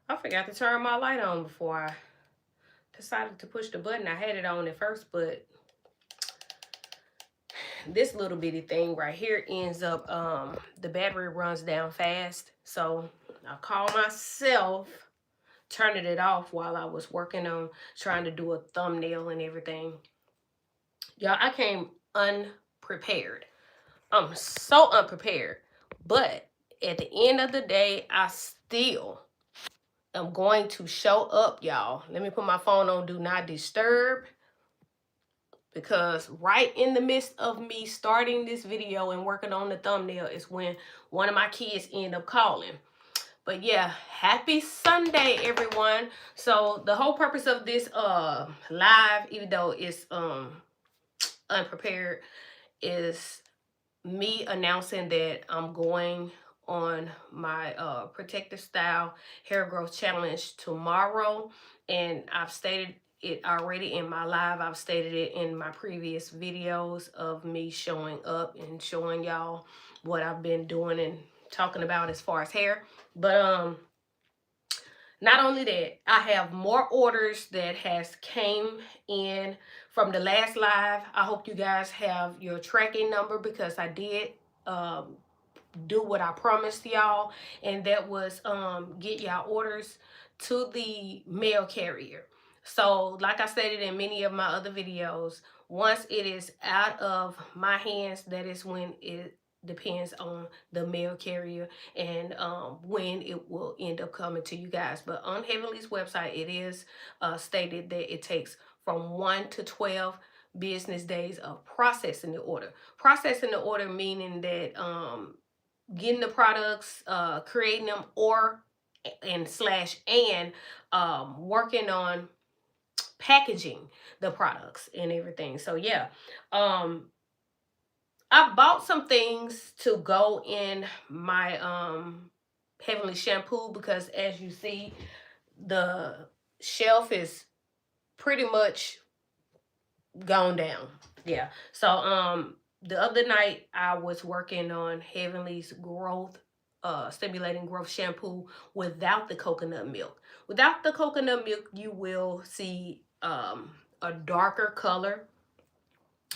I forgot to turn my light on before I decided to push the button. I had it on at first, but this little bitty thing right here ends up, the battery runs down fast. So I call myself turning it off while I was working on trying to do a thumbnail and everything. Y'all, I came unprepared. I'm so unprepared. But at the end of the day, I still am going to show up, y'all. Let me put my phone on Do Not Disturb, because right in the midst of me starting this video and working on the thumbnail is when one of my kids end up calling. But yeah, happy Sunday, everyone. So the whole purpose of this live, even though it's unprepared, is me announcing that I'm going on my protective style hair growth challenge tomorrow. And I've stated it already in my live. I've stated it in my previous videos of me showing up and showing y'all what I've been doing and talking about as far as hair. But not only that, I have more orders that has came in from the last live. I hope you guys have your tracking number, because I did do what I promised y'all, and that was get y'all orders to the mail carrier. So like I stated in many of my other videos, once it is out of my hands, that is when it depends on the mail carrier and when it will end up coming to you guys. But on Heavenly's website, it is stated that it takes from 1 to 12 business days of processing the order. Processing the order meaning that getting the products, creating them, or and working on packaging the products and everything. So yeah, I bought some things to go in my Heavenly shampoo, because as you see, the shelf is pretty much gone down. Yeah. So the other night I was working on Heavenly's growth stimulating growth shampoo without the coconut milk. Without the coconut milk, you will see a darker color,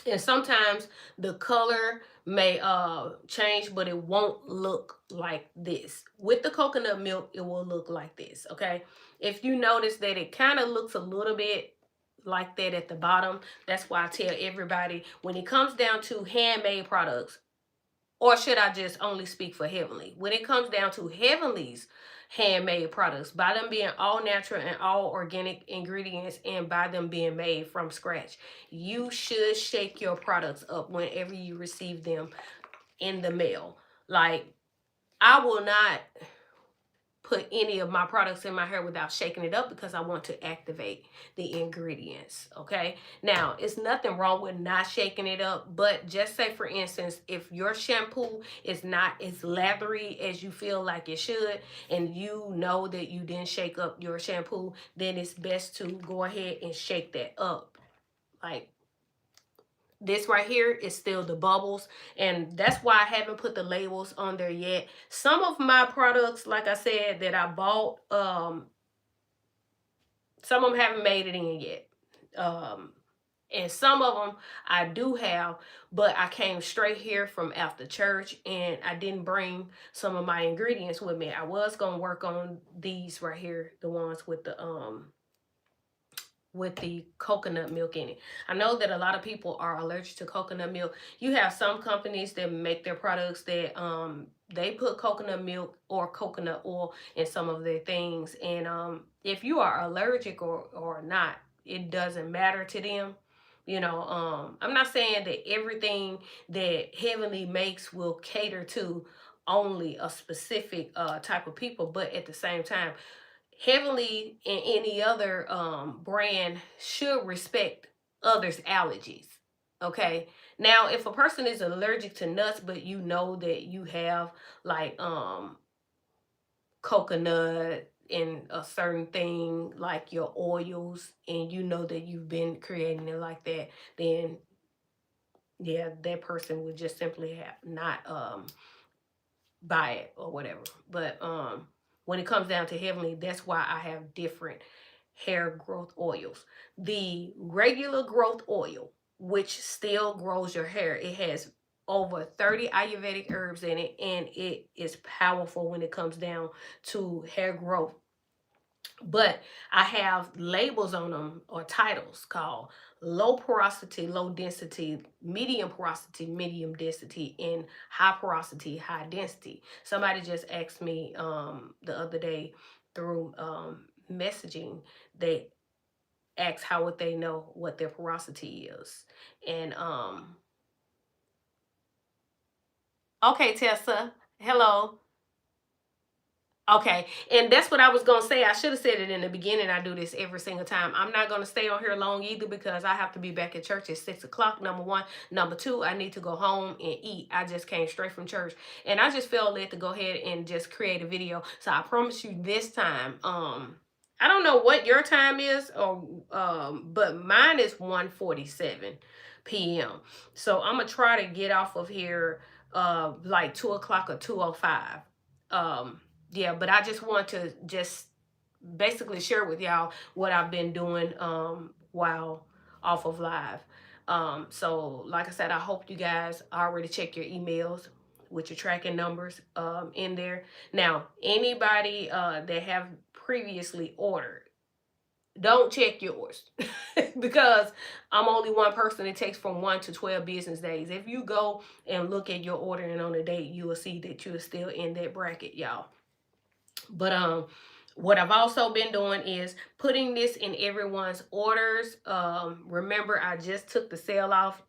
and sometimes the color may change, but it won't look like this. With the coconut milk, it will look like this. Okay, if you notice that it kind of looks a little bit like that at the bottom, that's why I tell everybody, when it comes down to handmade products, or should I just only speak for Heavenly? When it comes down to Heavenly's handmade products, by them being all natural and all organic ingredients, and by them being made from scratch, you should shake your products up whenever you receive them in the mail. Like, I will not put any of my products in my hair without shaking it up, because I want to activate the ingredients. Okay, now it's nothing wrong with not shaking it up, but just say for instance, if your shampoo is not as lathery as you feel like it should, and you know that you didn't shake up your shampoo, then it's best to go ahead and shake that up. Like, this right here is still the bubbles, and that's why I haven't put the labels on there yet. Some of my products, like I said, that I bought, some of them haven't made it in yet, and some of them I do have, but I came straight here from after church, and I didn't bring some of my ingredients with me. I was gonna work on these right here, the ones with the coconut milk in it. I know that a lot of people are allergic to coconut milk. You have some companies that make their products that they put coconut milk or coconut oil in some of their things, and if you are allergic or not, it doesn't matter to them. You know, I'm not saying that everything that Heavenly makes will cater to only a specific type of people, but at the same time, Heavenly and any other brand should respect others' allergies. Okay. Now, if a person is allergic to nuts, but you know that you have like coconut and a certain thing like your oils, and you know that you've been creating it like that, then yeah, that person would just simply have not buy it or whatever. But when it comes down to Heavenly, that's why I have different hair growth oils. The regular growth oil, which still grows your hair, it has over 30 Ayurvedic herbs in it, and it is powerful when it comes down to hair growth. But I have labels on them, or titles, called low porosity, low density, medium porosity, medium density, and high porosity, high density. Somebody just asked me the other day through messaging. They asked how would they know what their porosity is. And okay, Tessa, hello. Okay, and that's what I was gonna say. I should have said it in the beginning. I do this every single time. I'm not gonna stay on here long either, because I have to be back at church at 6 o'clock. Number one, number two, I need to go home and eat. I just came straight from church, and I just felt led to go ahead and just create a video. So I promise you this time, I don't know what your time is, or but mine is 1:47 p.m. So I'm gonna try to get off of here like 2 o'clock or 2:05. Yeah, but I just want to just basically share with y'all what I've been doing while off of live. So like I said, I hope you guys already check your emails with your tracking numbers in there. Now, anybody that have previously ordered, don't check yours because I'm only one person. It takes from 1 to 12 business days. If you go and look at your order and on the date, you will see that you're still in that bracket, y'all. But what I've also been doing is putting this in everyone's orders. Remember, I just took the sale off.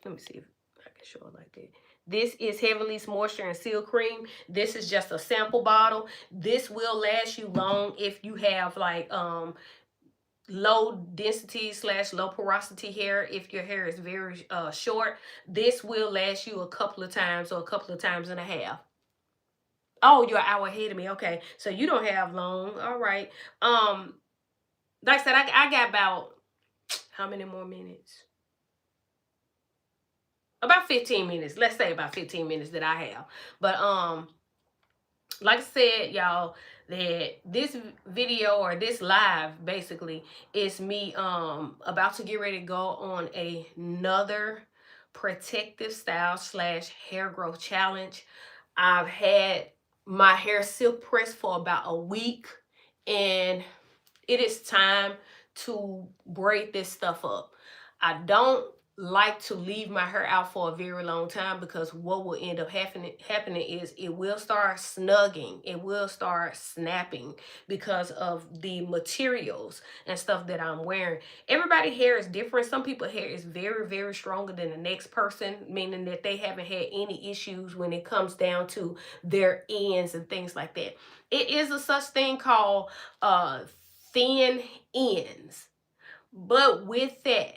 Let me see if I can show it like that. This is Heavenly's Moisture and Seal Cream. This is just a sample bottle. This will last you long if you have like low density / low porosity hair. If your hair is very short, this will last you a couple of times, or a couple of times and a half. Oh, you're an hour ahead of me. Okay. So you don't have long. All right. Like I said, I got about how many more minutes? About 15 minutes. Let's say about 15 minutes that I have. But like I said, y'all, that this video, or this live basically, is me about to get ready to go on another protective style / hair growth challenge. I've had my hair silk pressed for about a week, and it is time to braid this stuff up. I don't like to leave my hair out for a very long time, because what will end up happening is it will start snugging, it will start snapping, because of the materials and stuff that I'm wearing. Everybody's hair is different. Some people's hair is very, very stronger than the next person, meaning that they haven't had any issues when it comes down to their ends and things like that. It is a such thing called thin ends. But with that,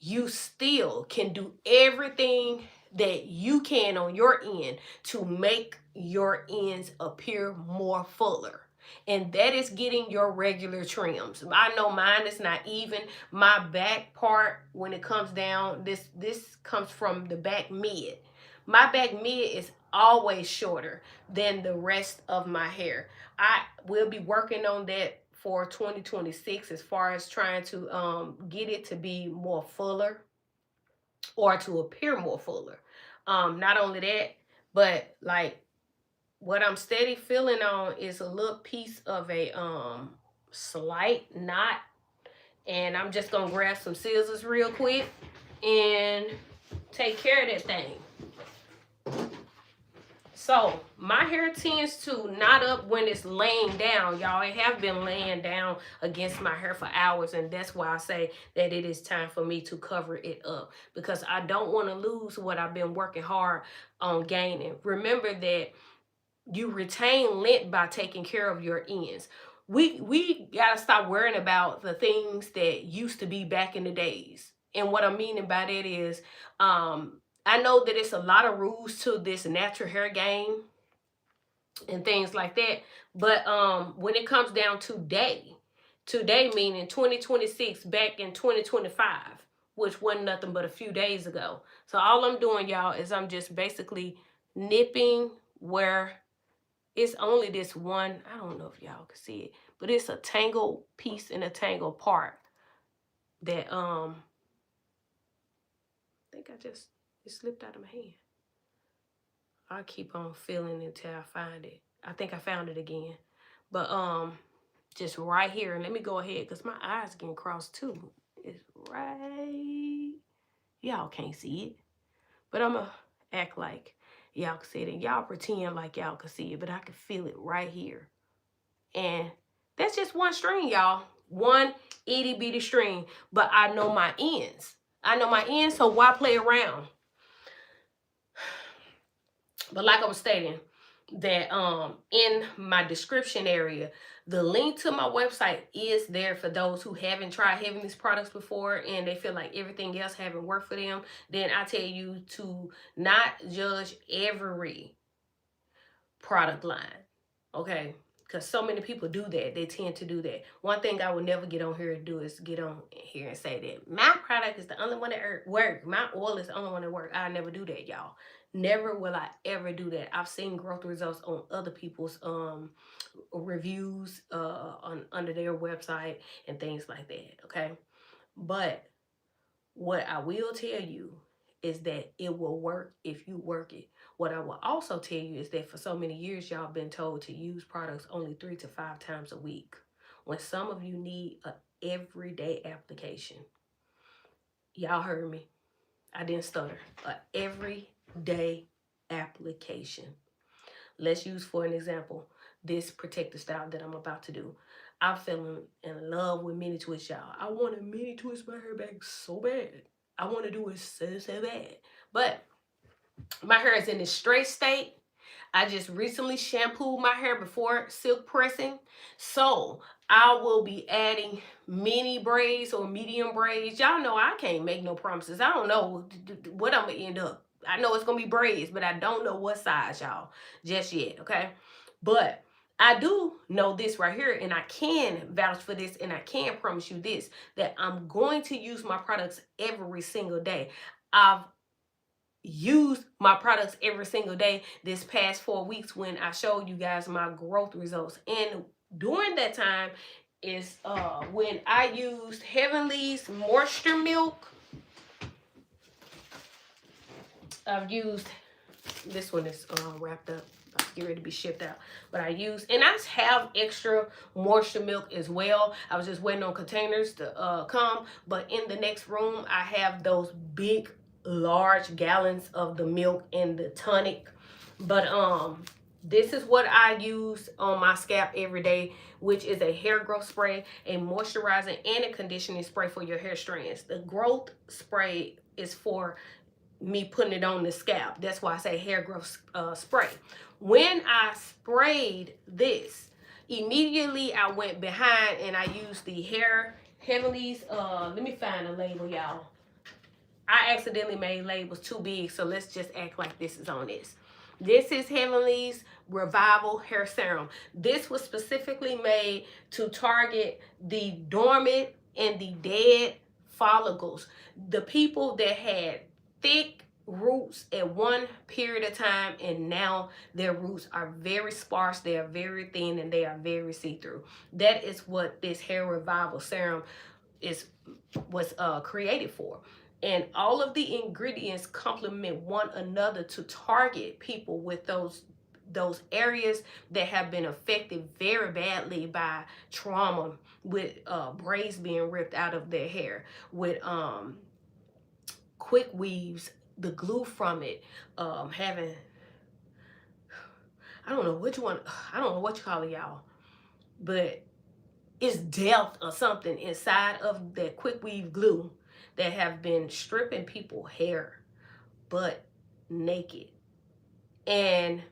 you still can do everything that you can on your end to make your ends appear more fuller. And that is getting your regular trims. I know mine is not even. My back part, when it comes down, this comes from the back mid. My back mid is always shorter than the rest of my hair. I will be working on that for 2026, as far as trying to get it to be more fuller, or to appear more fuller. Not only that, but like what I'm steady feeling on is a little piece of a slight knot. And I'm just gonna grab some scissors real quick and take care of that thing. So my hair tends to knot up when it's laying down, y'all. It have been laying down against my hair for hours, and that's why I say that it is time for me to cover it up, because I don't want to lose what I've been working hard on gaining. Remember that you retain length by taking care of your ends. We gotta stop worrying about the things that used to be back in the days. And what I'm meaning by that is, I know that it's a lot of rules to this natural hair game and things like that. But when it comes down to today meaning 2026, back in 2025, which wasn't nothing but a few days ago. So all I'm doing, y'all, is I'm just basically nipping where it's only this one. I don't know if y'all can see it, but it's a tangled piece and a tangled part that I think it slipped out of my hand. I keep on feeling until I find it. I think I found it again. But just right here, and let me go ahead because my eyes getting crossed too. It's right, y'all can't see it, but I'm gonna act like y'all can see it, and y'all pretend like y'all can see it, but I can feel it right here. And that's just one string, y'all. One itty bitty string, but I know my ends. I know my ends, so why play around? But like I was stating, that in my description area, the link to my website is there for those who haven't tried Heavenly's products before and they feel like everything else haven't worked for them. Then I tell you to not judge every product line, okay? Because so many people do that. They tend to do that. One thing I would never get on here to do is get on here and say that my product is the only one that work. My oil is the only one that work. I never do that, y'all. Never will I ever do that. I've seen growth results on other people's reviews under their website and things like that, okay? But what I will tell you is that it will work if you work it. What I will also tell you is that for so many years, y'all been told to use products only 3 to 5 times a week. When some of you need a everyday application. Y'all heard me. I didn't stutter. A everyday application. Let's use for an example this protective style that I'm about to do. I'm feeling in love with mini twist, y'all. I want to mini twist my hair back so bad. I want to do it so bad. But my hair is in this straight state. I just recently shampooed my hair before silk pressing. So I will be adding mini braids or medium braids. Y'all know I can't make no promises. I don't know what I'm going to end up. I know it's going to be braids, but I don't know what size, y'all, just yet, okay? But I do know this right here, and I can vouch for this, and I can promise you this, that I'm going to use my products every single day. I've used my products every single day this past 4 weeks when I showed you guys my growth results. And during that time is when I used Heavenly's Moisture Milk. I've used, this one is wrapped up, get ready to be shipped out, but I used, and I have extra moisture milk as well. I was just waiting on containers to come, but in the next room I have those big large gallons of the milk and the tonic. But this is what I use on my scalp every day, which is a hair growth spray, a moisturizing and a conditioning spray for your hair strands. The growth spray is for me putting it on the scalp. That's why I say hair growth spray. When I sprayed this, immediately I went behind and I used the Heavenly's, let me find a label, y'all. I accidentally made labels too big, so let's just act like this is on this. This is Heavenly's Revival Hair Serum. This was specifically made to target the dormant and the dead follicles. The people that had thick roots at one period of time, and now their roots are very sparse, they are very thin, and they are very see-through. That is what this hair revival serum was created for. And all of the ingredients complement one another to target people with those areas that have been affected very badly by trauma, with braids being ripped out of their hair, with quick weaves, the glue from it, having, I don't know what you call it, y'all, but it's death or something inside of that quick weave glue that have been stripping people hair butt naked. And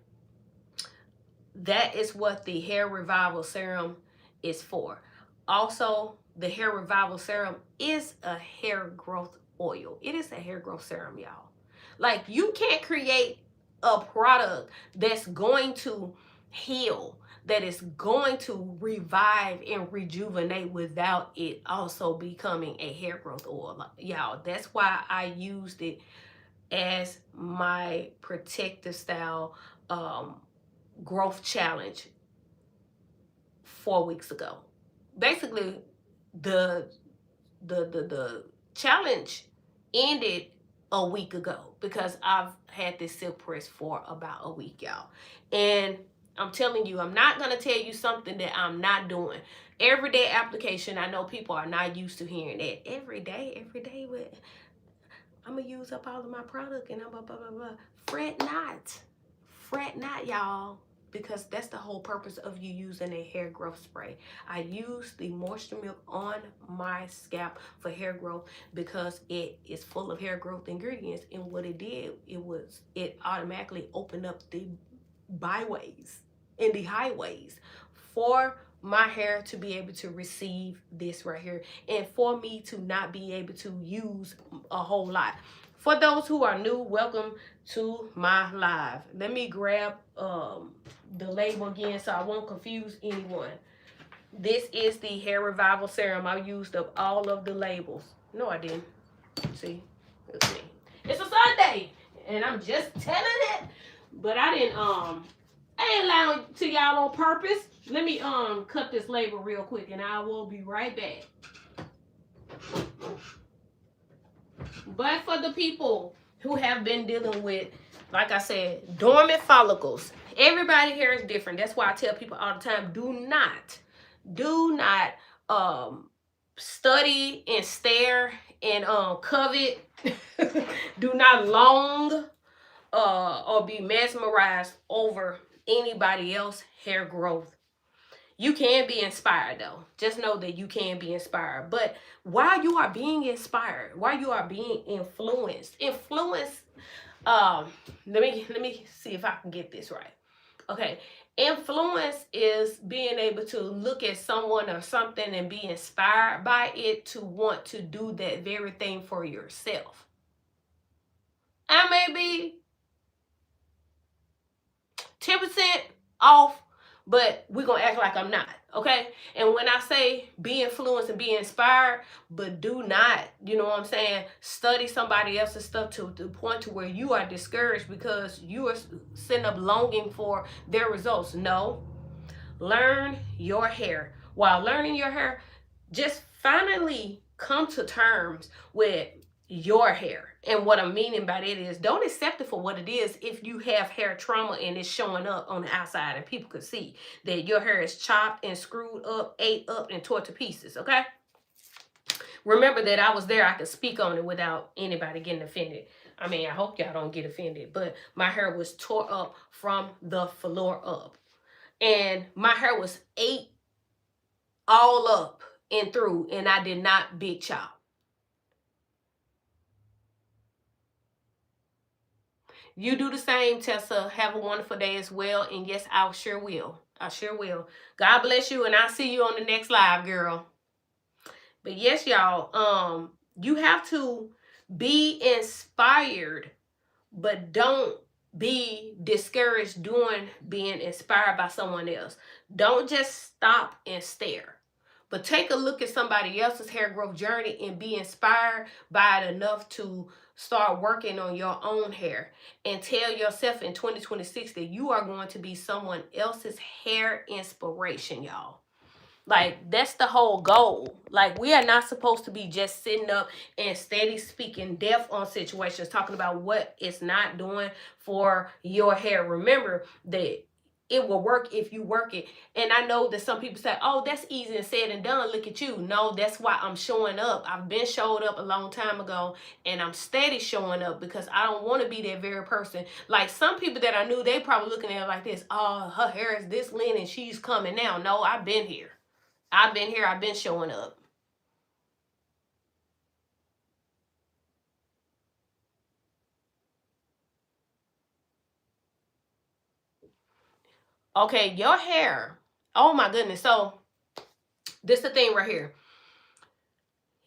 that is what the hair revival serum is for. Also, the hair revival serum is a hair growth oil. It is a hair growth serum, y'all. Like, you can't create a product that's going to heal, that is going to revive and rejuvenate without it also becoming a hair growth oil, y'all. That's why I used it as my protective style growth challenge 4 weeks ago. Basically, the the challenge ended a week ago because I've had this silk press for about a week, y'all. And I'm telling you, I'm not going to tell you something that I'm not doing. Everyday application, I know people are not used to hearing that. Every day, with I'm going to use up all of my product and I'm blah, blah, blah, blah. Fret not. Fret not, y'all. Because that's the whole purpose of you using a hair growth spray. I use the moisture milk on my scalp for hair growth because it is full of hair growth ingredients. And what it did, it automatically opened up the byways and the highways for my hair to be able to receive this right here, and for me to not be able to use a whole lot. For those who are new, welcome to my live. Let me grab the label again so I won't confuse anyone. This is the Hair Revival Serum. I used up all of the labels. No, I didn't. See? Let's see. It's a Sunday, and I'm just telling it. But I ain't lying to y'all on purpose. Let me cut this label real quick, and I will be right back. But for the people who have been dealing with, like I said, dormant follicles, everybody hair is different. That's why I tell people all the time, do not study and stare and covet. Do not long or be mesmerized over anybody else's hair growth. You can be inspired though. Just know that you can be inspired. But while you are being inspired, while you are being influenced, let me see if I can get this right. Okay. Influence is being able to look at someone or something and be inspired by it to want to do that very thing for yourself. I may be 10% off, but we're going to act like I'm not, okay? And when I say be influenced and be inspired, but do not, you know what I'm saying, study somebody else's stuff to the point to where you are discouraged because you are sitting up longing for their results. No. Learn your hair. While learning your hair, just finally come to terms with your hair. And what I'm meaning by that is don't accept it for what it is if you have hair trauma and it's showing up on the outside and people could see that your hair is chopped and screwed up, ate up, and tore to pieces, okay? Remember that I was there. I could speak on it without anybody getting offended. I mean, I hope y'all don't get offended, but my hair was tore up from the floor up. And my hair was ate all up and through, and I did not big chop. You do the same, Tessa. Have a wonderful day as well. And yes, I sure will. I sure will. God bless you, and I'll see you on the next live, girl. But yes, y'all, you have to be inspired, but don't be discouraged doing being inspired by someone else. Don't just stop and stare. But take a look at somebody else's hair growth journey and be inspired by it enough to start working on your own hair. And tell yourself in 2026 that you are going to be someone else's hair inspiration, y'all. Like, that's the whole goal. Like, we are not supposed to be just sitting up and steady speaking death on situations, talking about what it's not doing for your hair. Remember that it will work if you work it. And I know that some people say, oh, that's easy and said and done. Look at you. No, that's why I'm showing up. I've been showed up a long time ago, and I'm steady showing up because I don't want to be that very person. Like some people that I knew, they probably looking at it like this. Oh, her hair is this lean and she's coming now. No, I've been here. I've been showing up. Okay, your hair. Oh my goodness. So this is the thing right here.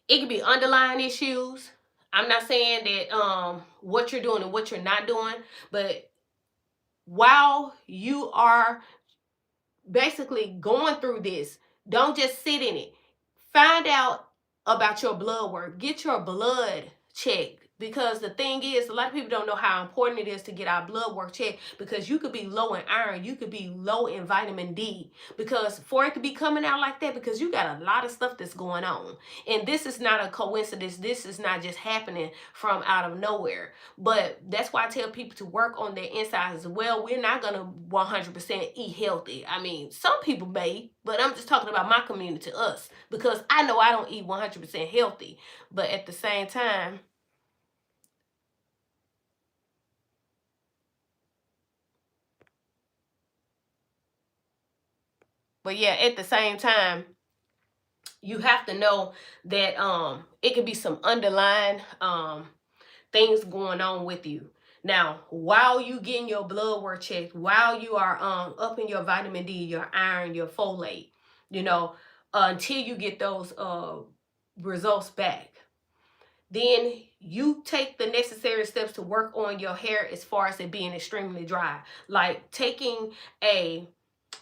It could be underlying issues. I'm not saying that what you're doing and what you're not doing, but while you are basically going through this, don't just sit in it. Find out about your blood work. Get your blood checked. Because the thing is, a lot of people don't know how important it is to get our blood work checked, because you could be low in iron, you could be low in vitamin D, because for it to be coming out like that, because you got a lot of stuff that's going on. And this is not a coincidence. This is not just happening from out of nowhere. But that's why I tell people to work on their insides as well. We're not going to 100% eat healthy. I mean, some people may, but I'm just talking about my community, us, because I know I don't eat 100% healthy. But at the same time, at the same time, you have to know that it could be some underlying things going on with you. Now, while you getting your blood work checked, while you are upping your vitamin D, your iron, your folate, you know, until you get those results back, then you take the necessary steps to work on your hair as far as it being extremely dry. Like taking a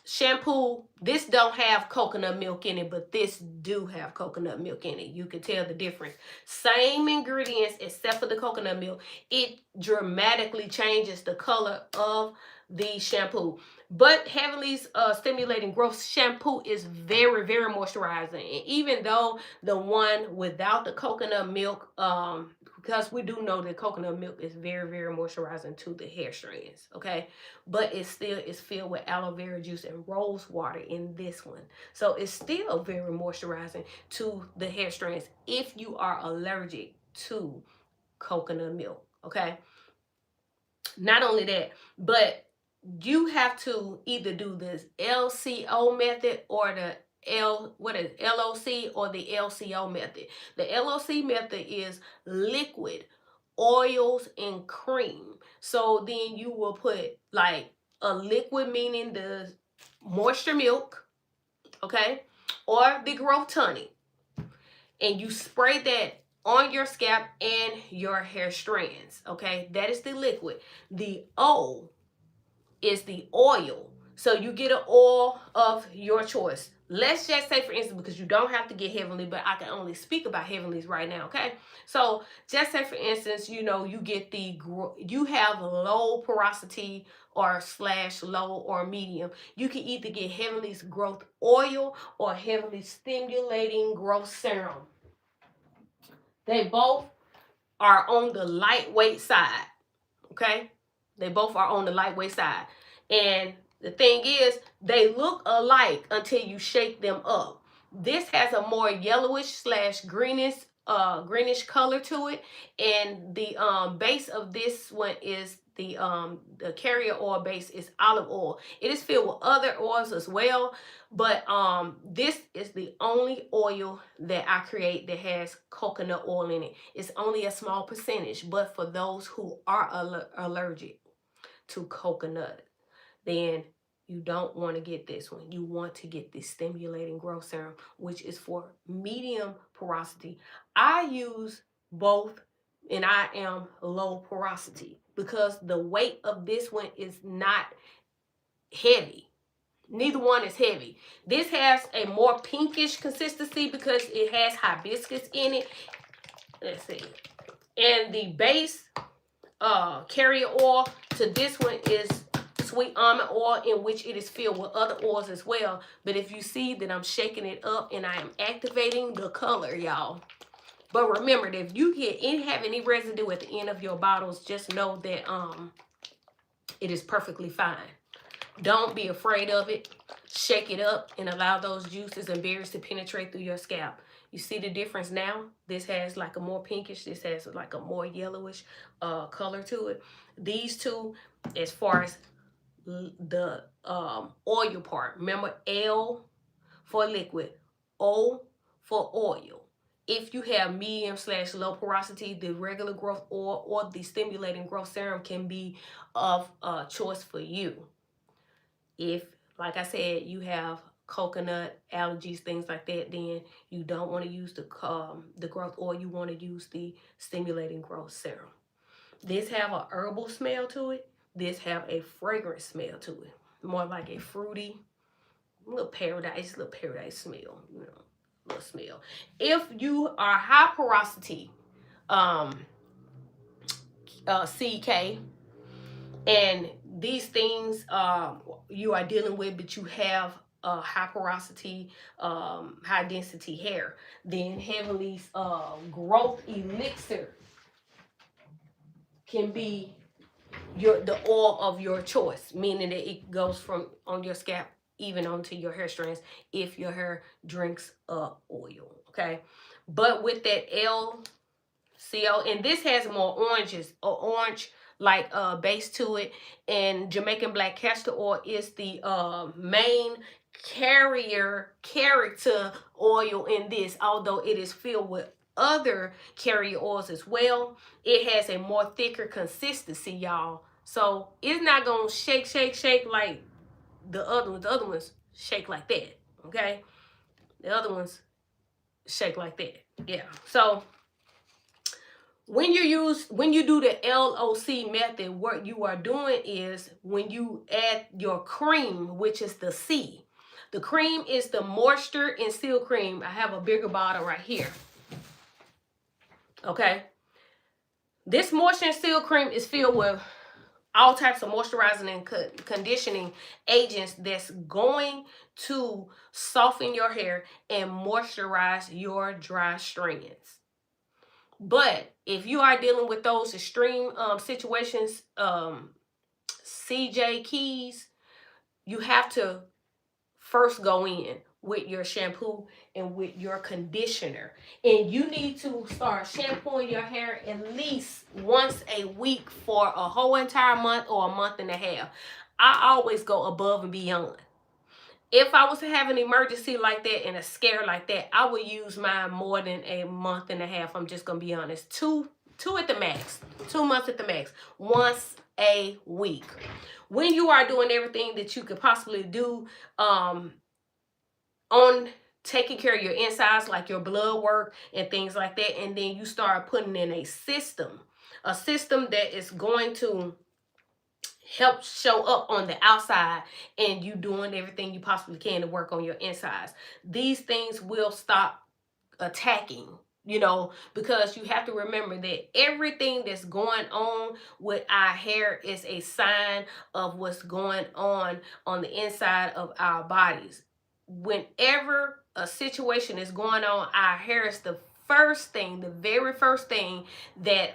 shampoo, this don't have coconut milk in it, but this do have coconut milk in it. You can tell the difference. Same ingredients except for the coconut milk. It dramatically changes the color of the shampoo. But Heavenly's stimulating growth shampoo is very, very moisturizing. And even though the one without the coconut milk, because we do know that coconut milk is very, very moisturizing to the hair strands, okay? But it still is filled with aloe vera juice and rose water in this one. So it's still very moisturizing to the hair strands if you are allergic to coconut milk, okay? Not only that, but you have to either do this LCO method or the LOC or the LCO method. The LOC method is liquid, oils, and cream. So then you will put like a liquid, meaning the moisture milk, okay, or the growth tonic, and you spray that on your scalp and your hair strands, okay? That is the liquid. The O is the oil. So you get an oil of your choice. Let's just say, for instance, because you don't have to get Heavenly, but I can only speak about Heavenlies right now, okay? So just say, for instance, you know, you get you have low porosity or / low or medium. You can either get Heavenly's growth oil or Heavenly's stimulating growth serum. They both are on the lightweight side, okay? They both are on the lightweight side. And the thing is, they look alike until you shake them up. This has a more yellowish / greenish color to it. And the base of this one is the carrier oil base is olive oil. It is filled with other oils as well, but this is the only oil that I create that has coconut oil in it. It's only a small percentage, but for those who are allergic to coconut, then you don't want to get this one. You want to get the stimulating growth serum, which is for medium porosity. I use both, and I am low porosity because the weight of this one is not heavy. Neither one is heavy. This has a more pinkish consistency because it has hibiscus in it. Let's see. And the base carrier oil to this one is sweet almond oil, in which it is filled with other oils as well. But if you see that I'm shaking it up and I am activating the color, y'all. But remember that if you have any residue at the end of your bottles, just know that it is perfectly fine. Don't be afraid of it. Shake it up and allow those juices and berries to penetrate through your scalp. You see the difference now? This has like a more pinkish, this has like a more yellowish color to it. These two, as far as the oil part, remember L for liquid, O for oil. If you have medium / low porosity, the regular growth oil or the stimulating growth serum can be of choice for you. If, like I said, you have coconut allergies, things like that, then you don't want to use the growth oil. You want to use the stimulating growth serum. This have a herbal smell to it. This have a fragrant smell to it. More like a fruity, little paradise smell, you know, little smell. If you are high porosity, CK. And these things you are dealing with, but you have high porosity, high density hair. Then Heavenly's growth elixir can be the oil of your choice, meaning that it goes from on your scalp even onto your hair strands if your hair drinks oil. Okay, but with that LCO, and this has more orange like base to it, and Jamaican black castor oil is the main character oil in this, although it is filled with other carrier oils as well. It has a more thicker consistency, y'all, so it's not gonna shake like the other ones. The other ones shake like that. Okay, the other ones shake like that. Yeah. So when you do the LOC method, what you are doing is when you add your cream, which is the C. The cream is the Moisture and Seal Cream. I have a bigger bottle right here. Okay. This Moisture and Seal Cream is filled with all types of moisturizing and conditioning agents that's going to soften your hair and moisturize your dry strands. But if you are dealing with those extreme situations, CJ Keys, you have to first go in with your shampoo and with your conditioner. And you need to start shampooing your hair at least once a week for a whole entire month or a month and a half. I always go above and beyond. If I was to have an emergency like that and a scare like that, I would use mine more than a month and a half. I'm just going to be honest. Two at the max. 2 months at the max. Once a week. When you are doing everything that you could possibly do on taking care of your insides, like your blood work and things like that, and then you start putting in a system that is going to help show up on the outside, and you doing everything you possibly can to work on your insides, these things will stop attacking, because you have to remember that everything that's going on with our hair is a sign of what's going on the inside of our bodies. Whenever a situation is going on, our hair is the very first thing that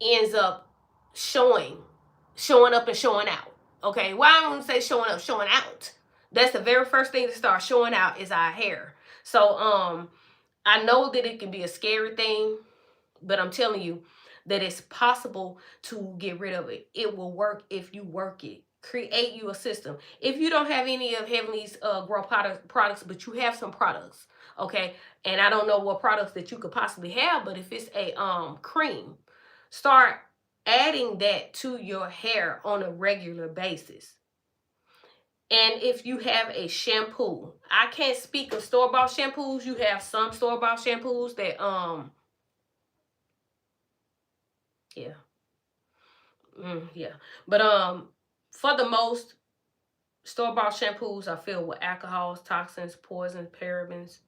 ends up showing up and showing out. Okay, why I don't say showing up, showing out. That's the very first thing to start showing out is our hair. So I know that it can be a scary thing, but I'm telling you that it's possible to get rid of it. It will work if you work it. Create you a system. If you don't have any of Heavenly's grow products, but you have some products, okay, and I don't know what products that you could possibly have, but if it's a cream, start adding that to your hair on a regular basis. And if you have a shampoo, I can't speak of store-bought shampoos. You have some store-bought shampoos that yeah, but for the most, store-bought shampoos are filled with alcohols, toxins, poisons, parabens,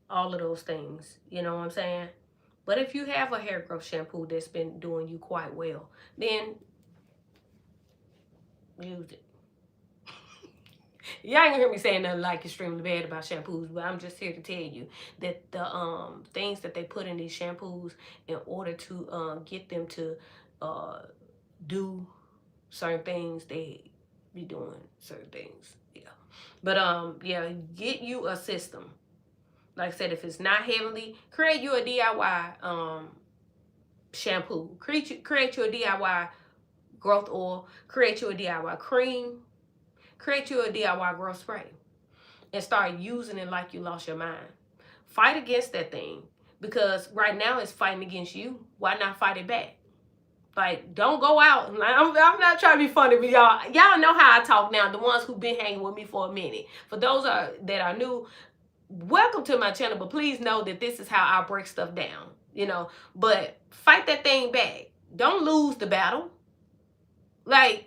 all of those things. You know what I'm saying? But if you have a hair growth shampoo that's been doing you quite well, then use it. Y'all ain't gonna hear me saying nothing like extremely bad about shampoos, but I'm just here to tell you that the things that they put in these shampoos in order to get them to do certain things, they be doing certain things. Yeah. But yeah, get you a system. Like I said, if it's not Heavenly, create you a DIY shampoo. Create you a DIY growth oil. Create you a DIY cream. Create you a DIY growth spray. And start using it like you lost your mind. Fight against that thing. Because right now it's fighting against you. Why not fight it back? Like, don't go out. I'm not trying to be funny, but y'all know how I talk now. The ones who've been hanging with me for a minute. For those that are new, welcome to my channel. But please know that this is how I break stuff down. But fight that thing back. Don't lose the battle. Like,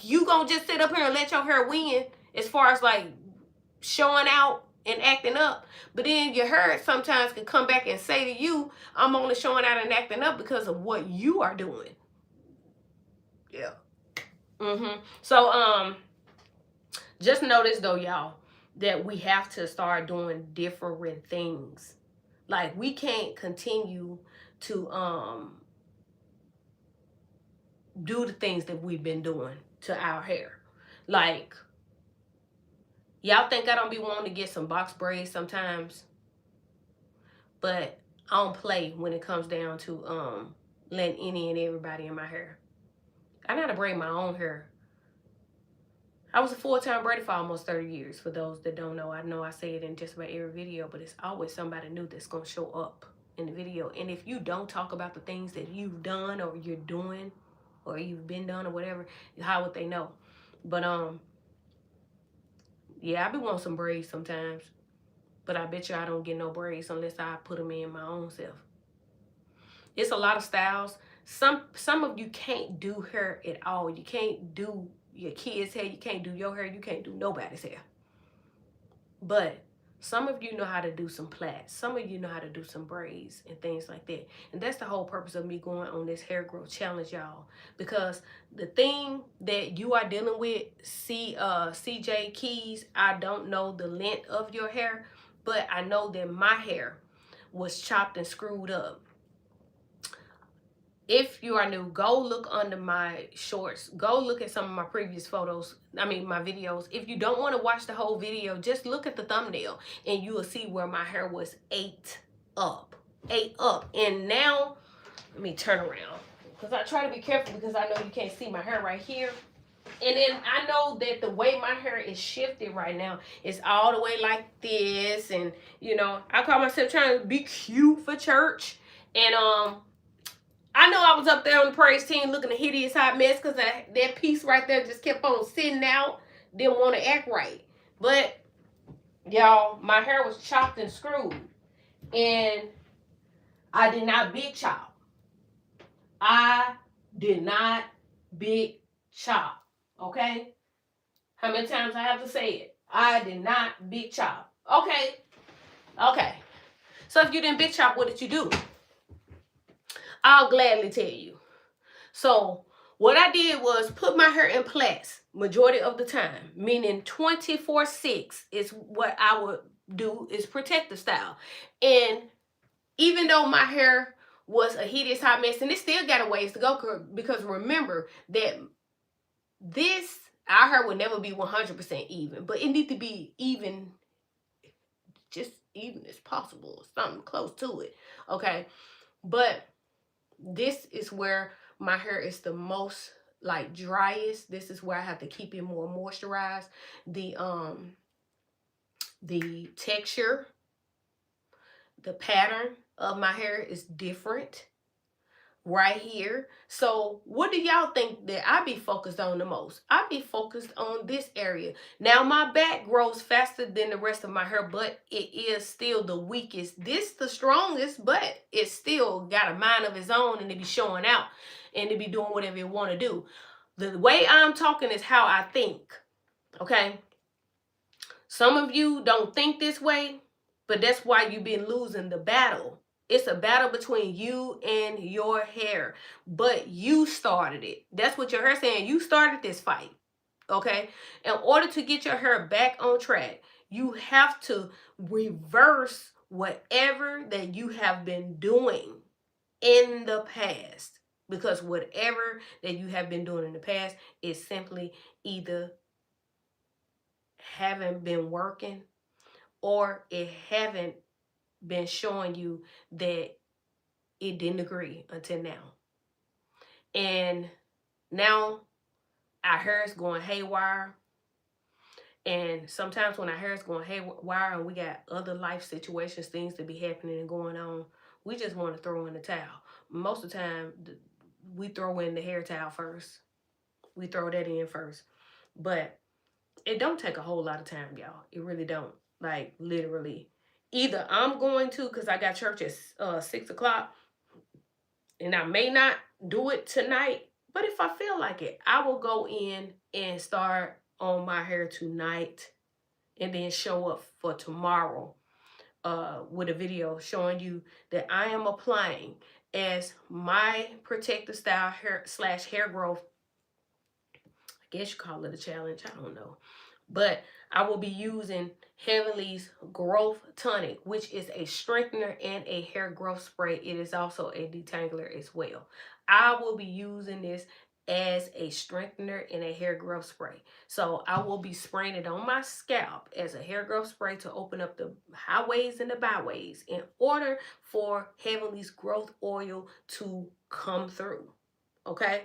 you gonna just sit up here and let your hair win as far as like showing out and acting up. But then your hair sometimes can come back and say to you, I'm only showing out and acting up because of what you are doing. Yeah. So just notice though, y'all, that we have to start doing different things. Like, we can't continue to do the things that we've been doing to our hair. Like, y'all think I don't be wanting to get some box braids sometimes, but I don't play when it comes down to letting any and everybody in my hair. I know how to braid my own hair. I was a full-time braider for almost 30 years. For those that don't know I say it in just about every video, but it's always somebody new that's going to show up in the video. And if you don't talk about the things that you've done or you're doing or you've been done or whatever, how would they know? But yeah, I be wanting some braids sometimes, but I bet you I don't get no braids unless I put them in my own self. It's a lot of styles. Some of you can't do hair at all. You can't do your kids' hair. You can't do your hair. You can't do nobody's hair. But some of you know how to do some plaits. Some of you know how to do some braids and things like that. And that's the whole purpose of me going on this hair growth challenge, y'all. Because the thing that you are dealing with, CJ Keys, I don't know the length of your hair, but I know that my hair was chopped and screwed up. If you are new, go look under my shorts. Go look at some of my previous photos. I mean, my videos. If you don't want to watch the whole video, just look at the thumbnail and you will see where my hair was ate up. And now, let me turn around. Because I try to be careful because I know you can't see my hair right here. And then I know that the way my hair is shifted right now is all the way like this. And, you know, I call myself trying to be cute for church. And, I know I was up there on the praise team looking a hideous hot mess because that piece right there just kept on sitting out. Didn't want to act right. But, y'all, my hair was chopped and screwed. And I did not big chop. I did not big chop. Okay? How many times I have to say it? I did not big chop. Okay. Okay. So if you didn't big chop, what did you do? I'll gladly tell you. So what I did was put my hair in plaits majority of the time, meaning 24/6 is what I would do, is protective style. And even though my hair was a hideous hot mess, and it still got a ways to go, because remember that our hair would never be 100% even, but it needs to be even, just even as possible, something close to it. Okay, but this is where my hair is the most like driest. This is where I have to keep it more moisturized. The texture, the pattern of my hair is different right here. So what do y'all think that I be focused on the most? I be focused on this area. Now my back grows faster than the rest of my hair, but it is still the weakest. This the strongest, but it still got a mind of its own, and it be showing out and it be doing whatever it want to do. The way I'm talking is how I think. Okay, some of you don't think this way, but that's why you've been losing the battle. It's a battle between you and your hair, but you started it. That's what your hair saying. You started this fight, okay? In order to get your hair back on track, you have to reverse whatever that you have been doing in the past, because whatever that you have been doing in the past is simply either haven't been working or it haven't been showing you that it didn't agree until now. And now our hair is going haywire. And sometimes when our hair is going haywire and we got other life situations, things to be happening and going on, we just want to throw in the towel. Most of the time, we throw in the hair towel first. We throw that in first. But it don't take a whole lot of time, y'all. It really don't. Like, literally. Either I'm going to, because I got church at 6 o'clock, and I may not do it tonight, but if I feel like it, I will go in and start on my hair tonight and then show up for tomorrow with a video showing you that I am applying as my protective style hair growth. I guess you call it a challenge. I don't know. But I will be using Heavenly's Growth Tonic, which is a strengthener and a hair growth spray. It is also a detangler as well. I will be using this as a strengthener and a hair growth spray. So I will be spraying it on my scalp as a hair growth spray to open up the highways and the byways in order for Heavenly's growth oil to come through. Okay?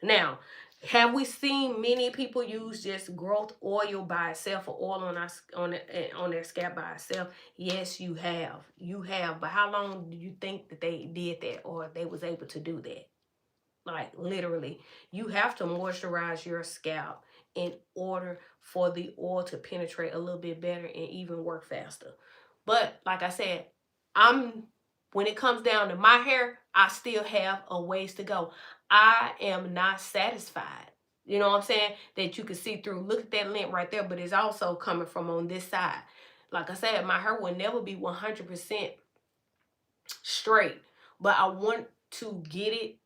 Now, have we seen many people use just growth oil by itself, or oil on their scalp by itself? Yes, you have. You have. But how long do you think that they did that, or they was able to do that? Like literally, you have to moisturize your scalp in order for the oil to penetrate a little bit better and even work faster. But like I said, when it comes down to my hair, I still have a ways to go. I am not satisfied. You know what I'm saying? That you can see through. Look at that lint right there, but it's also coming from on this side. Like I said, my hair will never be 100% straight, but I want to get it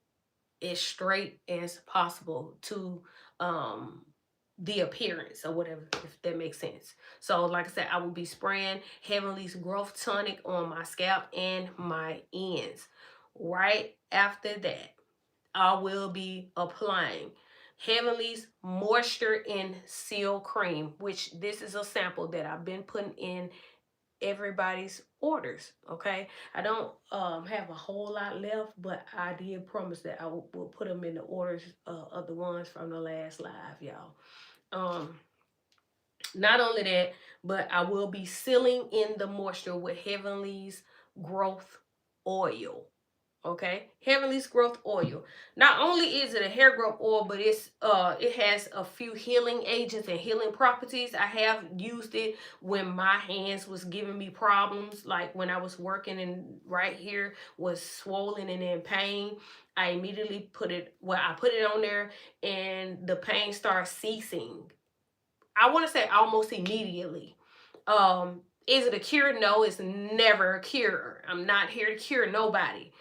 as straight as possible to the appearance or whatever, if that makes sense. So like I said, I will be spraying Heavenly's Growth Tonic on my scalp and my ends. Right after that, I will be applying Heavenly's Moisture and Seal Cream, which this is a sample that I've been putting in everybody's orders. Okay, I don't have a whole lot left, but I did promise that I will put them in the orders of the ones from the last live, y'all. Not only that, but I will be sealing in the moisture with Heavenly's Growth Oil. Okay, Heavenly's Growth Oil. Not only is it a hair growth oil, but it has a few healing agents and healing properties. I have used it when my hands was giving me problems, like when I was working and right here was swollen and in pain. I immediately put it on there, and the pain started ceasing. I want to say almost immediately. Is it a cure? No, it's never a cure. I'm not here to cure nobody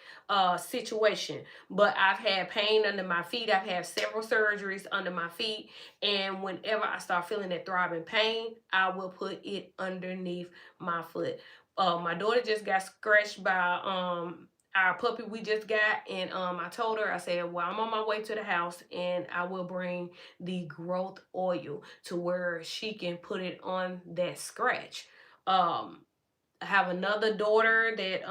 situation, but I've had pain under my feet. I've had several surgeries under my feet, and whenever I start feeling that throbbing pain, I will put it underneath my foot. My daughter just got scratched by our puppy we just got, and I told her, I said, well, I'm on my way to the house, and I will bring the growth oil to where she can put it on that scratch. I have another daughter that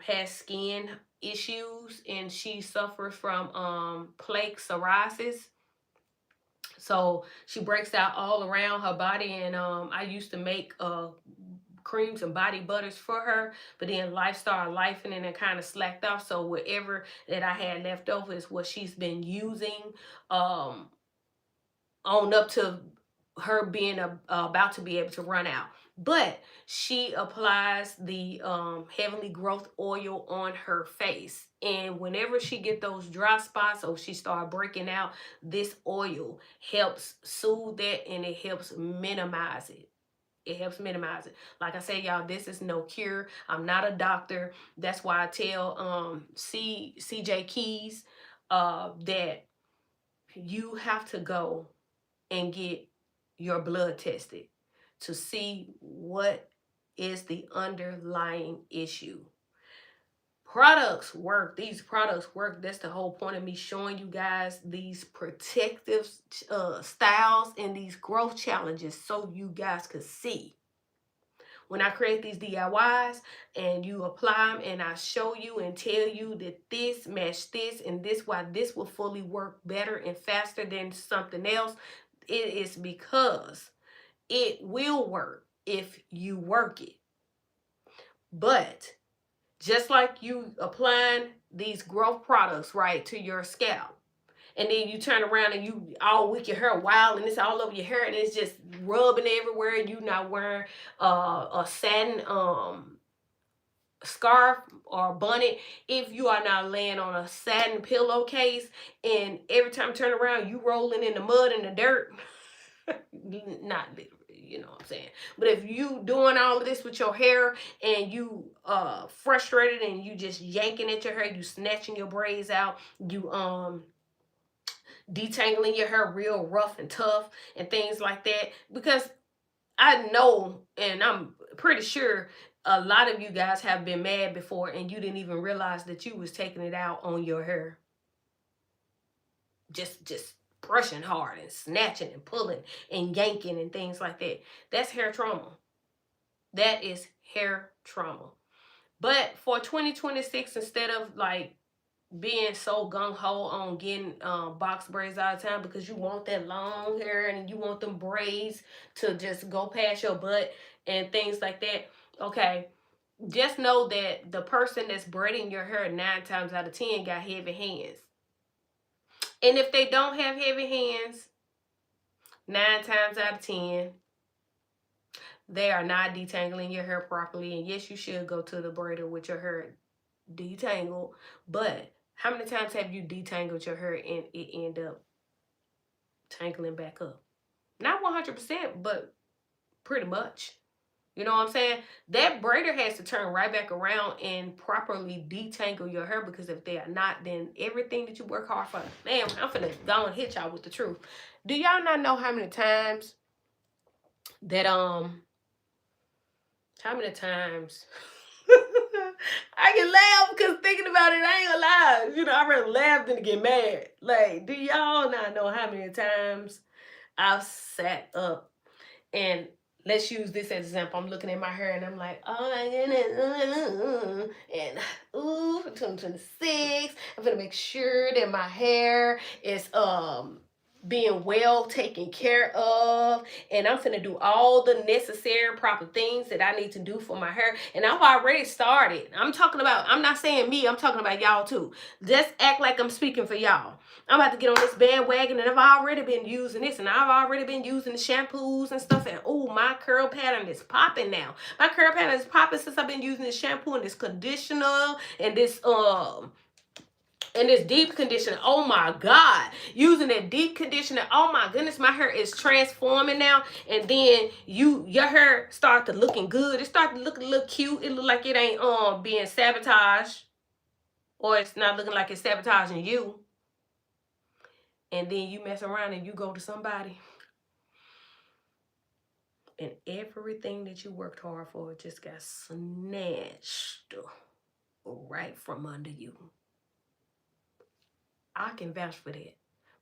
has skin issues, and she suffers from plaque psoriasis. So she breaks out all around her body, and I used to make creams and body butters for her, but then life started lifing and it kind of slacked off. So whatever that I had left over is what she's been using on up to her being about to be able to run out. But she applies the Heavenly Growth Oil on her face, and whenever she get those dry spots or she start breaking out, this oil helps soothe that, and it helps minimize it. It helps minimize it. Like I said, y'all, this is no cure. I'm not a doctor. That's why I tell CJ Keys that you have to go and get your blood tested to see what is the underlying issue. Products work. These products work. That's the whole point of me showing you guys these protective styles and these growth challenges so you guys could see. When I create these DIYs and you apply them and I show you and tell you that this match this and this, why this will fully work better and faster than something else, it is because it will work if you work it. But just like you applying these growth products, right, to your scalp, and then you turn around and you all week your hair wild and it's all over your hair and it's just rubbing everywhere, you not wearing a satin scarf or bonnet, if you are not laying on a satin pillowcase and every time you turn around you rolling in the mud and the dirt, not literally, you know what I'm saying? But if you doing all of this with your hair and you frustrated and you just yanking at your hair, you snatching your braids out, you detangling your hair real rough and tough and things like that, because I know and I'm pretty sure a lot of you guys have been mad before and you didn't even realize that you was taking it out on your hair. Just brushing hard and snatching and pulling and yanking and things like that. That's hair trauma. That is hair trauma. But for 2026, instead of like being so gung-ho on getting box braids all the time because you want that long hair and you want them braids to just go past your butt and things like that, okay, just know that the person that's braiding your hair 9 times out of 10 got heavy hands. And if they don't have heavy hands, 9 times out of 10, they are not detangling your hair properly. And yes, you should go to the braider with your hair detangled. But how many times have you detangled your hair and it end up tangling back up? Not 100%, but pretty much. You know what I'm saying? That braider has to turn right back around and properly detangle your hair, because if they are not, then everything that you work hard for, man, I'm finna go and hit y'all with the truth. Do y'all not know how many times that how many times I can laugh because thinking about it, I ain't gonna lie. You know, I rather laugh than to get mad. Like, do y'all not know how many times I've sat up and let's use this as an example. I'm looking at my hair and I'm like, oh my goodness, and ooh, for 2026, I'm gonna make sure that my hair is being well taken care of, and I'm gonna do all the necessary proper things that I need to do for my hair. And I've already started. I'm talking about, I'm not saying me, I'm talking about y'all too. Just act like I'm speaking for y'all. I'm about to get on this bandwagon, and I've already been using this, and I've already been using the shampoos and stuff, and oh, my curl pattern is popping now. My curl pattern is popping since I've been using this shampoo and this conditioner and this deep conditioner. Oh my God, using that deep conditioner, oh my goodness, my hair is transforming now. And then your hair start to looking good. It start to look a little cute. It look like it ain't being sabotaged, or it's not looking like it's sabotaging you. And then you mess around and you go to somebody and everything that you worked hard for just got snatched right from under you. I can vouch for that.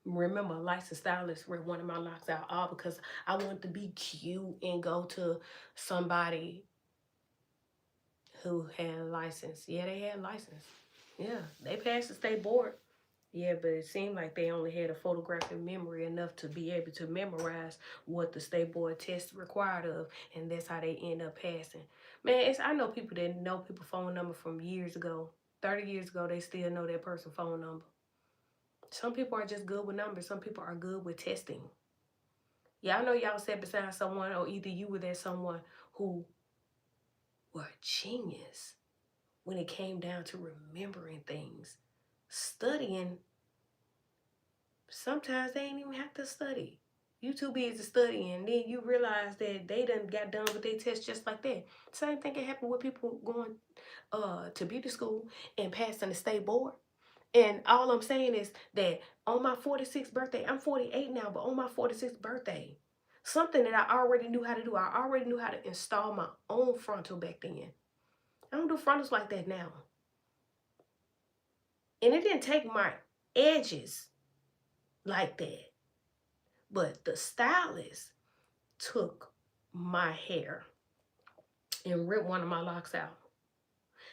Remember, licensed stylist ripped one of my locks out all because I wanted to be cute and go to somebody who had a license. Yeah, they had a license. Yeah, they passed the state board. Yeah, but it seemed like they only had a photographic memory enough to be able to memorize what the state board test required of, and that's how they end up passing. Man, I know people that know people's phone number from years ago. 30 years ago, they still know that person's phone number. Some people are just good with numbers. Some people are good with testing. Yeah, I know y'all sat beside someone, or either you were there someone who were a genius when it came down to remembering things. Studying, sometimes they ain't even have to study. You too busy studying, and then you realize that they done got done with their test just like that. Same thing can happen with people going to beauty school and passing the state board. And all I'm saying is that on my 46th birthday, I'm 48 now, but on my 46th birthday, something that I already knew how to do, I already knew how to install my own frontal back then. I don't do frontals like that now. And it didn't take my edges like that. But the stylist took my hair and ripped one of my locks out.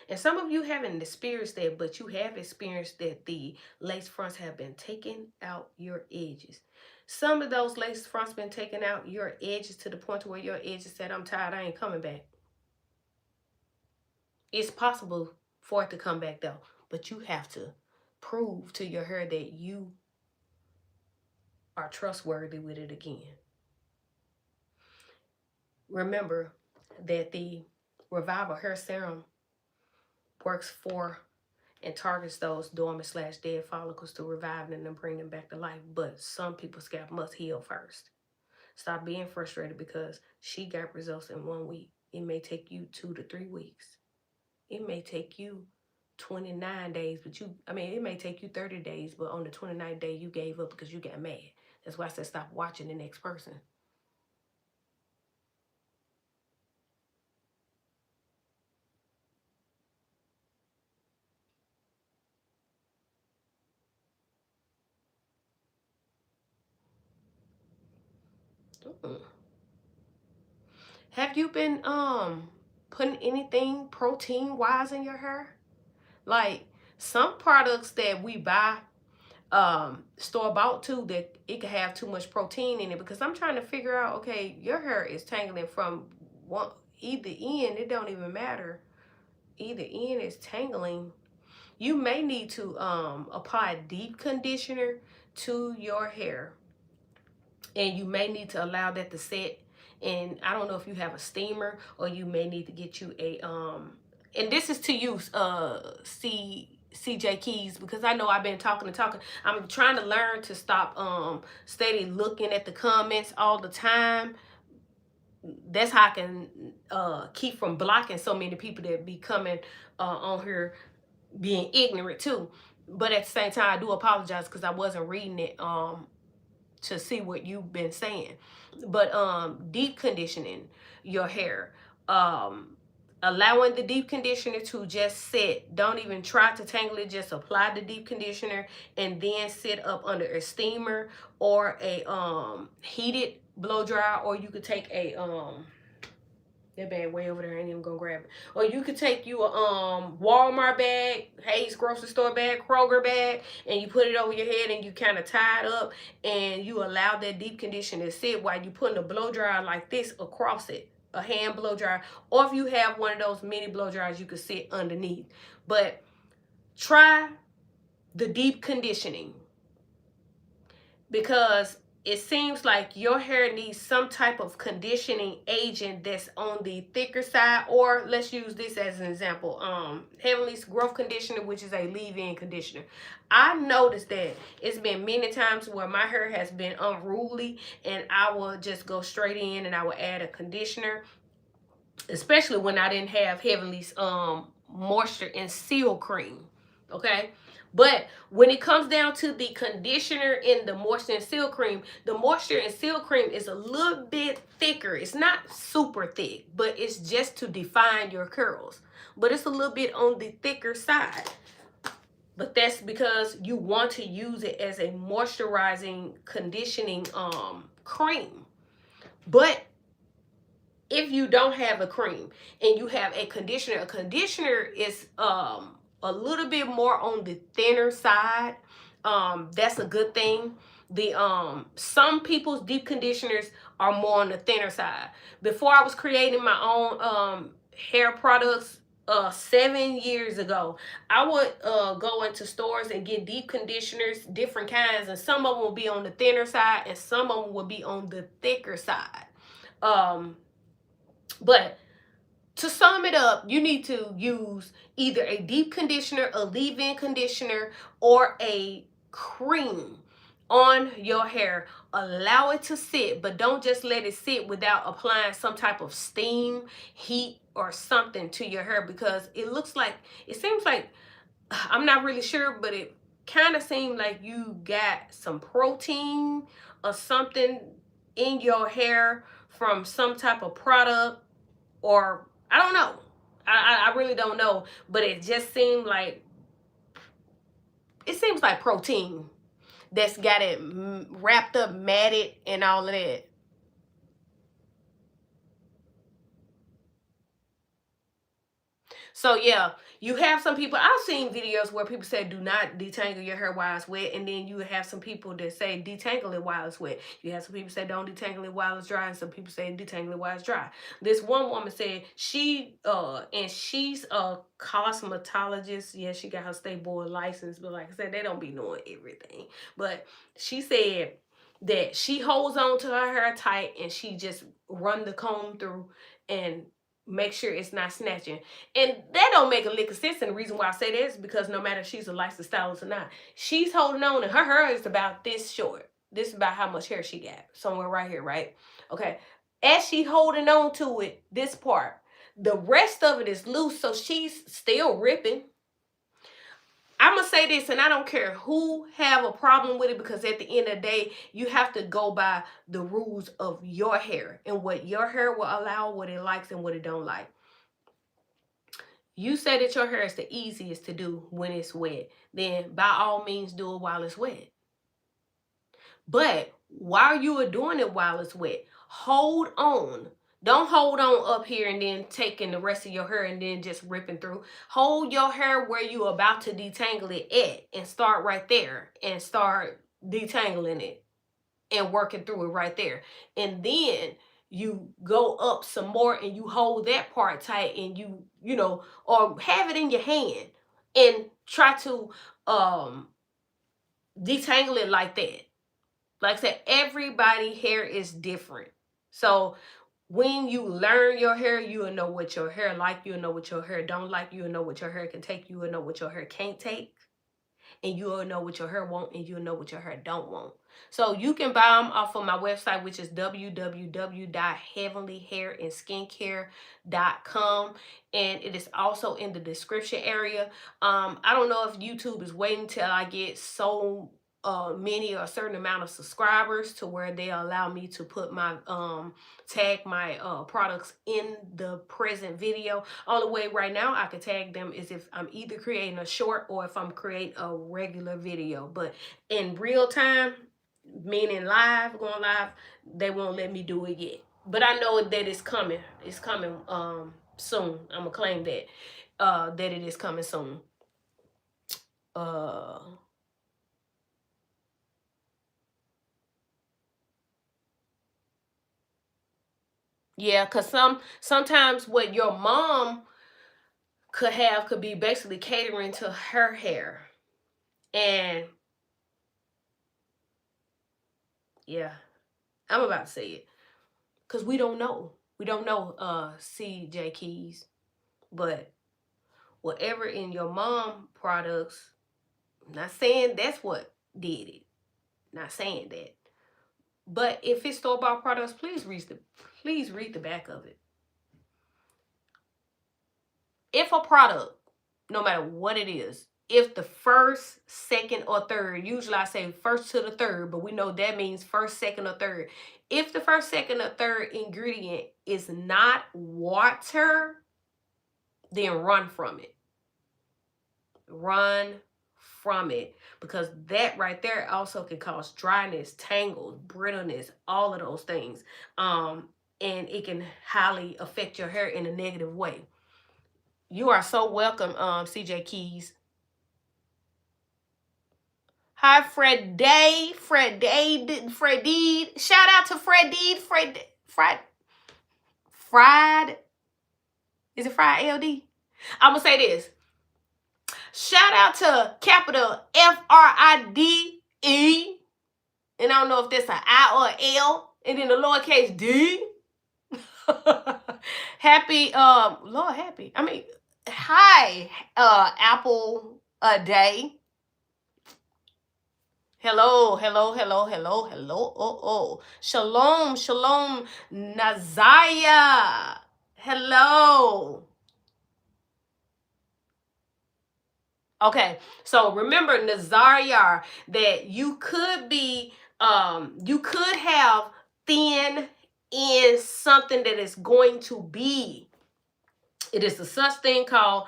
And some of you haven't experienced that, but you have experienced that the lace fronts have been taking out your edges. Some of those lace fronts been taking out your edges to the point where your edges said, I'm tired, I ain't coming back. It's possible for it to come back though, but you have to prove to your hair that you are trustworthy with it again. Remember that the Revival Hair Serum works for and targets those dormant/dead follicles to revive them and bring them back to life. But some people's scalp must heal first. Stop being frustrated because she got results in 1 week. It may take you 2 to 3 weeks. It may take you 29 days, but it may take you 30 days, but on the 29th day, you gave up because you got mad. That's why I said stop watching the next person. Mm-mm. Have you been putting anything protein wise in your hair? Like some products that we buy store bought too, that it could have too much protein in it, because I'm trying to figure out, okay, your hair is tangling from one either end, it don't even matter. Either end is tangling. You may need to apply deep conditioner to your hair, and you may need to allow that to set. And I don't know if you have a steamer, or you may need to get you a and this is to use CJ Keys, because I know I've been talking and talking. I'm trying to learn to stop steady looking at the comments all the time. That's how I can keep from blocking so many people that be coming on here being ignorant too. But at the same time, I do apologize because I wasn't reading it to see what you've been saying. But deep conditioning your hair, allowing the deep conditioner to just sit. Don't even try to tangle it. Just apply the deep conditioner and then sit up under a steamer or a heated blow dryer, or you could take a that bag way over there, I ain't even gonna grab it. Or you could take you a Walmart bag, Hayes grocery store bag, Kroger bag, and you put it over your head and you kind of tie it up, and you allow that deep conditioner to sit while you putting a blow dryer like this across it, a hand blow dryer. Or if you have one of those mini blow dryers, you could sit underneath. But try the deep conditioning, because it seems like your hair needs some type of conditioning agent that's on the thicker side. Or let's use this as an example. Heavenly's growth conditioner, which is a leave-in conditioner. I noticed that it's been many times where my hair has been unruly, and I will just go straight in and I will add a conditioner, especially when I didn't have Heavenly's moisture and seal cream. Okay. But when it comes down to the conditioner in the moisture and seal cream, the moisture and seal cream is a little bit thicker. It's not super thick, but it's just to define your curls. But it's a little bit on the thicker side. But that's because you want to use it as a moisturizing, conditioning cream. But if you don't have a cream and you have a conditioner is a little bit more on the thinner side. That's a good thing. The some people's deep conditioners are more on the thinner side. Before I was creating my own hair products 7 years ago, I would go into stores and get deep conditioners, different kinds, and some of them will be on the thinner side and some of them will be on the thicker side. But to sum it up, you need to use either a deep conditioner, a leave-in conditioner, or a cream on your hair. Allow it to sit, but don't just let it sit without applying some type of steam, heat, or something to your hair, because it seems like, I'm not really sure, but it kind of seemed like you got some protein or something in your hair from some type of product, or I don't know. I really don't know, but it just seems like protein that's got it wrapped up, matted, and all of that. So yeah, you have some people. I've seen videos where people say do not detangle your hair while it's wet, and then you have some people that say detangle it while it's wet. You have some people say don't detangle it while it's dry, and some people say detangle it while it's dry. This one woman said and she's a cosmetologist. Yeah, she got her state board license, but like I said, they don't be knowing everything. But she said that she holds on to her hair tight and she just run the comb through and make sure it's not snatching. And that don't make a lick of sense. And the reason why I say that is because no matter if she's a licensed stylist or not, she's holding on and her hair is about this short. This is about how much hair she got. Somewhere right here, right? Okay. As she holding on to it, this part, the rest of it is loose, so she's still ripping. I'm going to say this, and I don't care who have a problem with it, because at the end of the day, you have to go by the rules of your hair and what your hair will allow, what it likes and what it don't like. You say that your hair is the easiest to do when it's wet, then by all means do it while it's wet. But while you are doing it while it's wet, hold on. Don't hold on up here and then taking the rest of your hair and then just ripping through. Hold your hair where you're about to detangle it at, and start right there and start detangling it and working through it right there. And then you go up some more and you hold that part tight, and you know, or have it in your hand and try to detangle it like that. Like I said, everybody hair is different. So when you learn your hair, you'll know what your hair like, you'll know what your hair don't like, you'll know what your hair can take, you'll know what your hair can't take, and you'll know what your hair want, and you'll know what your hair don't want. So you can buy them off of my website, which is www.heavenlyhairanskincare.com, and it is also in the description area. I don't know if YouTube is waiting till I get so many or a certain amount of subscribers to where they allow me to put my tag my products in the present video. Only way right now I can tag them is if I'm either creating a short or if I'm creating a regular video. But in real time, meaning live, going live, they won't let me do it yet. But I know that it's coming. It's coming soon. I'm gonna claim that that it is coming soon. Yeah, because sometimes what your mom could be basically catering to her hair. And yeah, I'm about to say it. Because we don't know. We don't know CJ Keys. But whatever in your mom products, I'm not saying that's what did it. Not saying that. But if it's store-bought products, please read the back of it. If a product, no matter what it is, if the first, second, or third, usually I say first to the third, but we know that means first, second, or third. If the first, second, or third ingredient is not water, then run from it. Run from it, because that right there also can cause dryness, tangles, brittleness, all of those things. And it can highly affect your hair in a negative way. You are so welcome, CJ Keys. Hi, Freddy. Shout out to Freddy. Fried. Is it Fried LD? I'm going to say this. Shout out to capital FRIDE. And I don't know if that's an I or L. And then the lowercase d. Happy, Lord happy. I mean, hi, Apple a day. Hello. Shalom, Nazaya. Hello. Okay, so remember, Nazariar, that you could be, you could have thin in something that is going to be. It is a such thing called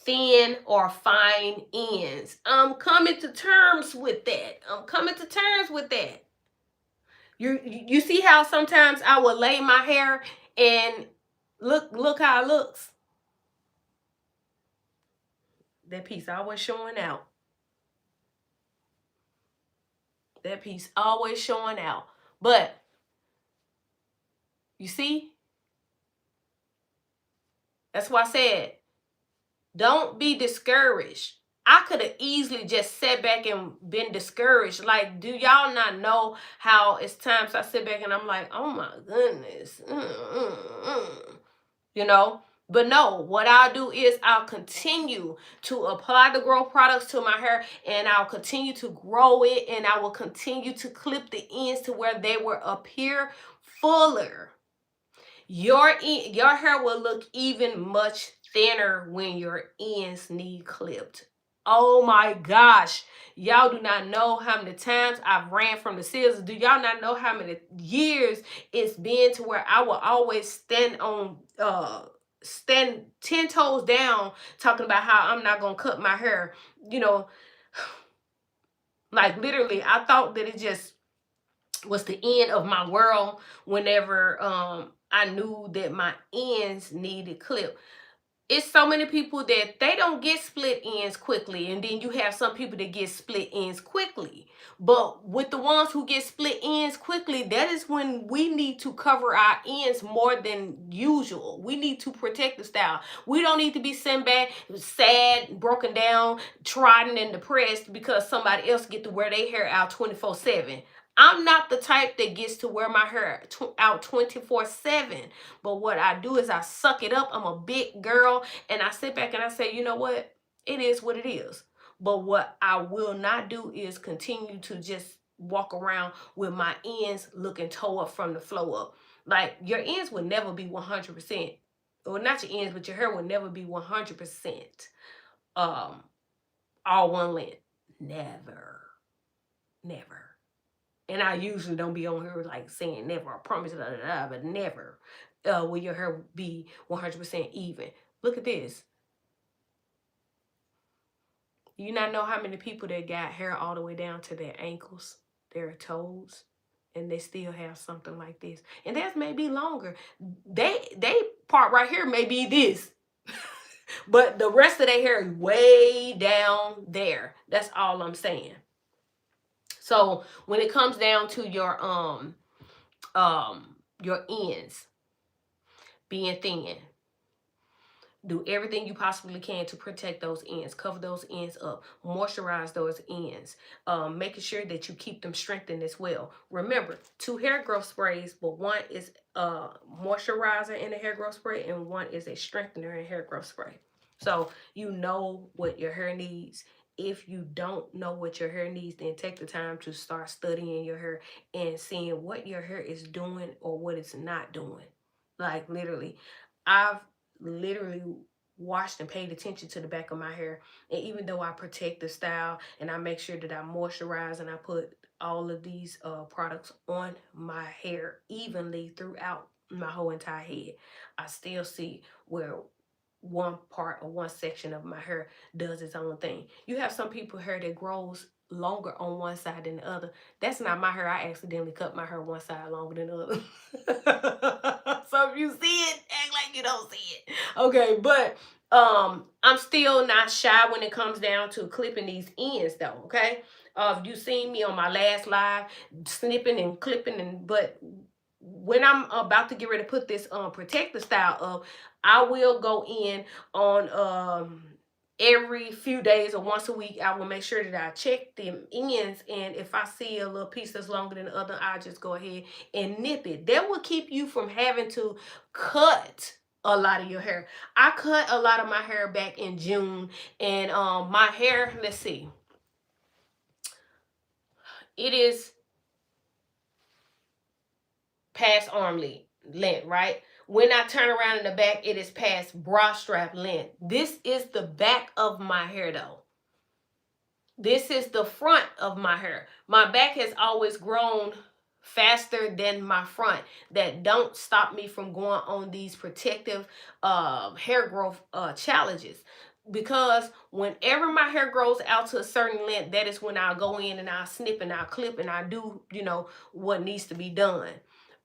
thin or fine ends. I'm coming to terms with that. You see how sometimes I will lay my hair and look how it looks. That piece always showing out. But you see, that's why I said, don't be discouraged. I could have easily just sat back and been discouraged. Like, do y'all not know how it's times I sit back and I'm like, oh my goodness. You know? But no, what I'll do is I'll continue to apply the growth products to my hair, and I'll continue to grow it, and I will continue to clip the ends to where they will appear fuller. Your hair will look even much thinner when your ends need clipped. Oh my gosh. Y'all do not know how many times I've ran from the scissors. Do y'all not know how many years it's been to where I will always stand 10 toes down talking about how I'm not gonna cut my hair. You know, like literally, I thought that it just was the end of my world whenever I knew that my ends needed clipped. It's so many people that they don't get split ends quickly, and then you have some people that get split ends quickly. But with the ones who get split ends quickly, that is when we need to cover our ends more than usual. We need to protect the style. We don't need to be sent back sad, broken down, trodden, and depressed because somebody else get to wear their hair out 24/7. I'm not the type that gets to wear my hair out 24/7. But what I do is I suck it up. I'm a big girl, and I sit back and I say, you know what? It is what it is. But what I will not do is continue to just walk around with my ends looking toe up from the flow up. Like, your ends will never be 100%. Or not your ends, but your hair will never be 100% all one length. Never. Never. And I usually don't be on here like saying never, I promise, but never will your hair be 100% even. Look at this. You not know how many people that got hair all the way down to their ankles, their toes, and they still have something like this. And theirs may be longer. They part right here may be this. But the rest of their hair is way down there. That's all I'm saying. So when it comes down to your ends being thin, do everything you possibly can to protect those ends. Cover those ends up. Moisturize those ends. Making sure that you keep them strengthened as well. Remember, 2 hair growth sprays, but one is a moisturizer in the hair growth spray and one is a strengthener in hair growth spray. So you know what your hair needs. If you don't know what your hair needs, then take the time to start studying your hair and seeing what your hair is doing or what it's not doing. Like literally, I've literally washed and paid attention to the back of my hair, and even though I protect the style and I make sure that I moisturize and I put all of these products on my hair evenly throughout my whole entire head, I still see where one part or one section of my hair does its own thing. You have some people hair that grows longer on one side than the other. That's not my hair. I accidentally cut my hair one side longer than the other. So if you see it, act like you don't see it. Okay, but I'm still not shy when it comes down to clipping these ends though, okay? If you seen me on my last live snipping and clipping, but when I'm about to get ready to put this protector style up, I will go in on every few days or once a week. I will make sure that I check them ends, and if I see a little piece that's longer than the other, I'll just go ahead and nip it. That will keep you from having to cut a lot of your hair. I cut a lot of my hair back in June, and my hair, let's see, it is past arm length, right? When I turn around in the back, it is past bra strap length. This is the back of my hair though. This is the front of my hair. My back has always grown faster than my front. That don't stop me from going on these protective hair growth challenges. Because whenever my hair grows out to a certain length, that is when I'll go in and I'll snip and I'll clip and I do, what needs to be done.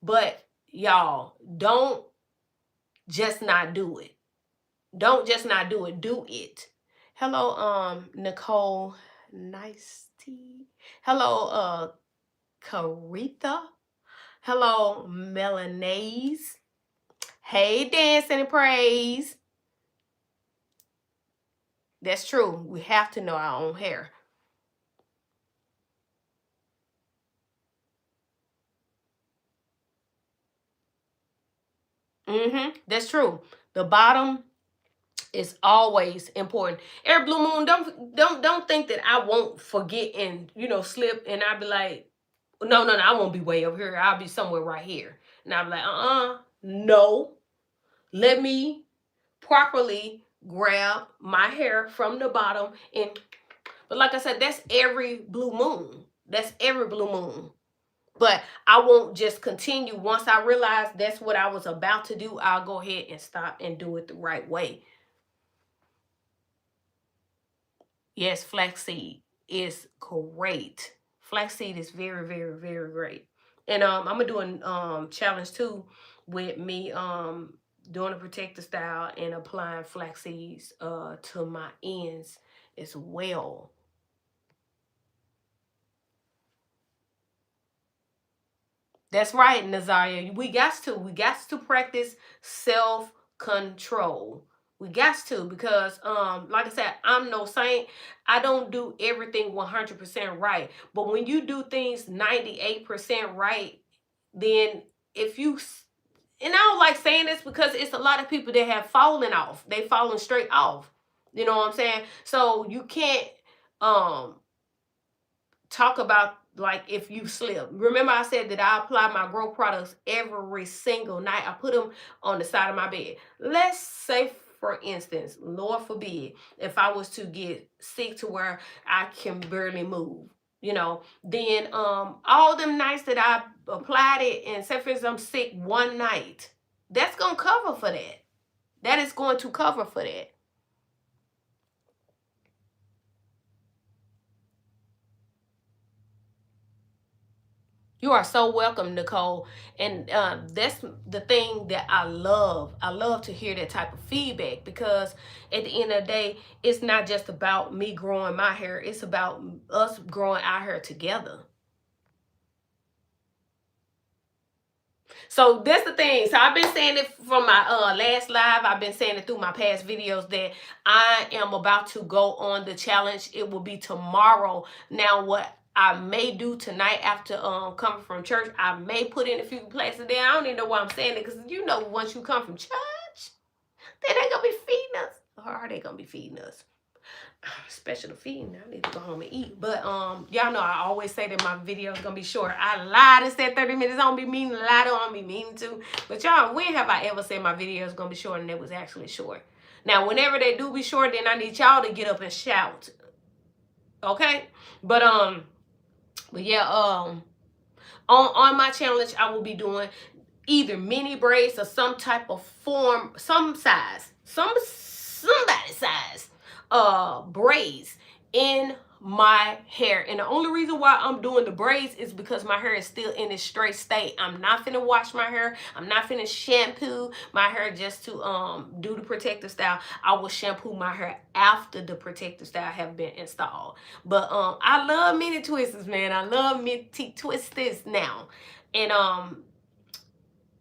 But y'all, don't just not do it. Don't just not do it. Do it. Hello, Nicole Nice Tea. Hello, Caritha. Hello, Melanaise. Hey, Dancing and Praise. That's true. We have to know our own hair. That's true. The bottom is always important. Every blue moon, don't think that I won't forget and slip, and I'll be like, no, I won't be way over here. I'll be somewhere right here, and I'll be like, no, let me properly grab my hair from the bottom. And but like I said, that's every blue moon. That's every blue moon. But I won't just continue. Once I realize that's what I was about to do, I'll go ahead and stop and do it the right way. Yes, flaxseed is great. Flaxseed is very, very, very great. And I'm gonna do a challenge too with me doing a protective style and applying flax seeds to my ends as well. That's right, Nazaria. We got to practice self-control. We got to, because like I said, I'm no saint. I don't do everything 100% right. But when you do things 98% right, then if you, and I don't like saying this because it's a lot of people that have fallen off. They fallen straight off. You know what I'm saying? So you can't um talk about like if you slip. Remember I said that I apply my growth products every single night. I put them on the side of my bed. Let's say, for instance, Lord forbid, if I was to get sick to where I can barely move, then all them nights that I applied it, and say for instance I'm sick one night, that's gonna cover for that. That is going to cover for that. You are so welcome, Nicole. And that's the thing that I love. I love to hear that type of feedback, because at the end of the day, it's not just about me growing my hair. It's about us growing our hair together. So that's the thing. So I've been saying it from my last live. I've been saying it through my past videos that I am about to go on the challenge. It will be tomorrow. Now, what I may do tonight after coming from church, I may put in a few places there. I don't even know why I'm saying it, because once you come from church, they ain't gonna be feeding us. Or are they gonna be feeding us? Special feeding. I need to go home and eat. But y'all know I always say that my video is gonna be short. I lied and said 30 minutes. I don't be meaning to lie. Don't be meaning to. But y'all, when have I ever said my video is gonna be short and it was actually short? Now, whenever they do be short, then I need y'all to get up and shout. Okay? But yeah, on my challenge, I will be doing either mini braids or some type of form, some size, somebody size braids in my hair. And the only reason why I'm doing the braids is because my hair is still in its straight state. I'm not finna wash my hair. I'm not finna shampoo my hair just to do the protective style. I will shampoo my hair after the protective style have been installed. But I love mini twisters, man. I love mini twisters now. And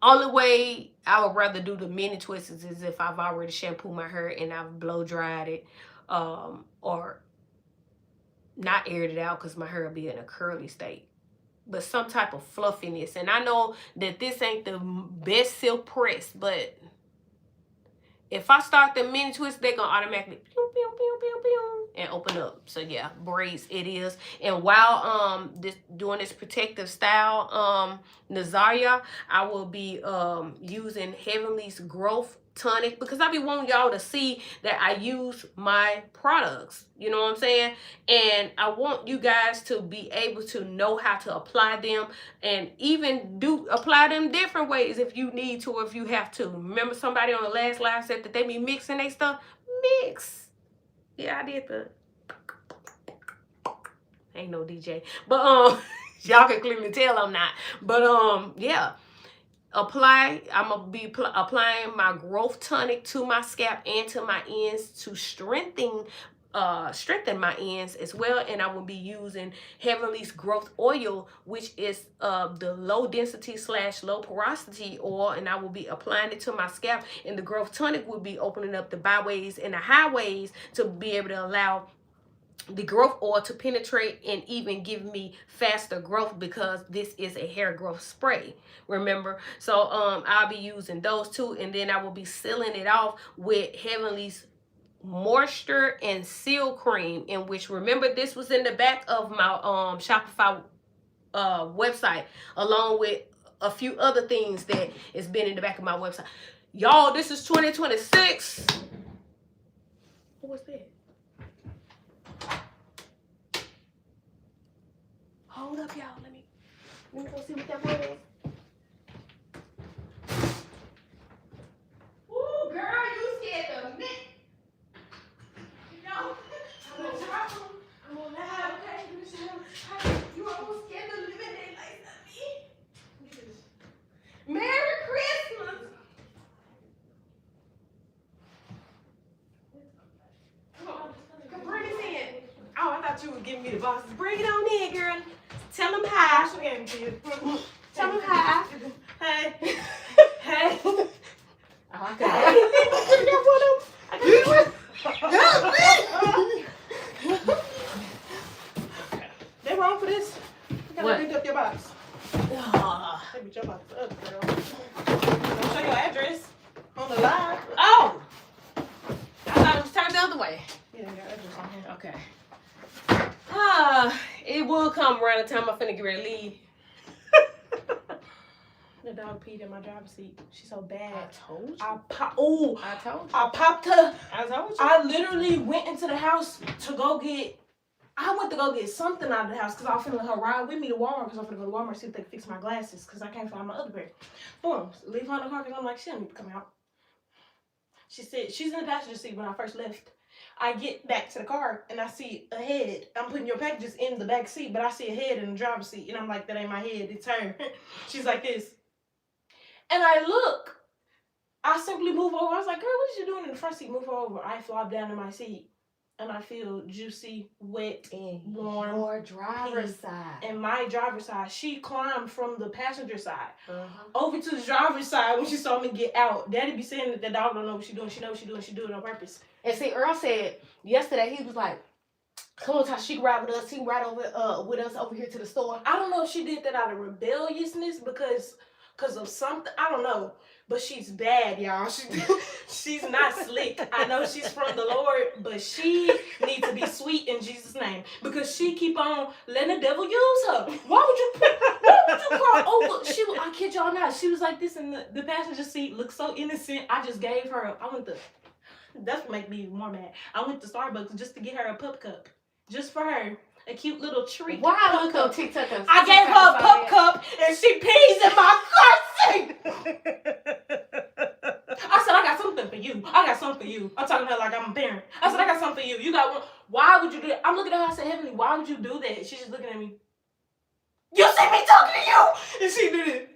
only way I would rather do the mini twisters is if I've already shampooed my hair and I've blow dried it, or not aired it out, because my hair will be in a curly state. But some type of fluffiness. And I know that this ain't the best silk press, but if I start the mini twist, they're gonna automatically pew, pew, pew, pew, pew, and open up. So yeah, braids it is. And while doing this protective style, Nazaria, I will be using Heavenly's Growth Tonic, because I be wanting y'all to see that I use my products. You know what I'm saying? And I want you guys to be able to know how to apply them, and even apply them different ways if you need to, or if you have to. Remember somebody on the last live said that they be mixing their stuff? Mix. Yeah, I did the ain't no DJ. But y'all can clearly tell I'm not. But yeah. I'm gonna be applying my growth tonic to my scalp and to my ends to strengthen my ends as well. And I will be using Heavenly's Growth Oil, which is the low density / low porosity oil, and I will be applying it to my scalp. And the growth tonic will be opening up the byways and the highways to be able to allow the growth oil to penetrate and even give me faster growth, because this is a hair growth spray, remember. So I'll be using those two, and then I will be sealing it off with Heavenly's Moisture and Seal Cream, in which, remember, this was in the back of my Shopify website, along with a few other things that has been in the back of my website. Y'all, this is 2026. What's that? Hold up, y'all. Let me go see what that was. Ooh, girl, you scared the mess. You know, I'm gonna drop them. I'm gonna lie, okay? You almost scared the living daylights of me. Merry Christmas. Come bring it in. Oh, I thought you were giving me the boxes. Bring it on in, girl. Tell them hi. She gave it to you. Tell them hi. Hey. Hey. Oh, I got one. They wrong for this? You gotta pick up your box. Take your box up, girl. Don't show your address on the live. Oh! I thought it was turned the other way. Yeah, your address on here. Okay. It will come around the time I'm finna get ready to leave. The dog peed in my driver's seat. She's so bad. I told you. I told you. I popped her. I told you. I literally went into the house to go get. I went to go get something out of the house because I was finna let her ride with me to Walmart, because I'm finna go to Walmart and see if they can fix my glasses, because I can't find my other pair. Boom. Leave her in the car because I'm like, she don't need to come out. She said she's in the passenger seat when I first left. I get back to the car and I see a head. I'm putting your packages in the back seat, but I see a head in the driver's seat, and I'm like, that ain't my head. It's her. She's like this. And I look. I simply move over. I was like, girl, what is you doing in the front seat? Move her over. I flop down in my seat. And I feel juicy, wet, and warm. Your driver's side. And my driver's side. She climbed from the passenger side over to the driver's side when she saw me get out. Daddy be saying that the dog don't know what she doing. She know what she doing. She do it on purpose. And see, Earl said yesterday, he was like, come on, Tasha, she can ride with us. She can ride over with us over here to the store. I don't know if she did that out of rebelliousness because of something. I don't know. But she's bad, y'all. She's not slick. I know she's from the Lord, but she needs to be sweet in Jesus' name, because she keep on letting the devil use her. Why would you crawl over? I kid y'all not. She was like this in the passenger seat, looked so innocent. I just gave her. That's what make me more mad. I went to Starbucks just to get her a pup cup, just for her. A cute little treat. Why I look on TikTok? I gave her a pup cup and she pees in my car seat. I said, I got something for you. I got something for you. I'm talking to her like I'm a parent. I said, I got something for you. You got one. Why would you do that? I'm looking at her. I said, Heavenly, why would you do that? She's just looking at me. You see me talking to you? And she did it.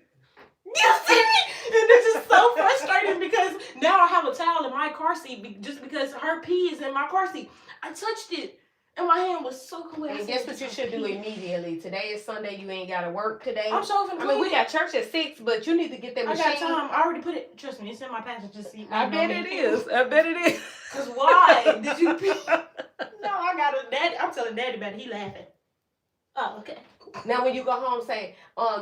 You see me? And this is so frustrating because now I have a towel in my car seat just because her pee is in my car seat. I touched it. And my hand was so cool. And guess what you should do immediately? Today is Sunday. You ain't got to work today. I'm so finna. I mean, we got church at 6, but you need to get that machine. I got time. I already put it. Trust me, it's in my passenger seat. I bet it is. I bet it is. Because why did you pee? No, I got a daddy. I'm telling Daddy about it. He laughing. Oh, okay. Now, when you go home, say,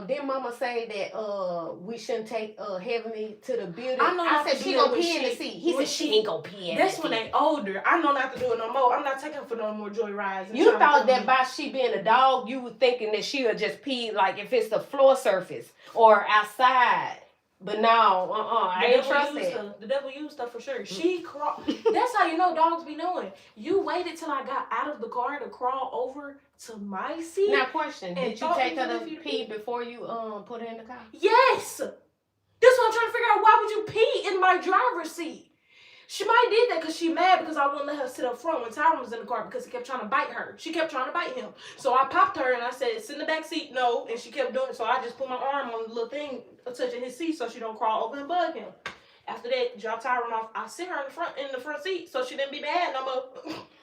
didn't Mama say that we shouldn't take Heavenly to the building? I said she gonna pee in the seat. He said she ain't gonna pee in the seat. That's when they older. I know not to do it no more. I'm not taking for no more joy rides. You thought that by she being a dog, you were thinking that she'll just pee like if it's the floor surface or outside. But no, I ain't trust it. The devil used her for sure. She crawled. That's how you know dogs be knowing. You waited till I got out of the car to crawl over to my seat. Now, question: did you take her to pee before you put her in the car? Yes. That's what I'm trying to figure out. Why would you pee in my driver's seat? She might have did that because she mad because I wouldn't let her sit up front when Tyron was in the car because he kept trying to bite her. She kept trying to bite him. So I popped her and I said, sit in the back seat. No. And she kept doing it. So I just put my arm on the little thing touching his seat so she don't crawl over and bug him. After that, drop Tyron off. I sit her in the front seat so she didn't be bad no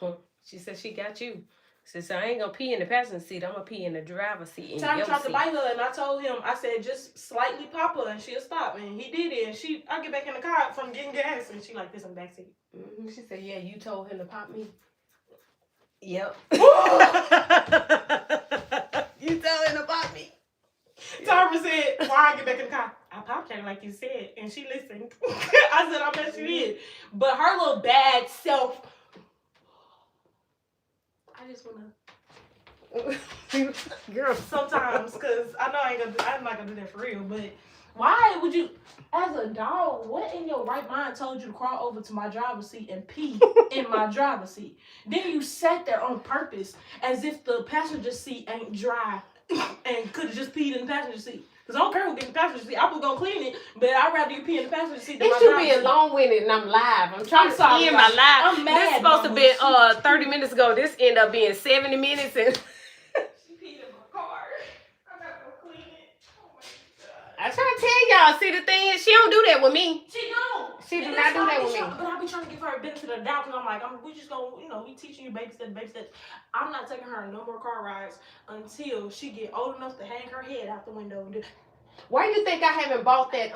more. She said she got you. Since I ain't gonna pee in the passenger seat, I'm gonna pee in the driver's seat. Tyron tried to bite her, and I told him, I said, just slightly pop her, and she'll stop. And he did it. And I get back in the car from getting gas, and she like this in the back seat. She said, yeah, you told him to pop me. Yep. You telling about me? Tara said, why I get back in the car? I popped her like you said, and she listened. I said, I bet she did. But her little bad self, I just want to, girl, sometimes, because I know I'm not going to do that for real, but why would you, as a dog, what in your right mind told you to crawl over to my driver's seat and pee in my driver's seat? Then you sat there on purpose as if the passenger seat ain't dry and could have just peed in the passenger seat. Because I don't care who gets in the passenger seat. I was going to clean it, but I'd rather you pee in the passenger seat than my driver's seat. It's you being long-winded and I'm live. I'm trying to end my live. I'm mad. This is supposed to be 30 minutes ago. This ended up being 70 minutes. And she peed in my car. I got to go clean it. Oh my God. I try to tell y'all, see the thing is, she don't do that with me. She don't. She do not do that with me. But I be trying to give her a benefit of the doubt because I'm like, we just gonna, we teaching you baby steps. I'm not taking her on no more car rides until she get old enough to hang her head out the window and do. Why do you think I haven't bought that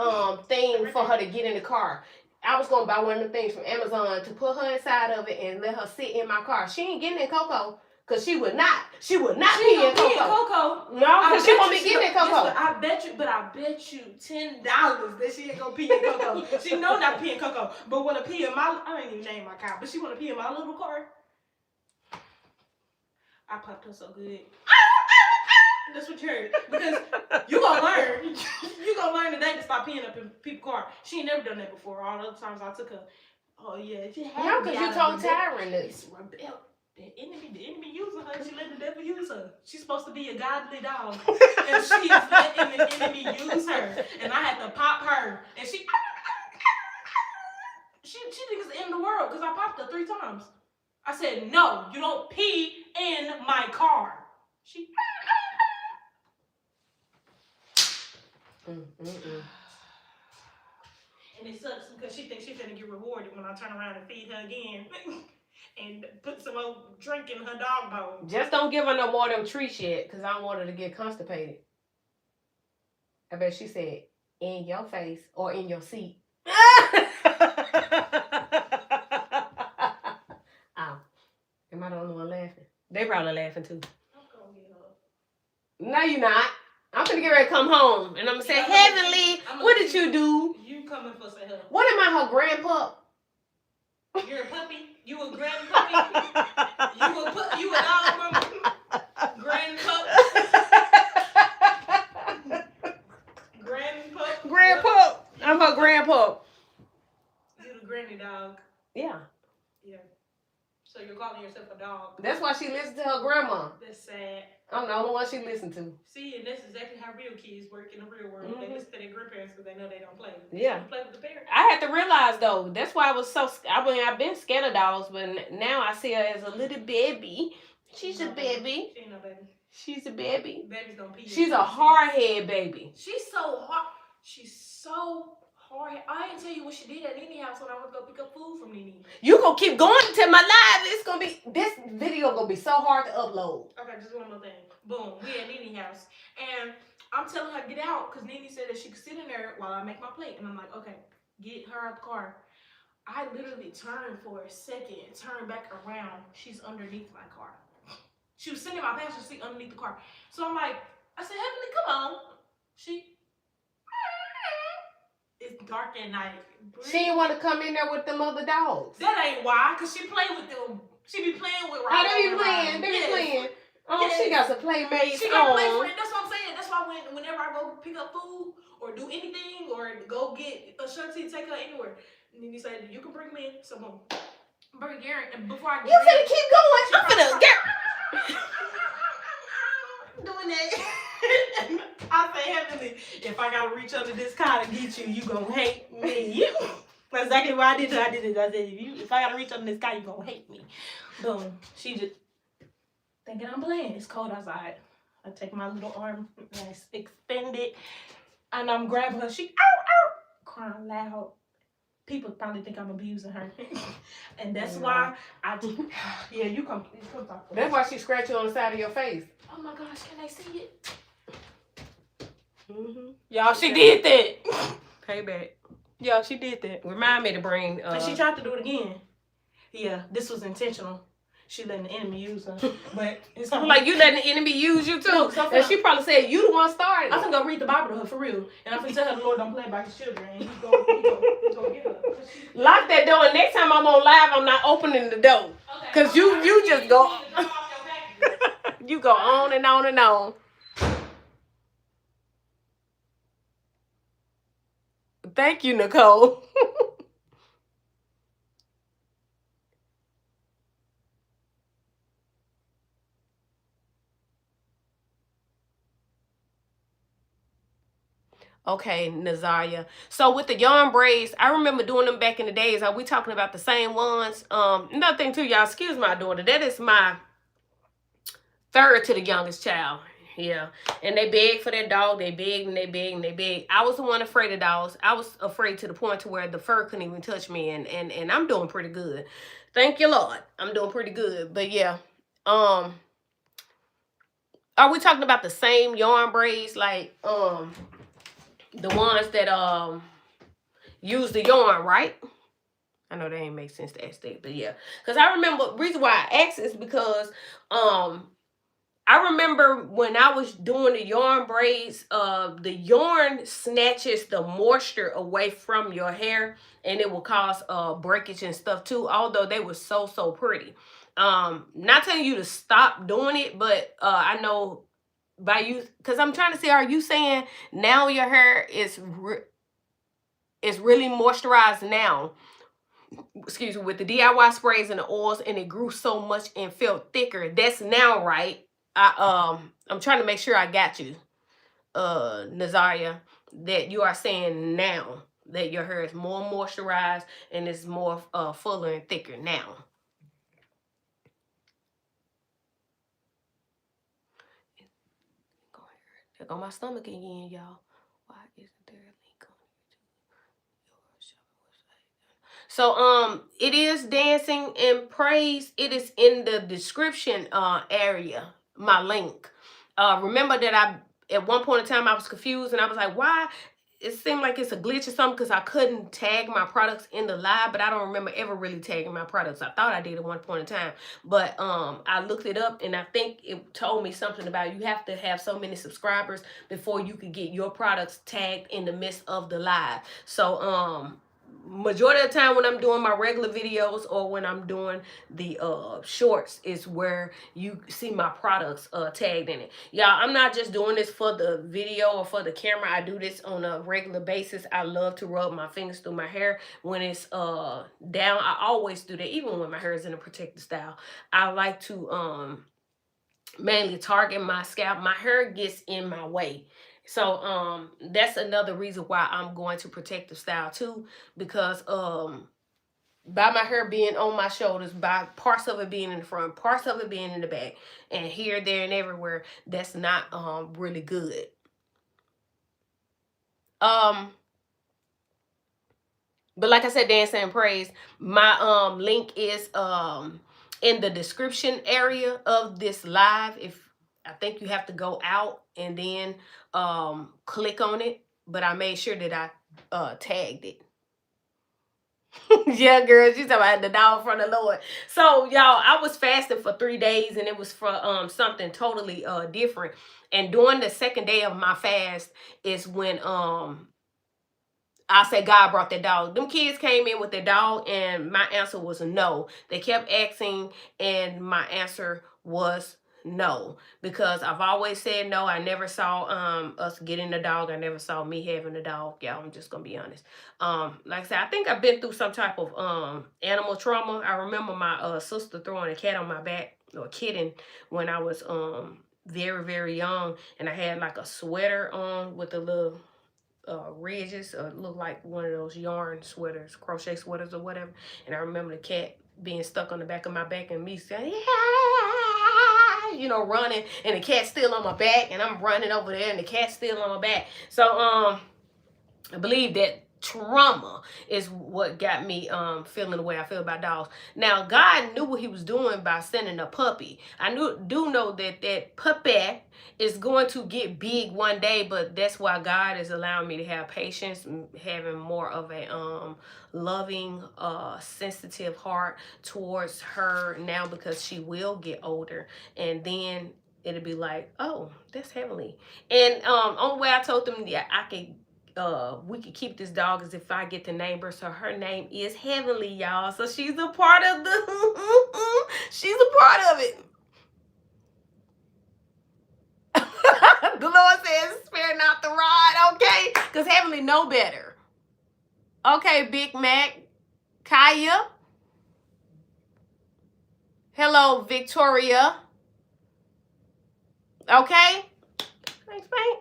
thing for her to get in the car? I was gonna buy one of the things from Amazon to put her inside of it and let her sit in my car. She ain't getting in Coco. Cause she would not pee in Coco. No, because she won't be getting in Coco. I bet you $10 that she ain't gonna pee in Coco. She know not to pee in Coco, but wanna pee in I ain't even name my car, but she wanna pee in my little car. I popped her so good. That's what you heard. Because you gonna learn. You gonna learn today to stop peeing up in people's car. She ain't never done that before. All the other times I took her. Oh yeah, she had. Yeah, because you told Tyron this. The enemy using her. She let the devil use her. She's supposed to be a godly dog, and she's letting the enemy use her. And I had to pop her, and she thinks it's the end of the world because I popped her 3 times. I said, no, you don't pee in my car. She. And it sucks because she thinks she's gonna get rewarded when I turn around and feed her again. And put some more drink in her dog bowl. Just don't give her no more of them treats yet, because I don't want her to get constipated. I bet she said, in your face or in your seat. Oh. Am I the only one laughing? They probably laughing too. I'm gonna get her. No, you're not. I'm gonna get ready to come home, and I'm gonna say, Heavenly, what did you do? You coming for some help. What am I, her grandpup? You're a puppy? You a grandpuppy? You a dog mama? Grandpup? Grandpup? Grandpup. I'm her grandpup. You the granny dog. Yeah. Yeah. So you're calling yourself a dog. That's why she listens to her grandma. That's sad. I'm the only one she listens to. See, and that's exactly how real kids work in the real world. They listen to their grandparents because they know they don't play. Yeah. They play with the parents. I had to realize though, that's why I was so. I've been scared of dogs, but now I see her as a little baby. She's a baby. She ain't no baby. She's a baby. Babies don't pee. She's a hardhead baby. She's so hard. She's so hard. I didn't tell you what she did at Nene house when I went to go pick up food from Nene. You gonna keep going to my live. It's gonna be, this video gonna be so hard to upload. Okay, just one more thing. Boom, we at Nene house. And I'm telling her to get out because Nene said that she could sit in there while I make my plate. And I'm like, okay, get her out the car. I literally turned for a second and turned back around. She's underneath my car. She was sitting in my passenger seat underneath the car. So I'm like, I said, Heavenly, come on. It's dark at night. She didn't want to come in there with them other dogs. That ain't why, because she play with them. She be playing with Rottweiler. Oh, they be playing. They be playing. Oh, yes. She got some playmates. She got playmates. That's what I'm saying. That's why whenever I go pick up food or do anything or go get a Shanti, take her anywhere. And then you say, you can bring me in. So bring Garrett. And before I get you finna keep going. I'm finna Garrett. Doing that. I say, Heavenly, if I gotta reach under this car to get you, you gonna hate me. That's exactly what I did. I said, if I gotta reach under this car, you gonna hate me. Boom. She just thinking I'm playing. It's cold outside. I take my little arm, nice, extend it, and I'm grabbing her. She ow, crying loud. People probably think I'm abusing her, and that's why I do. Yeah, you come talk to me. That's why she scratched you on the side of your face. Oh my gosh, can they see it? Y'all, she did that. Payback. Y'all, she did that. Remind me to bring. And she tried to do it again. Yeah, this was intentional. She letting the enemy use her. But it's I'm like, you letting the enemy use you too. No, and she probably said, you the one started. I'm gonna go read the Bible to her for real. And I'm gonna tell her the Lord don't play about his children. And he's gonna get her. Lock that door, and next time I'm on live, I'm not opening the door. Because you just go. You go on and on and on. Thank you, Nicole. Okay, Nazaria. So with the yarn braids, I remember doing them back in the days. Are we talking about the same ones? Another thing too, y'all, excuse my daughter. That is my third to the youngest child. Yeah. And they beg for their dog. They beg and they beg and they beg. I was the one afraid of dogs. I was afraid to the point to where the fur couldn't even touch me. And I'm doing pretty good. Thank you, Lord. I'm doing pretty good. But yeah. Are we talking about the same yarn braids? Like, the ones that use the yarn, right? I know that ain't make sense to ask that, but yeah. Because I remember, reason why I asked is because I remember when I was doing the yarn braids, the yarn snatches the moisture away from your hair, and it will cause breakage and stuff too, although they were so pretty. Not telling you to stop doing it, but I know by you, because I'm trying to say, are you saying now your hair is really moisturized now, excuse me, with the DIY sprays and the oils, and it grew so much and felt thicker? That's now, right? I'm trying to make sure I got you, Nazaria, that you are saying now that your hair is more moisturized and it's more fuller and thicker now. There go my stomach again, y'all. Why isn't there a link on here? So it is Dancing in Praise. It is in the description area, my link. Remember that at one point in time I was confused and I was like, why? It seemed like it's a glitch or something because I couldn't tag my products in the live, but I don't remember ever really tagging my products. I thought I did at one point in time, but I looked it up and I think it told me something about you have to have so many subscribers before you could get your products tagged in the midst of the live. So majority of the time when I'm doing my regular videos or when I'm doing the shorts is where you see my products tagged in it. Y'all, I'm not just doing this for the video or for the camera. I do this on a regular basis. I love to rub my fingers through my hair when it's down. I always do that, even when my hair is in a protective style. I like to mainly target my scalp. My hair gets in my way. So that's another reason why I'm going to protective style too, because by my hair being on my shoulders, by parts of it being in the front, parts of it being in the back, and here, there, and everywhere, that's not really good. But like I said, Dancing in Praise, my link is in the description area of this live. If I think you have to go out and then click on it, but I made sure that I tagged it. Yeah, girl, she's talking about the dog from the Lord. So y'all, I was fasting for 3 days and it was for something totally different. And during the second day of my fast is when I said God brought that dog. Them kids came in with their dog and my answer was no. They kept asking and my answer was no, because I've always said no. I never saw us getting a dog. I never saw me having a dog. Y'all, I'm just gonna be honest. Like I said, I think I've been through some type of animal trauma. I remember my sister throwing a cat on my back, or kitten, when I was very, very young, and I had like a sweater on with a little ridges, or look like one of those yarn sweaters, crochet sweaters or whatever. And I remember the cat being stuck on the back of my back and me saying, yeah, you know, running, and the cat's still on my back, and I'm running over there and the cat's still on my back. So I believe that trauma is what got me feeling the way I feel about dogs. Now, God knew what he was doing by sending a puppy. I do know that that puppy is going to get big one day, but that's why God is allowing me to have patience, having more of a loving, sensitive heart towards her now, because she will get older, and then it'll be like, oh, that's heavenly. And only way I told them, yeah, I could we could keep this dog as if I get to name her. So her name is Heavenly, y'all. So she's a part of the she's a part of it. The Lord says, spare not the rod, okay? Because Heavenly know better. Okay, Big Mac. Kaya. Hello, Victoria. Okay? Thanks, mate.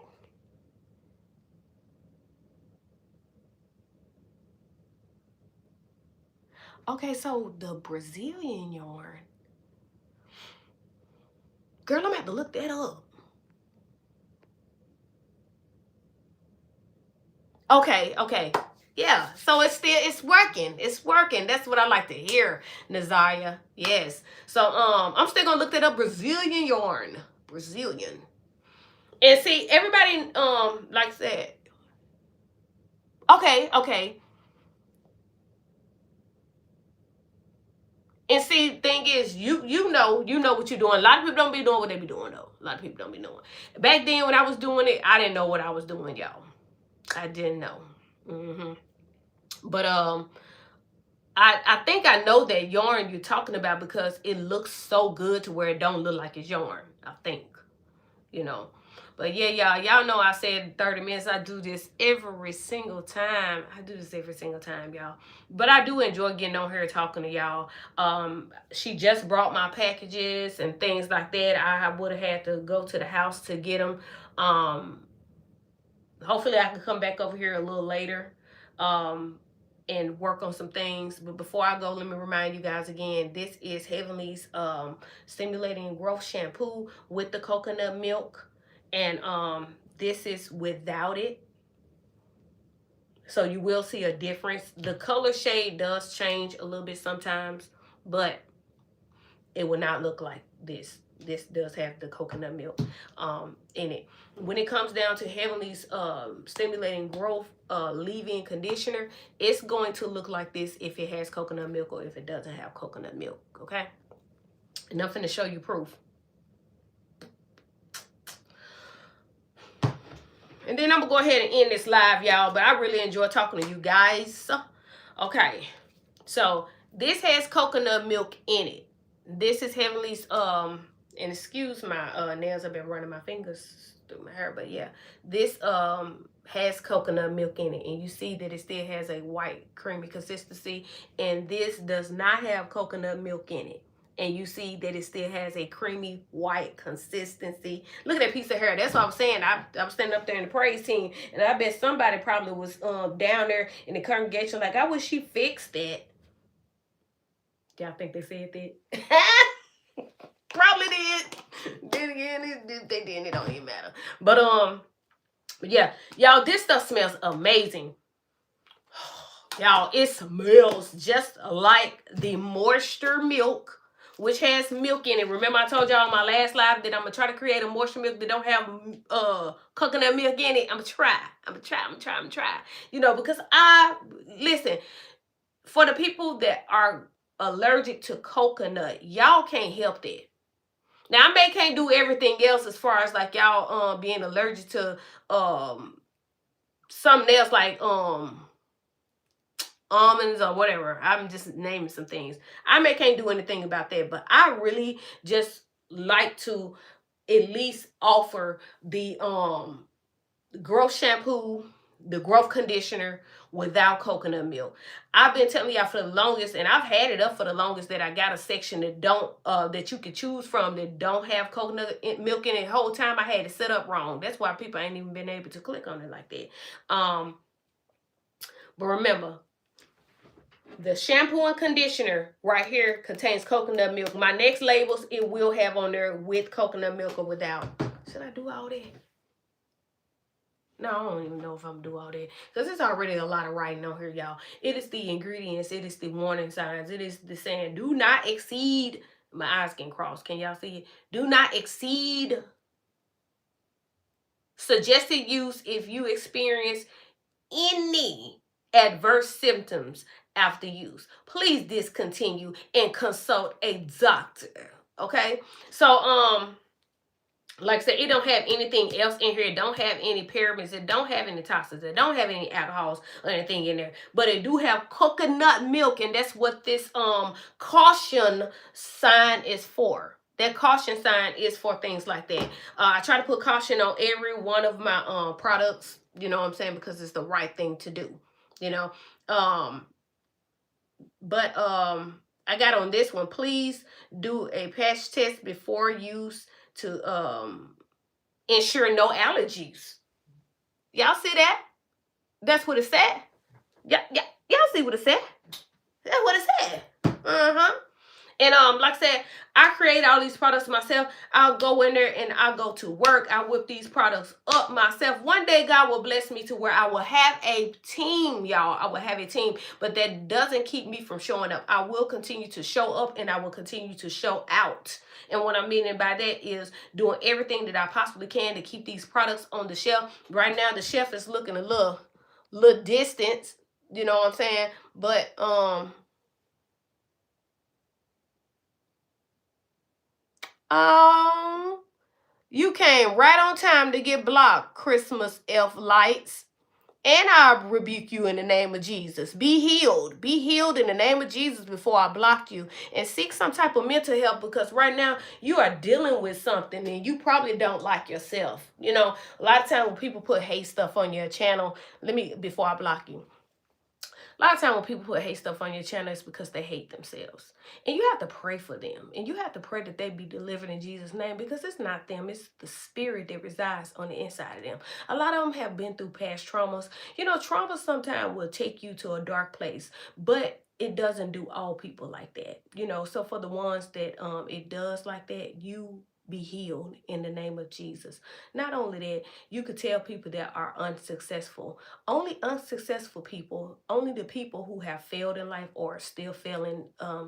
Okay, so the Brazilian yarn. Girl, I'm gonna have to look that up. Okay. Yeah, so it's working. It's working. That's what I like to hear, Nazaya. Yes. So I'm still gonna look that up. Brazilian yarn. Brazilian. And see, everybody like I said. Okay. And see, thing is, you know what you're doing. A lot of people don't be doing what they be doing though. A lot of people don't be doing. Back then when I was doing it, I didn't know what I was doing, y'all. I didn't know. But I think I know that yarn you're talking about, because it looks so good to where it don't look like it's yarn. I think, you know. But yeah, y'all know I said 30 minutes. I do this every single time. Y'all. But I do enjoy getting on here talking to y'all. She just brought my packages and things like that. I would have had to go to the house to get them. Hopefully I can come back over here a little later and work on some things. But before I go, let me remind you guys again, this is Heavenly's Stimulating Growth Shampoo with the coconut milk. And this is without it. So you will see a difference. The color shade does change a little bit sometimes, but it will not look like this. This does have the coconut milk in it. When it comes down to Heavenly's Stimulating Growth leave-in conditioner, it's going to look like this if it has coconut milk or if it doesn't have coconut milk, okay? And I'm finna show you proof. And then I'm gonna go ahead and end this live, y'all. But I really enjoy talking to you guys. Okay, so this has coconut milk in it. This is Heavenly's and excuse my nails, I've been running my fingers through my hair, but yeah, this has coconut milk in it, and you see that it still has a white creamy consistency, and this does not have coconut milk in it. And you see that it still has a creamy white consistency. Look at that piece of hair. That's what I was saying. I was standing up there in the praise team, and I bet somebody probably was down there in the congregation like, I wish she fixed that. Y'all think they said that? Probably did. Then again, they didn't. It don't even matter. But yeah, y'all, this stuff smells amazing. Y'all, it smells just like the moisture milk, which has milk in it. Remember I told y'all on my last live that I'm going to try to create a moisture milk that don't have coconut milk in it. I'm going to try. You know, because listen, for the people that are allergic to coconut, y'all can't help that. Now, I can't do everything else as far as like y'all being allergic to something else like almonds or whatever. I'm just naming some things. I can't do anything about that, but I really just like to at least offer the growth shampoo, the growth conditioner without coconut milk. I've been telling y'all for the longest, and I've had it up for the longest, that I got a section that don't that you can choose from that don't have coconut milk in it. The whole time I had it set up wrong. That's why people ain't even been able to click on it like that. But remember, the shampoo and conditioner right here contains coconut milk. My next labels, it will have on there with coconut milk or without. Should I do all that? No, I don't even know if I'm gonna do all that because it's already a lot of writing on here, y'all. It is the ingredients, it is the warning signs, it is the saying, do not exceed. My eyes getting crossed. Can y'all see it? Do not exceed suggested use if you experience any adverse symptoms after use. Please discontinue and consult a doctor. Okay? So like I said, it don't have anything else in here. It don't have any parabens. It don't have any toxins. It don't have any alcohols or anything in there. But it do have coconut milk, and that's what this caution sign is for. That caution sign is for things like that. I try to put caution on every one of my products. You know what I'm saying? Because it's the right thing to do. You know. But I got on this one. Please do a patch test before use to ensure no allergies. Y'all see that? That's what it said. Yeah, y'all see what it said? That's what it said. And like I said, I create all these products myself. I'll go in there and I'll go to work. I whip these products up myself. One day God will bless me to where I will have a team, y'all. I will have a team, but that doesn't keep me from showing up. I will continue to show up and I will continue to show out. And what I'm meaning by that is doing everything that I possibly can to keep these products on the shelf. Right now, the shelf is looking a little distant. You know what I'm saying? But you came right on time to get blocked, Christmas elf lights. And I rebuke you in the name of Jesus. Be healed. Be healed in the name of Jesus before I block you. And seek some type of mental help, because right now you are dealing with something and you probably don't like yourself. You know, a lot of times when people put hate stuff on your channel, before I block you. A lot of time when people put hate stuff on your channel, it's because they hate themselves. And you have to pray for them. And you have to pray that they be delivered in Jesus' name, because it's not them. It's the spirit that resides on the inside of them. A lot of them have been through past traumas. You know, trauma sometimes will take you to a dark place, but it doesn't do all people like that. You know, so for the ones that it does like that, you be healed in the name of Jesus. Not only that, you could tell people that are unsuccessful. Only unsuccessful people, only the people who have failed in life or are still failing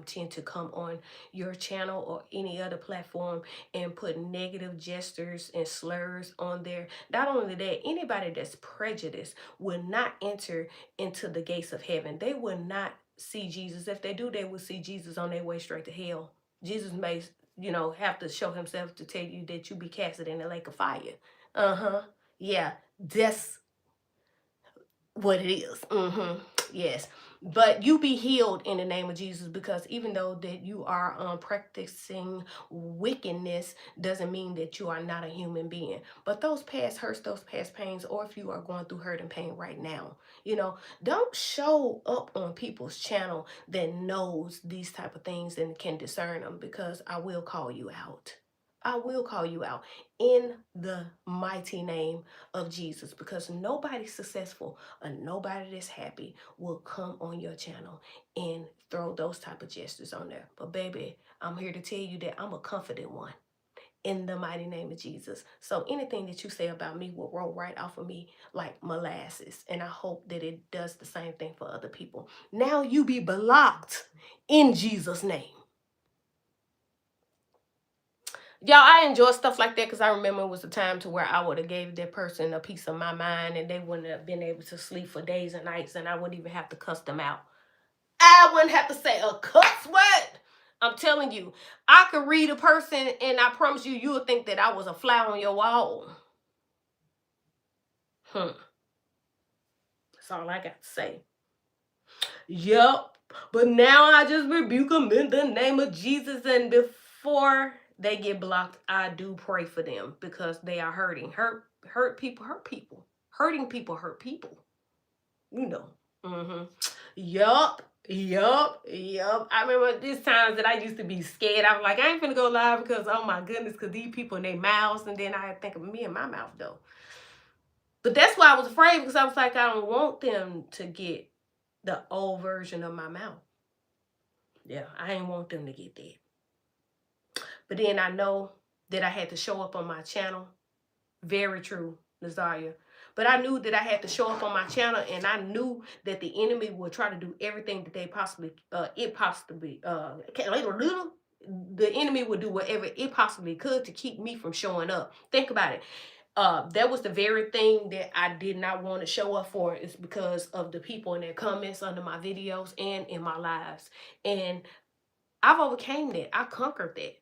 tend to come on your channel or any other platform and put negative gestures and slurs on there. Not only that, anybody that's prejudiced will not enter into the gates of heaven. They will not see Jesus. If they do, they will see Jesus on their way straight to hell. Jesus may, have to show himself to tell you that you be casted in the lake of fire. Yeah, that's what it is. Yes. But you be healed in the name of Jesus, because even though that you are practicing wickedness doesn't mean that you are not a human being. But those past hurts, those past pains, or if you are going through hurt and pain right now, don't show up on people's channel that knows these type of things and can discern them, because I will call you out. I will call you out in the mighty name of Jesus, because nobody successful or nobody that's happy will come on your channel and throw those type of gestures on there. But baby, I'm here to tell you that I'm a confident one in the mighty name of Jesus. So anything that you say about me will roll right off of me like molasses. And I hope that it does the same thing for other people. Now you be blocked in Jesus' name. Y'all, I enjoy stuff like that because I remember it was a time to where I would have gave that person a piece of my mind and they wouldn't have been able to sleep for days and nights, and I wouldn't even have to cuss them out. I wouldn't have to say a cuss word. I'm telling you, I could read a person and I promise you, you would think that I was a fly on your wall. That's all I got to say. Yup. But now I just rebuke them in the name of Jesus, and before they get blocked, I do pray for them, because they are hurting. Hurt people hurt people. Hurting people hurt people. Yup. I remember these times that I used to be scared. I was like, I ain't finna go live because, oh my goodness, because these people in their mouths, and then I think of me in my mouth though. But that's why I was afraid, because I was like, I don't want them to get the old version of my mouth. Yeah, I ain't want them to get that. But then I know that I had to show up on my channel. Very true, Nazaria. But I knew that I had to show up on my channel, and I knew that the enemy would try to do everything that they possibly, the enemy would do whatever it possibly could to keep me from showing up. Think about it. That was the very thing that I did not want to show up for, is because of the people in their comments under my videos and in my lives. And I've overcame that. I conquered that,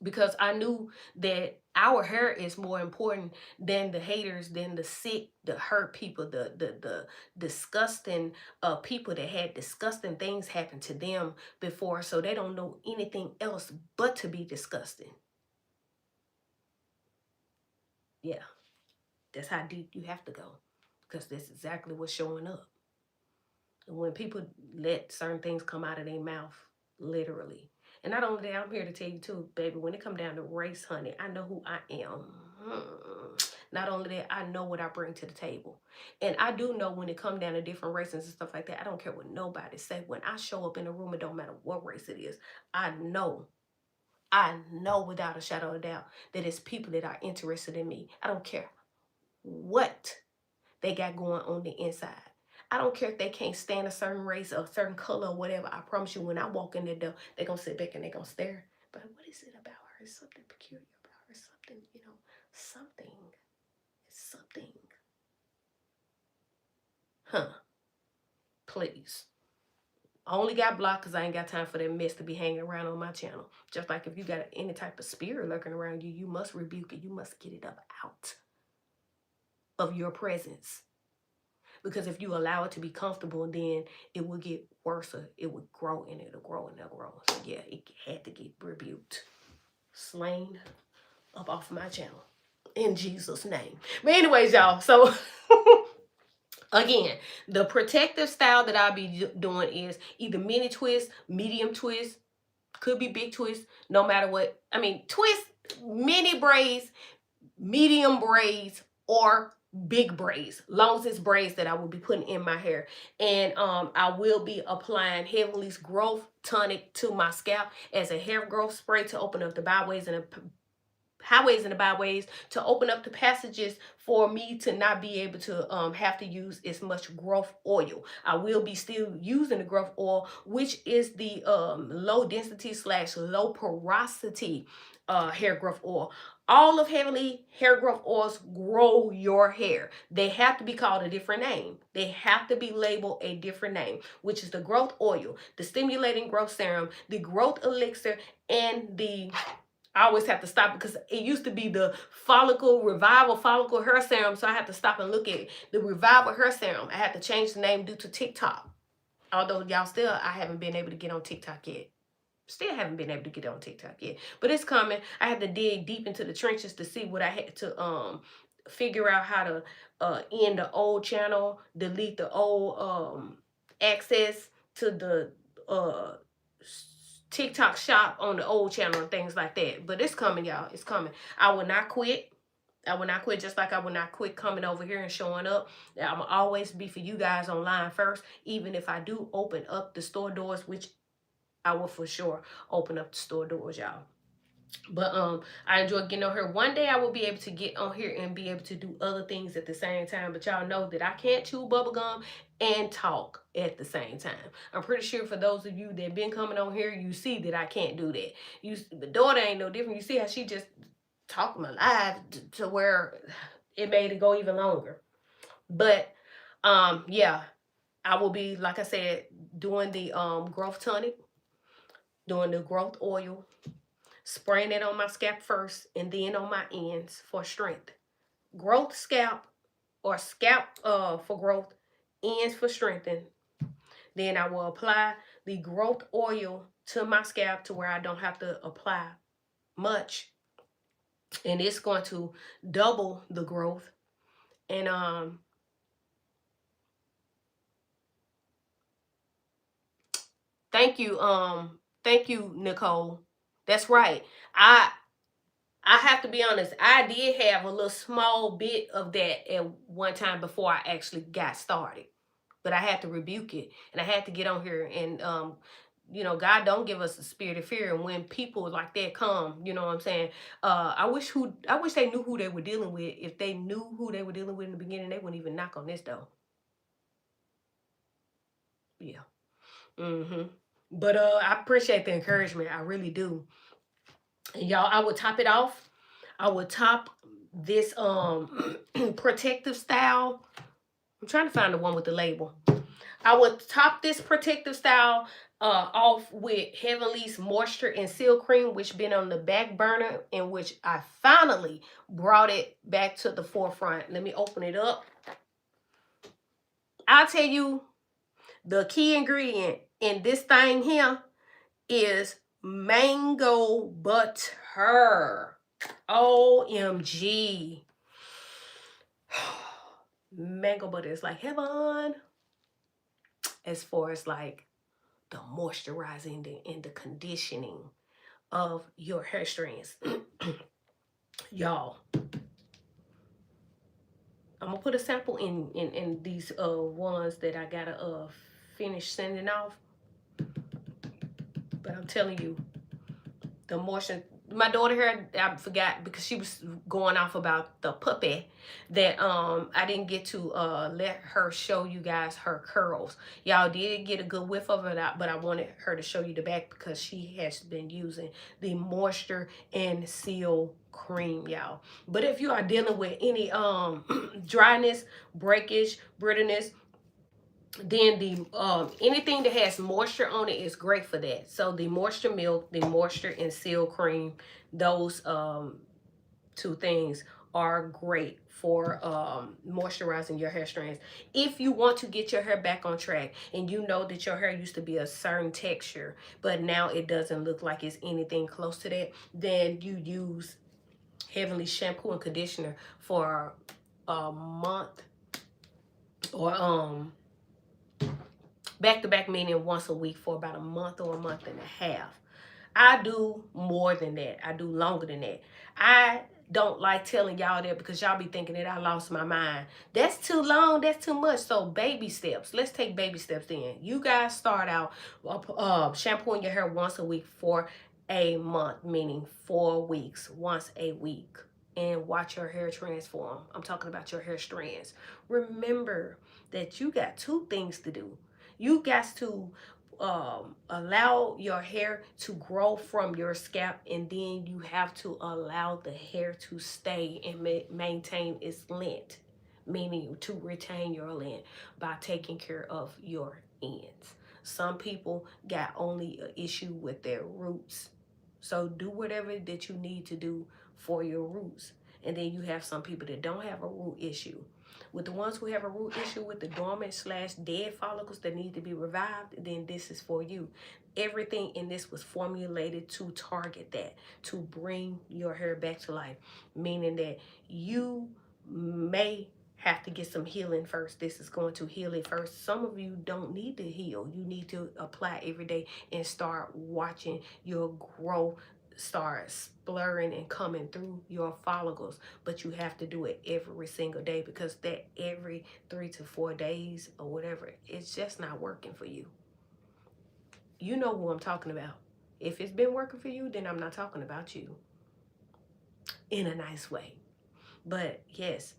because I knew that our hair is more important than the haters, than the sick, the hurt people, the disgusting people that had disgusting things happen to them before, so they don't know anything else but to be disgusting. Yeah, that's how deep you have to go, because that's exactly what's showing up. And when people let certain things come out of their mouth, literally. And not only that, I'm here to tell you too, baby, when it come down to race, honey, I know who I am. Not only that, I know what I bring to the table. And I do know when it come down to different races and stuff like that, I don't care what nobody say. When I show up in a room, it don't matter what race it is. I know without a shadow of a doubt that it's people that are interested in me. I don't care what they got going on the inside. I don't care if they can't stand a certain race or a certain color or whatever. I promise you, when I walk in the door, they're going to sit back and they're going to stare. But what is it about her? It's something peculiar about her. Something, something. It's something. Huh. Please. I only got blocked because I ain't got time for that mess to be hanging around on my channel. Just like if you got any type of spirit lurking around you, you must rebuke it. You must get it up out of your presence. Because if you allow it to be comfortable, then it will get worse. It would grow, and it'll grow and it'll grow. So yeah, it had to get rebuked. Slain up off my channel. In Jesus' name. But anyways, y'all. So again, the protective style that I'll be doing is either mini twist, medium twist, could be big twist, no matter what. I mean, twist, mini braids, medium braids, or big braids, long as it's braids that I will be putting in my hair. And I will be applying Heavenly's Growth Tonic to my scalp as a hair growth spray to open up the byways and the highways and the byways, to open up the passages for me to not be able to have to use as much growth oil. I will be still using the growth oil, which is the low density / low porosity hair growth oil. All of Heavenly hair growth oils grow your hair. They have to be called a different name. They have to be labeled a different name, which is the growth oil, the stimulating growth serum, the growth elixir, and the, I always have to stop because it used to be the revival follicle hair serum. So I have to stop and look at the revival hair serum. I had to change the name due to TikTok. Although y'all still, I haven't been able to get on TikTok yet. Still haven't been able to get on TikTok yet. But it's coming. I had to dig deep into the trenches to see what I had to figure out how to end the old channel, delete the old access to the TikTok shop on the old channel and things like that. But it's coming, y'all. It's coming. I will not quit. I will not quit, just like I will not quit coming over here and showing up. I'm going to always be for you guys online first, even if I do open up the store doors, which I will for sure open up the store doors, y'all. But I enjoy getting on here. One day I will be able to get on here and be able to do other things at the same time. But y'all know that I can't chew bubblegum and talk at the same time. I'm pretty sure for those of you that been coming on here, you see that I can't do that. The daughter ain't no different. You see how she just talked my life to where it made it go even longer. But yeah, I will be, like I said, doing the growth tonic, doing the growth oil, spraying it on my scalp first and then on my ends for strength. Growth scalp, or scalp for growth, ends for strengthening. Then I will apply the growth oil to my scalp to where I don't have to apply much. And it's going to double the growth. And thank you, Nicole. That's right. I have to be honest, I did have a little small bit of that at one time before I actually got started. But I had to rebuke it, and I had to get on here and you know, God don't give us a spirit of fear. And when people like that come, you know what I'm saying? I wish they knew who they were dealing with. If they knew who they were dealing with in the beginning, they wouldn't even knock on this door. Yeah. But I appreciate the encouragement. I really do. And y'all, I would top it off. I would top this protective style. I'm trying to find the one with the label. I would top this protective style off with Heavenly's Moisture and Seal Cream, which been on the back burner, in which I finally brought it back to the forefront. Let me open it up. I'll tell you, the key ingredient in this thing here is mango butter. OMG. Mango butter is like heaven. As far as like the moisturizing and the conditioning of your hair strands. Y'all, I'm gonna put a sample in these ones that I gotta finish sending off. But I'm telling you, the moisture. My daughter here, I forgot because she was going off about the puppy that I didn't get to let her show you guys her curls. Y'all did get a good whiff of it, but I wanted her to show you the back because she has been using the Moisture and Seal Cream, y'all. But if you are dealing with any dryness, breakage, brittleness, then the anything that has moisture on it is great for that. So the moisture milk, the Moisture and Seal Cream, those two things are great for moisturizing your hair strands. If you want to get your hair back on track and you know that your hair used to be a certain texture but now it doesn't look like it's anything close to that, then you use Heavenly shampoo and conditioner for a month, or back-to-back, meaning once a week, for about a month or a month and a half. I do more than that. I do longer than that. I don't like telling y'all that because y'all be thinking that I lost my mind. That's too long. That's too much. So baby steps. Let's take baby steps then. You guys start out shampooing your hair once a week for a month, meaning 4 weeks, once a week. And watch your hair transform. I'm talking about your hair strands. Remember that you got 2 things to do. You got to allow your hair to grow from your scalp, and then you have to allow the hair to stay and maintain its length, meaning to retain your length by taking care of your ends. Some people got only an issue with their roots, so do whatever that you need to do for your roots. And then you have some people that don't have a root issue. With the ones who have a root issue with the dormant/dead follicles that need to be revived, then this is for you. Everything in this was formulated to target that, to bring your hair back to life, meaning that you may have to get some healing first. This is going to heal it first. Some of you don't need to heal. You need to apply every day and start watching your growth start splurring and coming through your follicles. But you have to do it every single day, because that every 3 to 4 days or whatever, it's just not working for you. You know who I'm talking about. If it's been working for you, then I'm not talking about you in a nice way. But yes,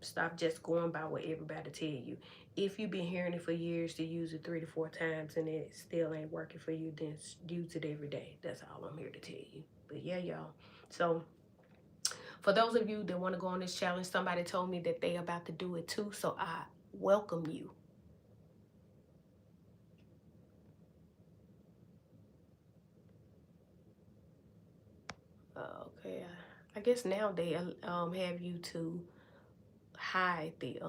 stop just going by what everybody tell you. If you've been hearing it for years to use it 3 to 4 times and it still ain't working for you, then use it every day. That's all I'm here to tell you. But yeah, y'all. So for those of you that want to go on this challenge, somebody told me that they about to do it too. So I welcome you. Okay. I guess now they have you to hide the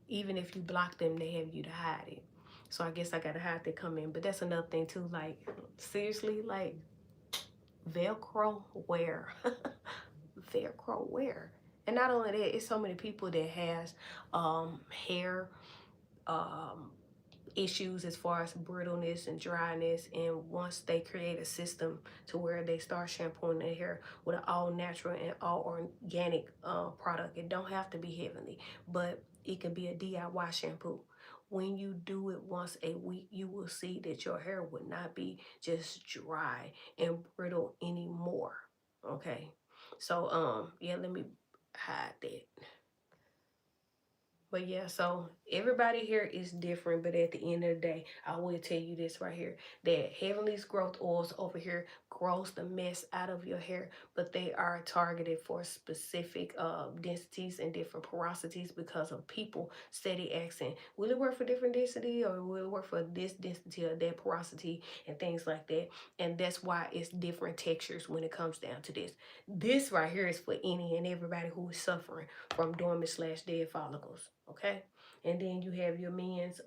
even if you block them, they have you to hide it. So I guess I gotta hide they come in. But that's another thing too. Like, seriously, like, Velcro wear. Velcro wear. And not only that, it's so many people that has hair issues as far as brittleness and dryness, and once they create a system to where they start shampooing their hair with an all natural and all organic product, it don't have to be Heavenly, but it can be a DIY shampoo when you do it once a week, you will see that your hair would not be just dry and brittle anymore. Okay. So yeah, let me hide that. But yeah, so everybody here is different, but at the end of the day, I will tell you this right here, that Heavenly's growth oils over here grows the mess out of your hair, but they are targeted for specific densities and different porosities because of people steady asking, will it work for different density, or will it work for this density or that porosity and things like that? And that's why it's different textures when it comes down to this. This right here is for any and everybody who is suffering from dormant/dead follicles. Okay. And then you have your men's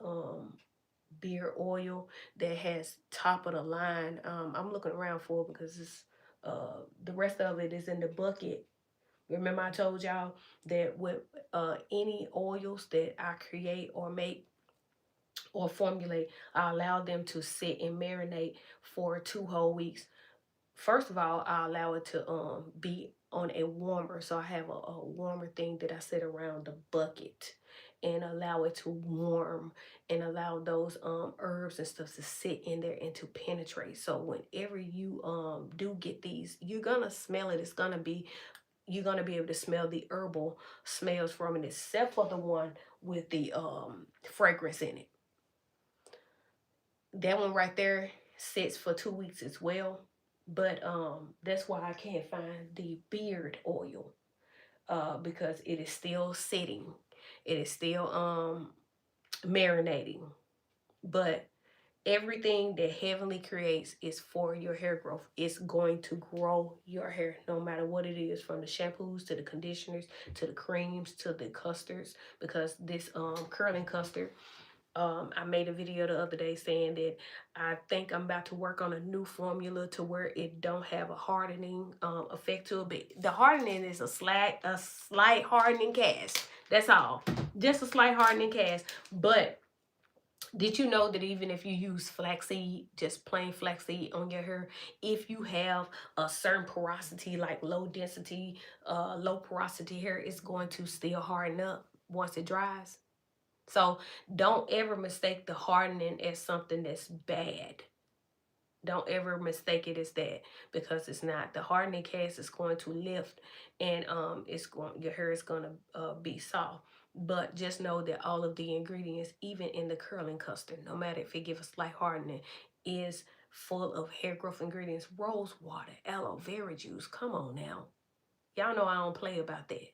beard oil that has top of the line. I'm looking around for it because it's the rest of it is in the bucket. Remember I told y'all that with any oils that I create or make or formulate, I allow them to sit and marinate for 2 whole weeks. First of all, I allow it to be on a warmer. So I have a warmer thing that I set around the bucket and allow it to warm and allow those herbs and stuff to sit in there and to penetrate. So whenever you do get these, you're gonna smell it. You're gonna be able to smell the herbal smells from it, except for the one with the fragrance in it. That one right there sits for 2 weeks as well. But that's why I can't find the beard oil, because it is still sitting. It is still marinating. But everything that Heavenly creates is for your hair growth. It's going to grow your hair no matter what it is, from the shampoos to the conditioners to the creams to the custards, because this curling custard, I made a video the other day saying that I think I'm about to work on a new formula to where it don't have a hardening effect to it. But the hardening is a slight hardening cast. That's all. Just a slight hardening cast. But did you know that even if you use flaxseed, just plain flaxseed on your hair, if you have a certain porosity, like low density, low porosity hair, it's going to still harden up once it dries? So don't ever mistake the hardening as something that's bad. Don't ever mistake it as that, because it's not. The hardening cast is going to lift, and your hair is going to be soft. But just know that all of the ingredients, even in the curling custard, no matter if it gives a slight hardening, is full of hair growth ingredients. Rose water, aloe vera juice. Come on now. Y'all know I don't play about that.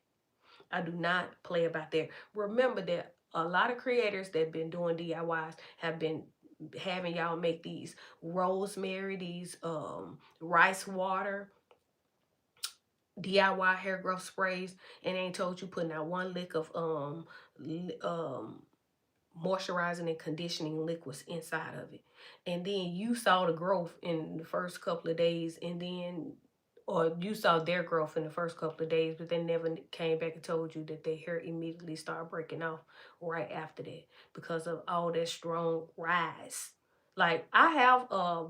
I do not play about that. Remember that a lot of creators that have been doing DIYs have been having y'all make these rosemary, these rice water DIY hair growth sprays, and they ain't told you putting out one lick of moisturizing and conditioning liquids inside of it. And then you saw the growth in the first couple of days, and then or you saw their growth in the first couple of days, but they never came back and told you that their hair immediately started breaking off right after that because of all that strong rise. Like, I have a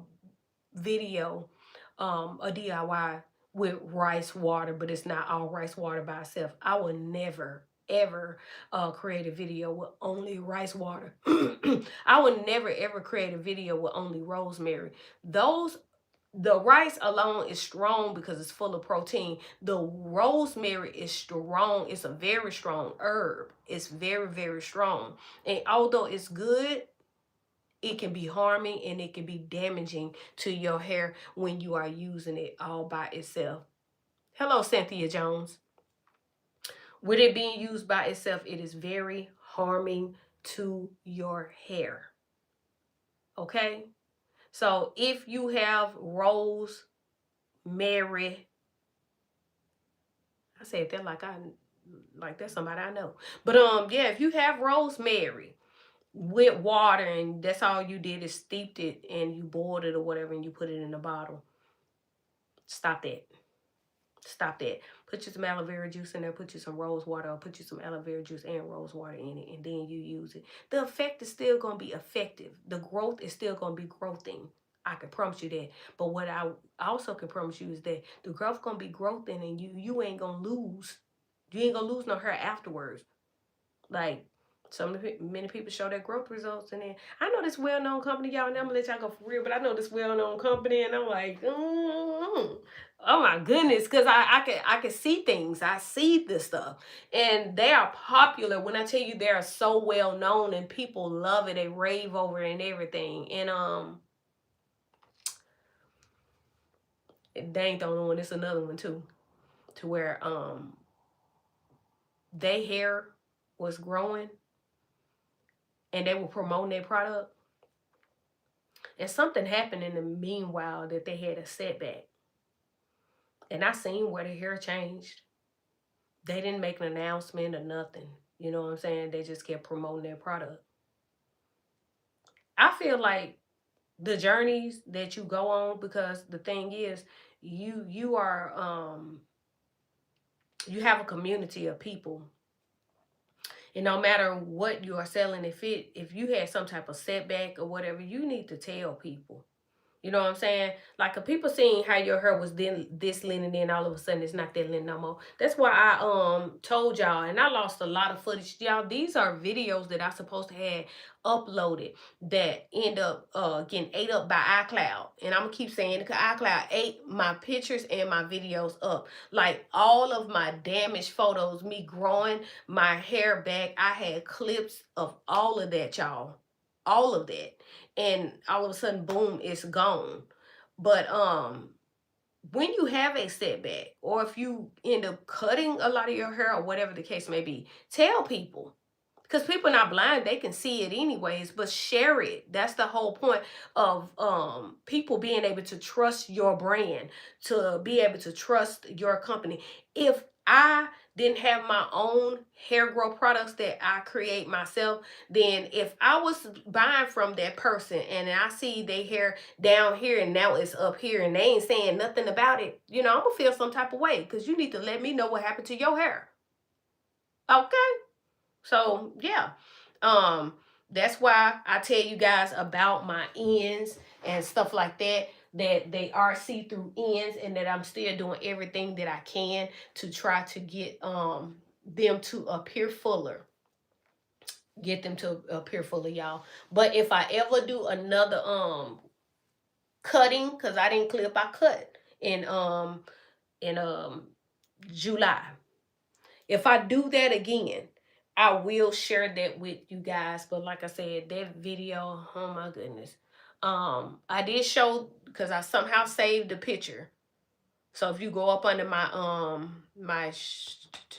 video, a DIY with rice water, but it's not all rice water by itself. I would never ever create a video with only rice water. I would never ever create a video with only rosemary. The rice alone is strong because it's full of protein. The rosemary is strong. It's a very strong herb. It's very, very strong. And although it's good, it can be harming and it can be damaging to your hair when you are using it all by itself. Hello, Cynthia Jones. With it being used by itself, it is very harming to your hair. Okay? So if you have rosemary, I said that like that's somebody I know. But yeah, if you have rosemary with water and that's all you did is steeped it and you boiled it or whatever and you put it in a bottle, stop that. Stop that. Put you some aloe vera juice in there, put you some rose water, or put you some aloe vera juice and rose water in it, and then you use it. The effect is still going to be effective. The growth is still going to be growthing. I can promise you that. But what I also can promise you is that the growth going to be growthing, and you ain't going to lose. You ain't going to lose no hair afterwards. Like, Many people show their growth results, and then I know this well-known company, y'all, and I'm gonna let y'all go for real, but I know this well-known company, and I'm like, oh my goodness, because I can see things. I see this stuff, and they are popular. When I tell you they are so well known and people love it, they rave over it and everything. And they ain't the only one. It's another one too, to where their hair was growing and they were promoting their product. And something happened in the meanwhile that they had a setback. And I seen where the hair changed. They didn't make an announcement or nothing. You know what I'm saying? They just kept promoting their product. I feel like the journeys that you go on, because the thing is, you are you have a community of people. And no matter what you are selling, if you had some type of setback or whatever, you need to tell people. You know what I'm saying? Like, if people seeing how your hair was then this linen, then all of a sudden it's not that linen no more. That's why I told y'all, and I lost a lot of footage. Y'all, these are videos that I supposed to have uploaded that end up getting ate up by iCloud. And I'm gonna keep saying it because iCloud ate my pictures and my videos up. Like, all of my damaged photos, me growing my hair back, I had clips of all of that, y'all. All of that. And all of a sudden, boom, it's gone. But when you have a setback, or if you end up cutting a lot of your hair or whatever the case may be, tell people. Because people are not blind, they can see it anyways, but share it. That's the whole point of people being able to trust your brand, to be able to trust your company. If I didn't have my own hair growth products that I create myself, then if I was buying from that person and I see their hair down here and now it's up here and they ain't saying nothing about it, you know, I'm gonna feel some type of way, because you need to let me know what happened to your hair. Okay? So yeah, that's why I tell you guys about my ends and stuff like that, that they are see-through ends, and that I'm still doing everything that I can to try to get them to appear fuller. Get them to appear fuller, y'all. But if I ever do another cutting, because I didn't clip, I cut in July. If I do that again, I will share that with you guys. But like I said, that video, oh my goodness. I did show, because I somehow saved the picture. So if you go up under my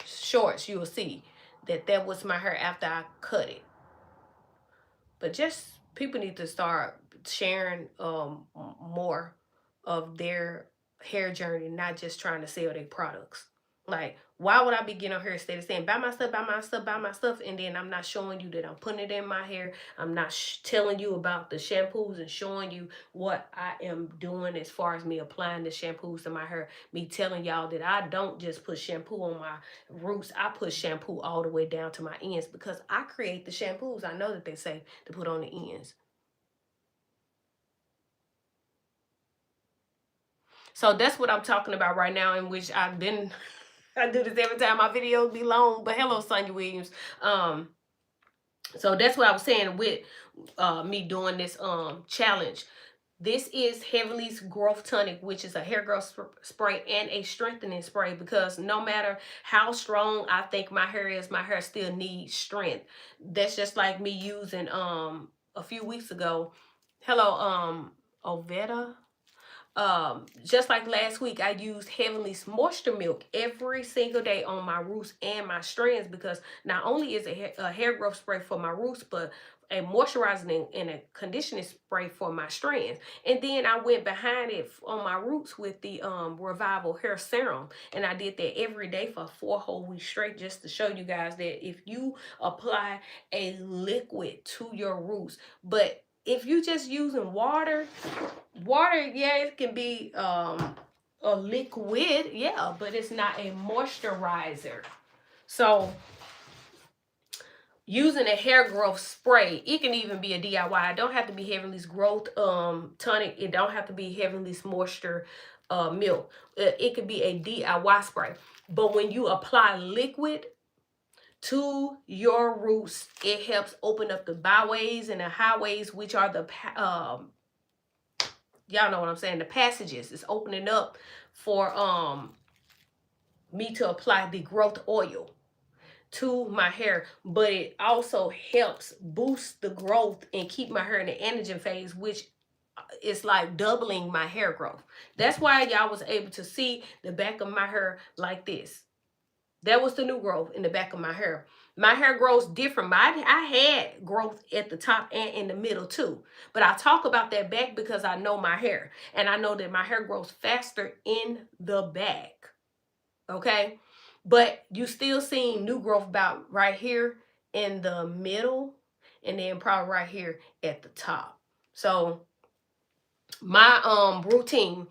shorts, you will see that was my hair after I cut it. But just people need to start sharing more of their hair journey, not just trying to sell their products. Like, why would I be getting on here instead of saying buy my stuff, buy my stuff, buy my stuff, and then I'm not showing you that I'm putting it in my hair. I'm not telling you about the shampoos and showing you what I am doing as far as me applying the shampoos to my hair. Me telling y'all that I don't just put shampoo on my roots. I put shampoo all the way down to my ends, because I create the shampoos. I know that they say to put on the ends. So that's what I'm talking about right now, in which I've been... I do this every time my videos be long, but hello, Sonya Williams. So that's what I was saying with me doing this challenge. This is Heavenly's Growth Tonic, which is a hair growth spray and a strengthening spray, because no matter how strong I think my hair still needs strength. That's just like me using a few weeks ago. Hello, Ovetta. Just like last week, I used Heavenly's Moisture Milk every single day on my roots and my strands, because not only is it a hair growth spray for my roots, but a moisturizing and a conditioning spray for my strands. And then I went behind it on my roots with the Revival Hair Serum, and I did that every day for 4 whole weeks straight, just to show you guys that if you apply a liquid to your roots, but if you just using water, yeah, it can be a liquid, yeah, but it's not a moisturizer. So using a hair growth spray, it can even be a DIY. It don't have to be Heavenly's Growth Tonic. It don't have to be Heavenly's Moisture Milk. It could be a DIY spray. But when you apply liquid to your roots. It helps open up the byways and the highways, which are the y'all know what I'm saying, the passages. It's opening up for me to apply the growth oil to my hair, but it also helps boost the growth and keep my hair in the anagen phase, which is like doubling my hair growth. That's why y'all was able to see the back of my hair like this. That was the new growth in the back of my hair. My hair grows different. I had growth at the top and in the middle too. But I talk about that back because I know my hair. And I know that my hair grows faster in the back. Okay? But you still seeing new growth about right here in the middle. And then probably right here at the top. So my routine,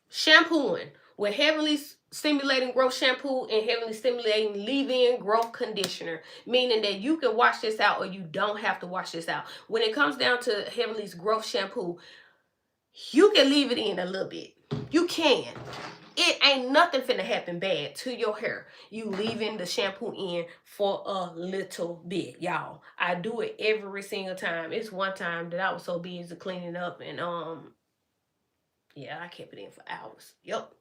shampooing with heavily stimulating growth shampoo and heavily stimulating leave-in growth conditioner, meaning that you can wash this out or you don't have to wash this out. When it comes down to Heavenly's growth shampoo, you can leave it in a little bit. You can. It ain't nothing finna happen bad to your hair. You leaving the shampoo in for a little bit, y'all. I do it every single time. It's one time that I was so busy cleaning up and yeah, I kept it in for hours. Yep,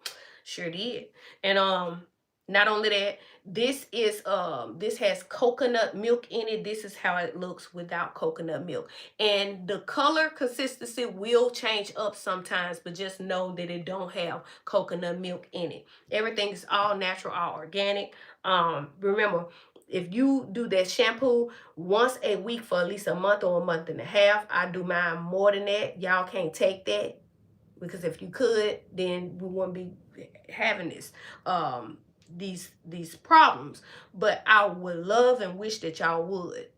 sure did. And not only that, this has coconut milk in it. This is how it looks without coconut milk. And the color consistency will change up sometimes, but just know that it don't have coconut milk in it. Everything is all natural, all organic. Remember, if you do that shampoo once a week for at least a month or a month and a half, I do mine more than that. Y'all can't take that. Because if you could, then we wouldn't be having this these problems. But I would love and wish that y'all would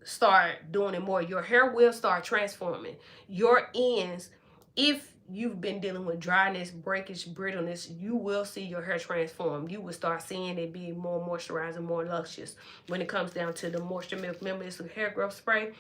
start doing it more. Your hair will start transforming. Your ends, if you've been dealing with dryness, breakage, brittleness, you will see your hair transform. You will start seeing it be more moisturized and more luscious. When it comes down to the Moisture Milk, remember it's a hair growth spray,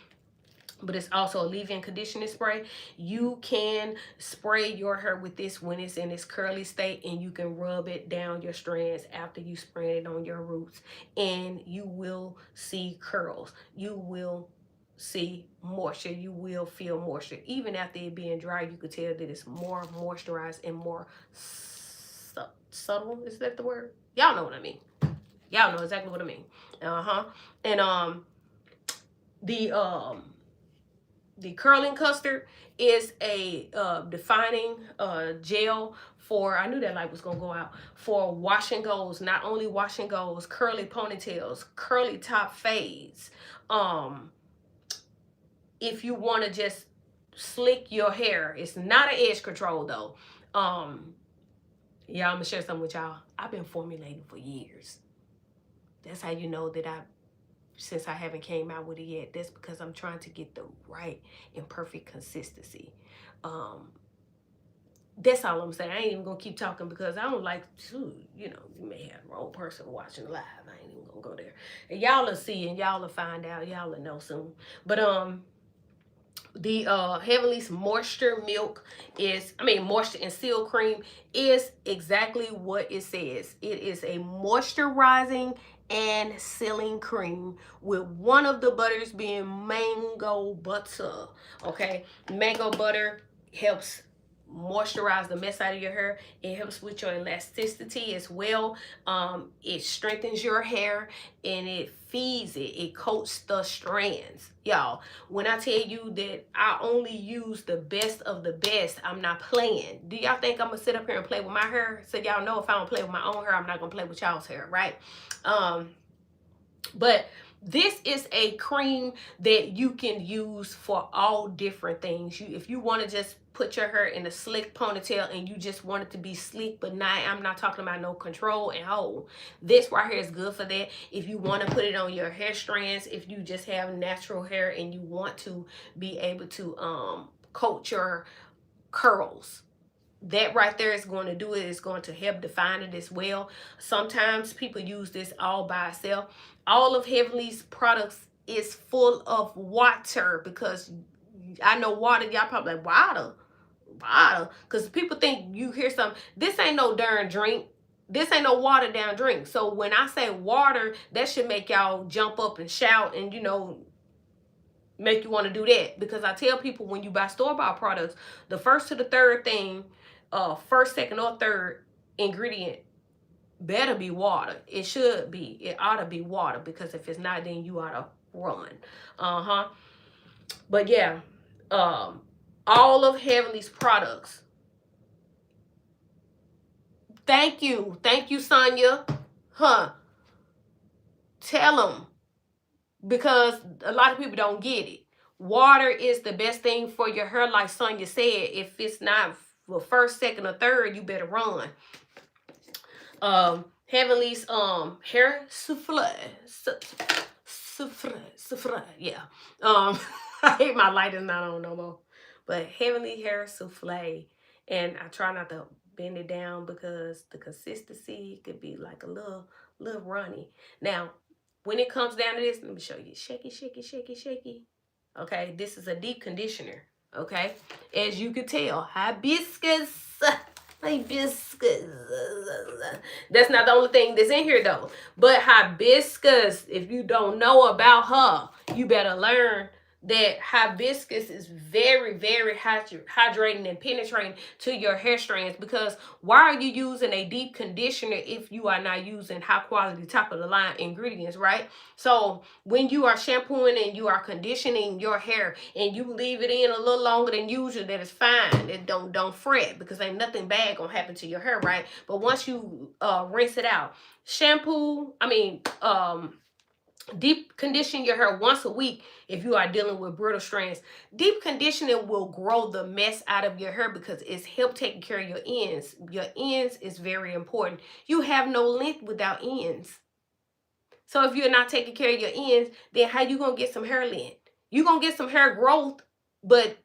but it's also a leave-in conditioning spray. You can spray your hair with this when it's in its curly state, and you can rub it down your strands after you spray it on your roots, and you will see curls. You will see moisture. You will feel moisture. Even after it being dry, you could tell that it's more moisturized and more subtle. Is that the word? Y'all know what I mean. Y'all know exactly what I mean. And the curling custard is a defining gel for, I knew that light was going to go out, for wash and goes. Not only wash and goes, curly ponytails, curly top fades. If you want to just slick your hair, it's not an edge control though. Yeah, I'm going to share something with y'all. I've been formulating for years. That's how you know that since I haven't came out with it yet, that's because I'm trying to get the right and perfect consistency. That's all I'm saying. I ain't even gonna keep talking because I don't like to, you may have the wrong person watching live. I ain't even gonna go there. And y'all will see and y'all will find out. Y'all will know soon. But the Heavenly's Moisture and Seal Cream is exactly what it says. It is a moisturizing and sealing cream, with one of the butters being mango butter. Okay, mango butter helps moisturize the mess out of your hair. It helps with your elasticity as well. It strengthens your hair and it feeds it. It coats the strands. Y'all, when I tell you that I only use the best of the best, I'm not playing. Do y'all think I'm gonna sit up here and play with my hair? So y'all know if I don't play with my own hair, I'm not gonna play with y'all's hair, right? But this is a cream that you can use for all different things. If you want to just put your hair in a slick ponytail and you just want it to be sleek, but I'm not talking about no control and hold. This right here is good for that. If you want to put it on your hair strands, if you just have natural hair and you want to be able to coat your curls, that right there is going to do it. It's going to help define it as well. Sometimes people use this all by itself. All of Heavenly's products is full of water, because I know water, y'all probably like, water, because people think you hear something. This ain't no darn drink. This ain't no watered down drink. So when I say water, that should make y'all jump up and shout and, you know, make you want to do that. Because I tell people, when you buy store-bought products, the first to the third thing, first, second, or third ingredient better be water. It should be. It ought to be water, because if it's not, then you ought to run. But yeah, all of Heavenly's products. Thank you, Sonia. Tell them, because a lot of people don't get it. Water is the best thing for your hair, like Sonia said. If it's not for first, second, or third, you better run. Heavenly's hair souffle. Souffle, yeah. I hate my light is not on no more. But Heavenly hair souffle, and I try not to bend it down because the consistency could be like a little runny. Now, when it comes down to this, let me show you. Shaky, shaky, shaky, shaky. Okay, this is a deep conditioner. Okay, as you can tell, hibiscus. That's not the only thing that's in here though. But hibiscus, if you don't know about her, you better learn that hibiscus is very, very hydrating and penetrating to your hair strands. Because why are you using a deep conditioner if you are not using high quality, top of the line ingredients, right? So when you are shampooing and you are conditioning your hair and you leave it in a little longer than usual, that is fine. It don't fret, because ain't nothing bad gonna happen to your hair, right? But once you rinse it out, deep condition your hair once a week. If you are dealing with brittle strands, deep conditioning will grow the mess out of your hair, because it's help taking care of your ends. Your ends is very important. You have no length without ends. So if you're not taking care of your ends, then how you gonna get some hair length? You're gonna get some hair growth, but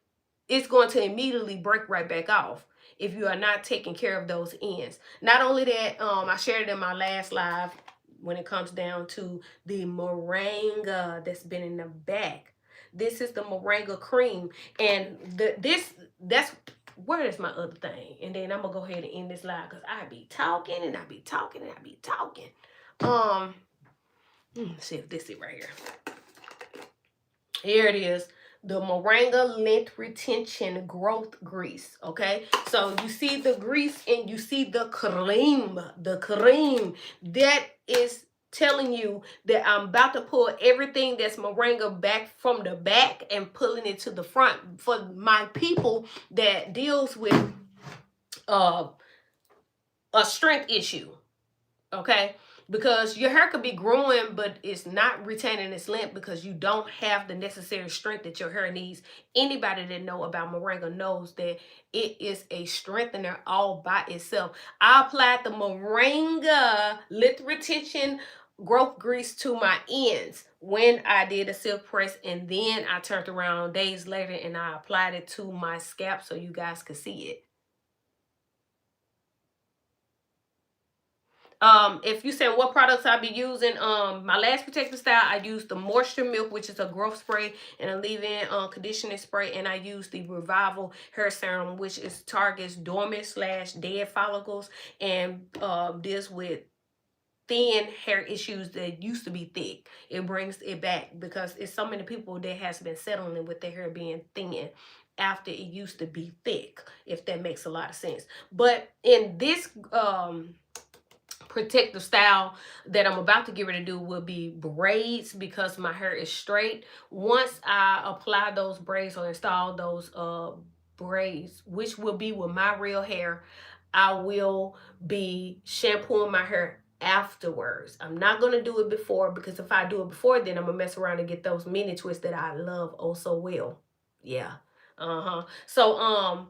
it's going to immediately break right back off if you are not taking care of those ends. Not only that, I shared it in my last live, when it comes down to the moringa that's been in the back. This is the moringa cream, and where is my other thing? And then I'm gonna go ahead and end this live, because I be talking and I be talking and I be talking. Let's see if this is right here. Here it is. The moringa length retention growth grease. Okay, so you see the grease and you see the cream. The cream that is telling you that I'm about to pull everything that's moringa back from the back and pulling it to the front. For my people that deals with a strength issue, okay? Because your hair could be growing, but it's not retaining its length because you don't have the necessary strength that your hair needs. Anybody that know about moringa knows that it is a strengthener all by itself. I applied the moringa length retention growth grease to my ends when I did a silk press, and then I turned around days later and I applied it to my scalp so you guys could see it. If you said what products I be using, my last protective style, I use the Moisture Milk, which is a growth spray and a leave-in conditioning spray, and I use the Revival Hair Serum, which is targets dormant / dead follicles and deals with thin hair issues that used to be thick. It brings it back, because it's so many people that has been settling with their hair being thin after it used to be thick, if that makes a lot of sense. But in this protective style that I'm about to get ready to do will be braids, because my hair is straight. Once I apply those braids or install those braids, which will be with my real hair, I will be shampooing my hair afterwards. I'm not going to do it before, because if I do it before, then I'm going to mess around and get those mini twists that I love oh so well. Yeah. So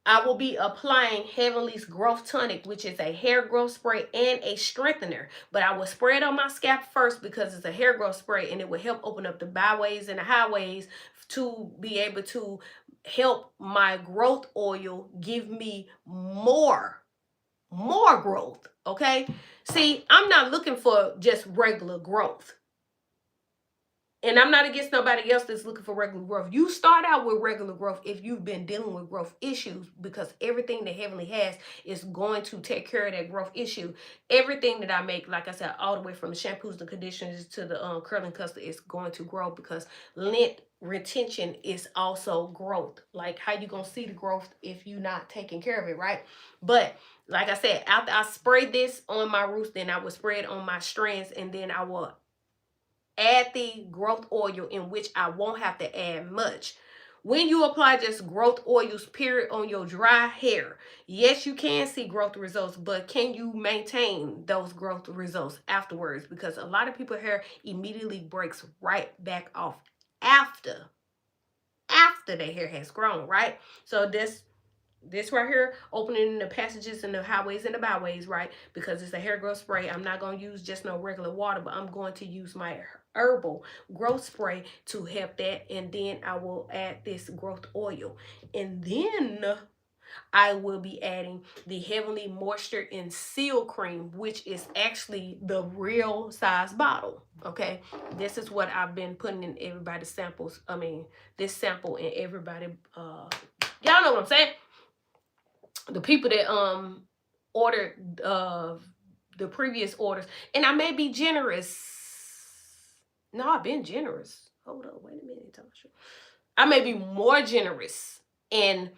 I will be applying Heavenly's Growth Tonic, which is a hair growth spray and a strengthener. But I will spray it on my scalp first, because it's a hair growth spray, and it will help open up the byways and the highways to be able to help my growth oil give me more growth. Okay, see, I'm not looking for just regular growth. And I'm not against nobody else that's looking for regular growth. You start out with regular growth if you've been dealing with growth issues, because everything that Heavenly has is going to take care of that growth issue. Everything that I make, like I said, all the way from the shampoos, the conditioners to the curling custard, is going to grow, because lint retention is also growth. Like, how you gonna see the growth if you're not taking care of it, right? But like I said, after I spray this on my roots, then I will spray it on my strands, and then I will add the growth oil, in which I won't have to add much. When you apply just growth oils, period, on your dry hair, yes, you can see growth results, but can you maintain those growth results afterwards? Because a lot of people's hair immediately breaks right back off after their hair has grown, right? So this right here, opening the passages and the highways and the byways, right? Because it's a hair growth spray. I'm not going to use just no regular water, but I'm going to use my herbal growth spray to help that. And then I will add this growth oil. And then I will be adding the Heavenly Moisture and Seal Cream, which is actually the real size bottle. Okay, this is what I've been putting in everybody's samples. I mean, this sample in everybody. Y'all know what I'm saying? The people that ordered the previous orders, and I may be generous. No, I've been generous. Hold on, wait a minute, Tasha. I may be more generous and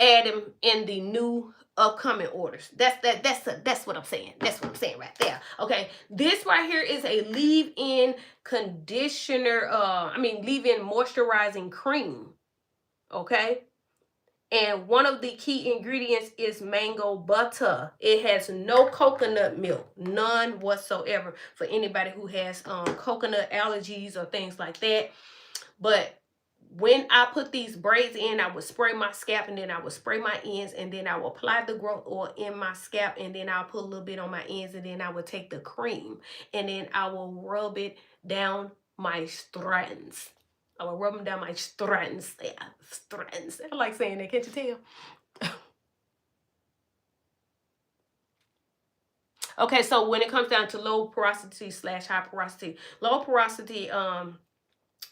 add them in the new upcoming orders. That's what I'm saying. That's what I'm saying right there. Okay, this right here is a leave-in conditioner. Leave-in moisturizing cream. Okay. And one of the key ingredients is mango butter. It has no coconut milk, none whatsoever, for anybody who has coconut allergies or things like that. But when I put these braids in, I would spray my scalp, and then I would spray my ends, and then I will apply the growth oil in my scalp, and then I'll put a little bit on my ends, and then I would take the cream, and then I will rub it down my strands. I will rub them down my strands. Yeah, strands. I like saying that. Can't you tell? Okay, so when it comes down to low porosity / high porosity, low porosity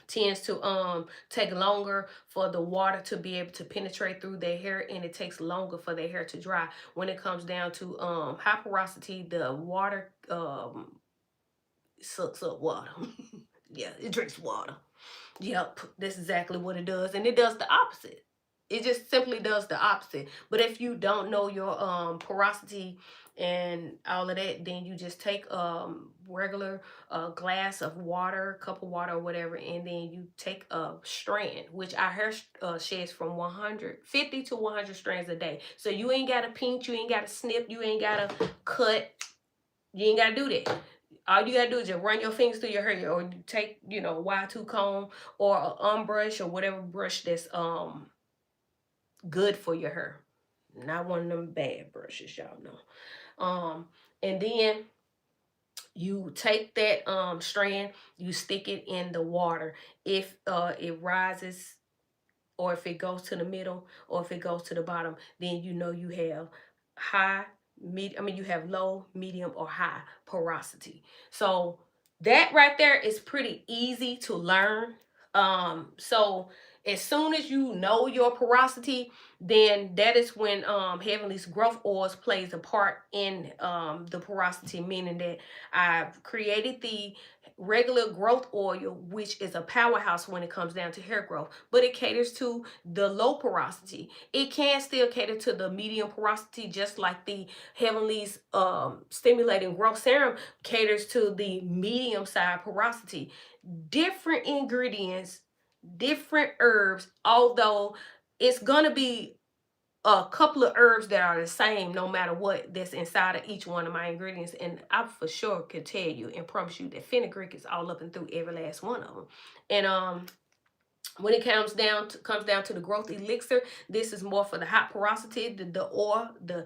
tends to take longer for the water to be able to penetrate through their hair, and it takes longer for their hair to dry. When it comes down to high porosity, the water sucks up water. Yeah, it drinks water. Yep, that's exactly what it does. And it does the opposite. It just simply does the opposite. But if you don't know your porosity and all of that, then you just take regular glass of water, cup of water or whatever, and then you take a strand, which our hair sheds from 150 to 100 strands a day. So you ain't got to pinch, you ain't got to snip, you ain't got to cut, you ain't got to do that. All you gotta do is just run your fingers through your hair, or you take, a Y2 comb or an brush or whatever brush that's good for your hair. Not one of them bad brushes, y'all know. And then you take that strand, you stick it in the water. If it rises, or if it goes to the middle, or if it goes to the bottom, then you know you have you have low, medium, or high porosity. So that right there is pretty easy to learn. So as soon as you know your porosity, then that is when Heavenly's growth oils plays a part in the porosity, meaning that I've created the regular growth oil, which is a powerhouse when it comes down to hair growth, but it caters to the low porosity. It can still cater to the medium porosity, just like the Heavenly's stimulating growth serum caters to the medium side porosity. Different ingredients, different herbs, although it's gonna be a couple of herbs that are the same no matter what that's inside of each one of my ingredients. And I for sure could tell you and promise you that fenugreek is all up and through every last one of them. And when it comes down to the growth elixir, this is more for the hot porosity, the oil, the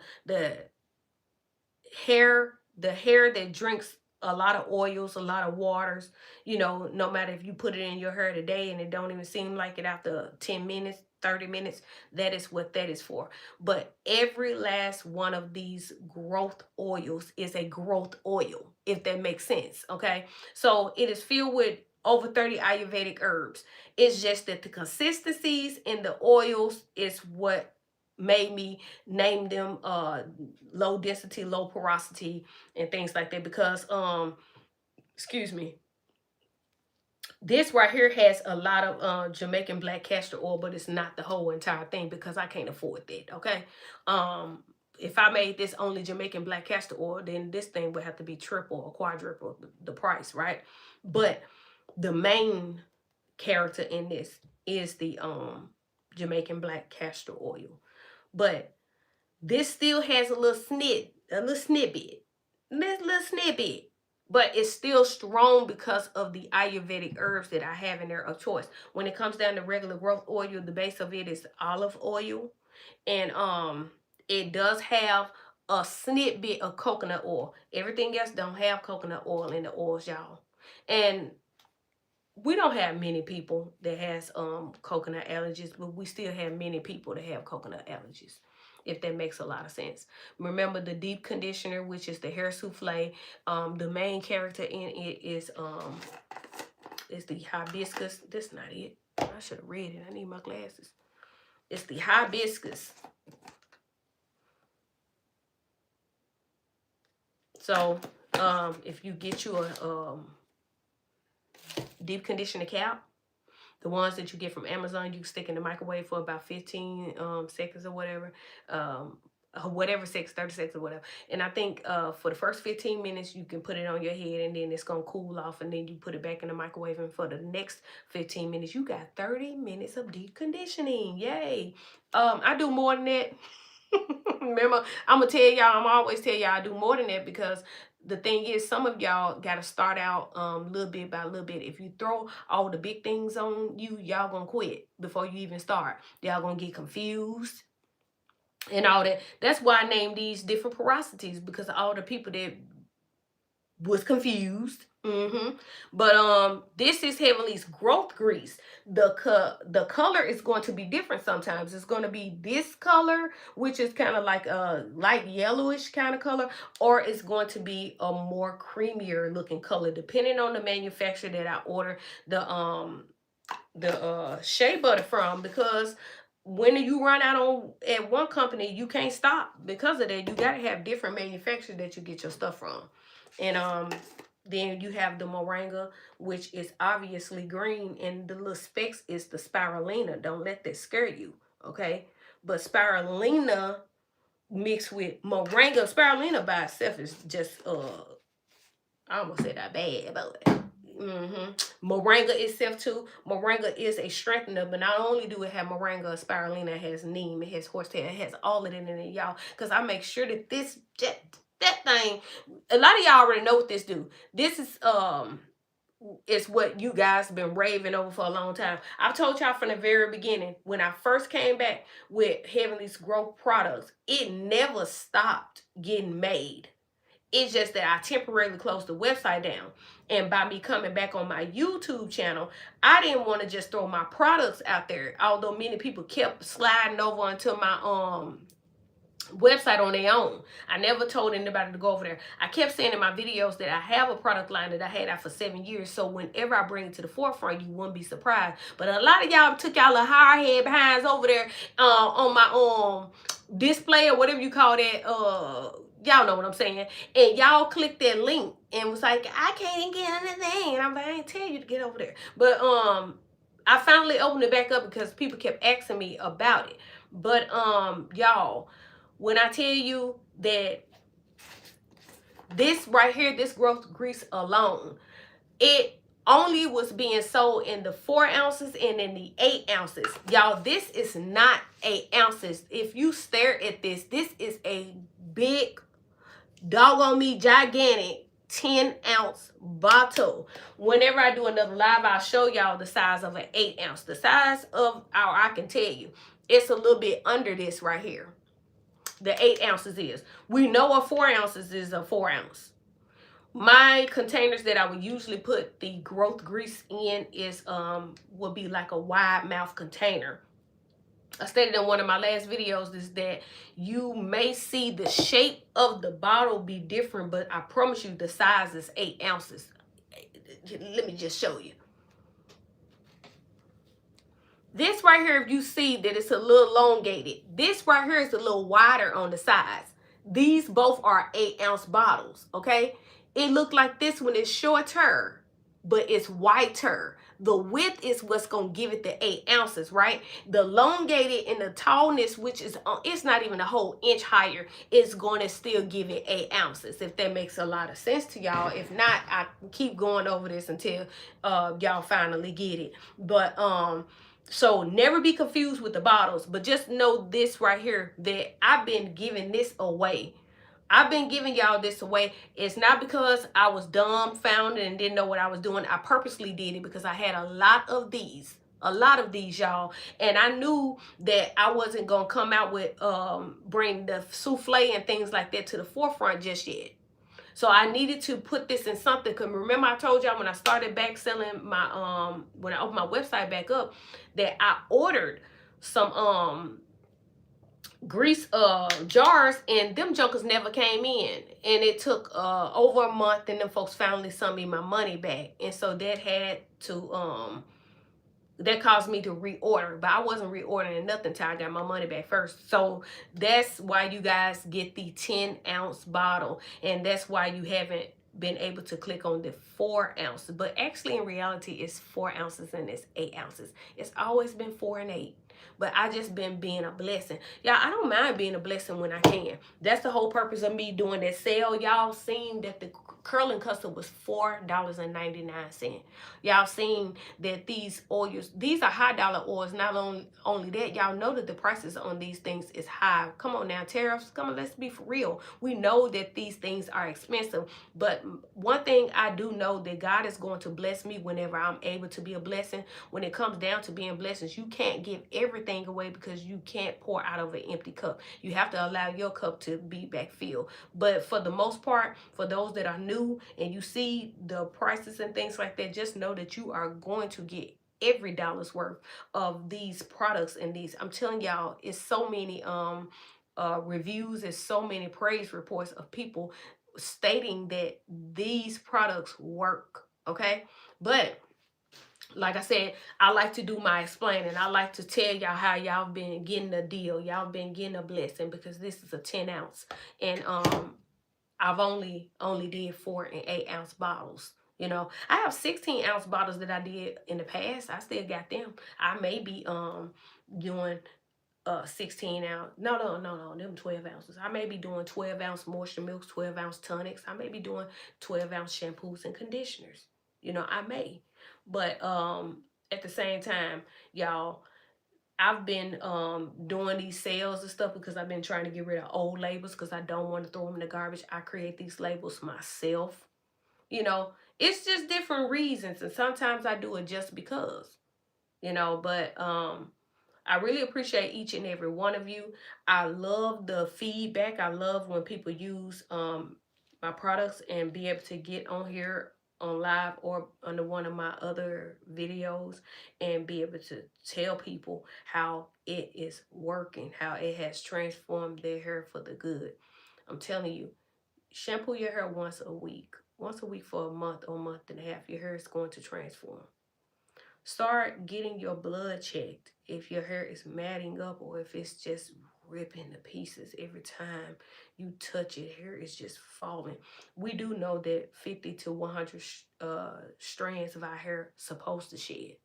hair that drinks a lot of oils, a lot of waters. No matter if you put it in your hair today and it don't even seem like it after 10 minutes, 30 minutes, that is what that is for. But every last one of these growth oils is a growth oil, if that makes sense. Okay, so it is filled with over 30 Ayurvedic herbs. It's just that the consistencies in the oils is what made me name them low density, low porosity, and things like that. Because excuse me, this right here has a lot of Jamaican black castor oil, but it's not the whole entire thing because I can't afford that. Okay, if I made this only Jamaican black castor oil, then this thing would have to be triple or quadruple the price, right? But the main character in this is the Jamaican black castor oil. But this still has a little snippet, but it's still strong because of the Ayurvedic herbs that I have in there of choice. When it comes down to regular growth oil, the base of it is olive oil, and it does have a snippet of coconut oil. Everything else don't have coconut oil in the oils, y'all. And we don't have many people that has coconut allergies, but we still have many people that have coconut allergies, if that makes a lot of sense. Remember the deep conditioner, which is the hair souffle. The main character in it is the hibiscus. That's not it. I should have read it. I need my glasses. It's the hibiscus. So if you get you a deep conditioner cap, the ones that you get from Amazon, you can stick in the microwave for about 15 seconds or whatever. Whatever seconds, 30 seconds or whatever. And I think for the first 15 minutes, you can put it on your head and then it's going to cool off, and then you put it back in the microwave. And for the next 15 minutes, you got 30 minutes of deep conditioning. Yay. I do more than that. Remember, I'm going to tell y'all, I'm always tell y'all I do more than that, because the thing is, some of y'all got to start out little bit by little bit. If you throw all the big things on you, y'all going to quit before you even start. Y'all going to get confused and all that. That's why I named these different porosities, because all the people that was confused. But this is Heavenly's growth grease. The color is going to be different sometimes. It's going to be this color, which is kind of like a light yellowish kind of color, or it's going to be a more creamier looking color, depending on the manufacturer that I order the shea butter from. Because when you run out on at one company, you can't stop because of that. You got to have different manufacturers that you get your stuff from. And then you have the moringa, which is obviously green, and the little specks is the spirulina. Don't let that scare you, okay? But spirulina mixed with moringa, spirulina by itself is just I almost said that bad, but moringa itself too. Moringa is a strengthener, but not only do it have moringa or spirulina, it has neem, it has horsetail, it has all of it in it, y'all. Because I make sure that that thing, a lot of y'all already know what this do. This is what you guys been raving over for a long time. I've told y'all from the very beginning, when I first came back with Heavenly's Growth products, it never stopped getting made. It's just that I temporarily closed the website down. And by me coming back on my YouTube channel, I didn't want to just throw my products out there. Although many people kept sliding over onto my website on their own. I never told anybody to go over there. I kept saying in my videos that I have a product line that I had out for 7 years. So whenever I bring it to the forefront, you wouldn't be surprised. But a lot of y'all took y'all little hard head behinds over there on my display or whatever you call that. Y'all know what I'm saying. And y'all clicked that link and was like, I can't get anything. And I'm like, I ain't tell you to get over there. But I finally opened it back up because people kept asking me about it. But y'all, when I tell you that this right here, this growth grease alone, it only was being sold in the 4 ounces and in the 8 ounces. Y'all, this is not 8 ounces. If you stare at this, this is a big, doggone me, gigantic 10-ounce bottle. Whenever I do another live, I'll show y'all the size of an 8 ounce. The size of I can tell you, it's a little bit under this right here. The 8 ounces is. We know a 4 ounces is a 4 ounce. My containers that I would usually put the growth grease in is would be like a wide mouth container. I stated in one of my last videos is that you may see the shape of the bottle be different, but I promise you the size is 8 ounces. Let me just show you. This right here, if you see that it's a little elongated, this right here is a little wider on the sides. These both are 8-ounce bottles, okay? It looked like this one is shorter, but it's whiter. The width is what's going to give it the 8 ounces, right? The elongated and the tallness, which is, it's not even a whole inch higher, is going to still give it 8 ounces, if that makes a lot of sense to y'all. If not, I keep going over this until y'all finally get it. But, so never be confused with the bottles, but just know this right here, that I've been giving this away. I've been giving y'all this away. It's not because I was dumbfounded and didn't know what I was doing. I purposely did it because I had a lot of these, y'all, and I knew that I wasn't gonna come out with bring the souffle and things like that to the forefront just yet. So I needed to put this in something. Because remember, I told y'all when I started back selling my when I opened my website back up, that I ordered some grease jars, and them junkers never came in, and it took over a month, and them folks finally sent me my money back. And so that had to that caused me to reorder, but I wasn't reordering nothing until I got my money back first. So that's why you guys get the 10-ounce bottle, and that's why you haven't been able to click on the 4 ounces. But actually, in reality, it's 4 ounces and it's 8 ounces. It's always been 4 and 8. But I just been being a blessing. Y'all, I don't mind being a blessing when I can. That's the whole purpose of me doing that sale. Y'all seen that the curling custard was $4.99. Y'all seen that these oils, these are high dollar oils. Not only that, y'all know that the prices on these things is high. Come on now, tariffs, come on, let's be for real. We know that these things are expensive, but one thing I do know, that God is going to bless me whenever I'm able to be a blessing. When it comes down to being blessings, you can't give everything away, because you can't pour out of an empty cup. You have to allow your cup to be back filled. But for the most part, for those that are new and you see the prices and things like that, just know that you are going to get every dollar's worth of these products. And these, I'm telling y'all, it's so many reviews, it's so many praise reports of people stating that these products work. Okay, but like I said, I like to do my explaining. I like to tell y'all how y'all been getting a deal. Y'all been getting a blessing, because this is a 10 ounce. And I've only did 4 and 8 ounce bottles. You know, I have 16-ounce bottles that I did in the past. I still got them. I may be doing 16 ounce. No, them 12 ounces. I may be doing 12-ounce moisture milks, 12-ounce tonics. I may be doing 12-ounce shampoos and conditioners. You know, I may. But at the same time, y'all, I've been doing these sales and stuff because I've been trying to get rid of old labels, because I don't want to throw them in the garbage. I create these labels myself. You know, it's just different reasons, and sometimes I do it just because. You know, but I really appreciate each and every one of you. I love the feedback. I love when people use my products and be able to get on here on live or under one of my other videos and be able to tell people how it is working, how it has transformed their hair for the good. I'm telling you, shampoo your hair once a week. Once a week for a month or a month and a half, your hair is going to transform. Start getting your blood checked if your hair is matting up, or if it's just ripping to pieces every time you touch it. Hair is just falling. We do know that 50 to 100 strands of our hair supposed to shed.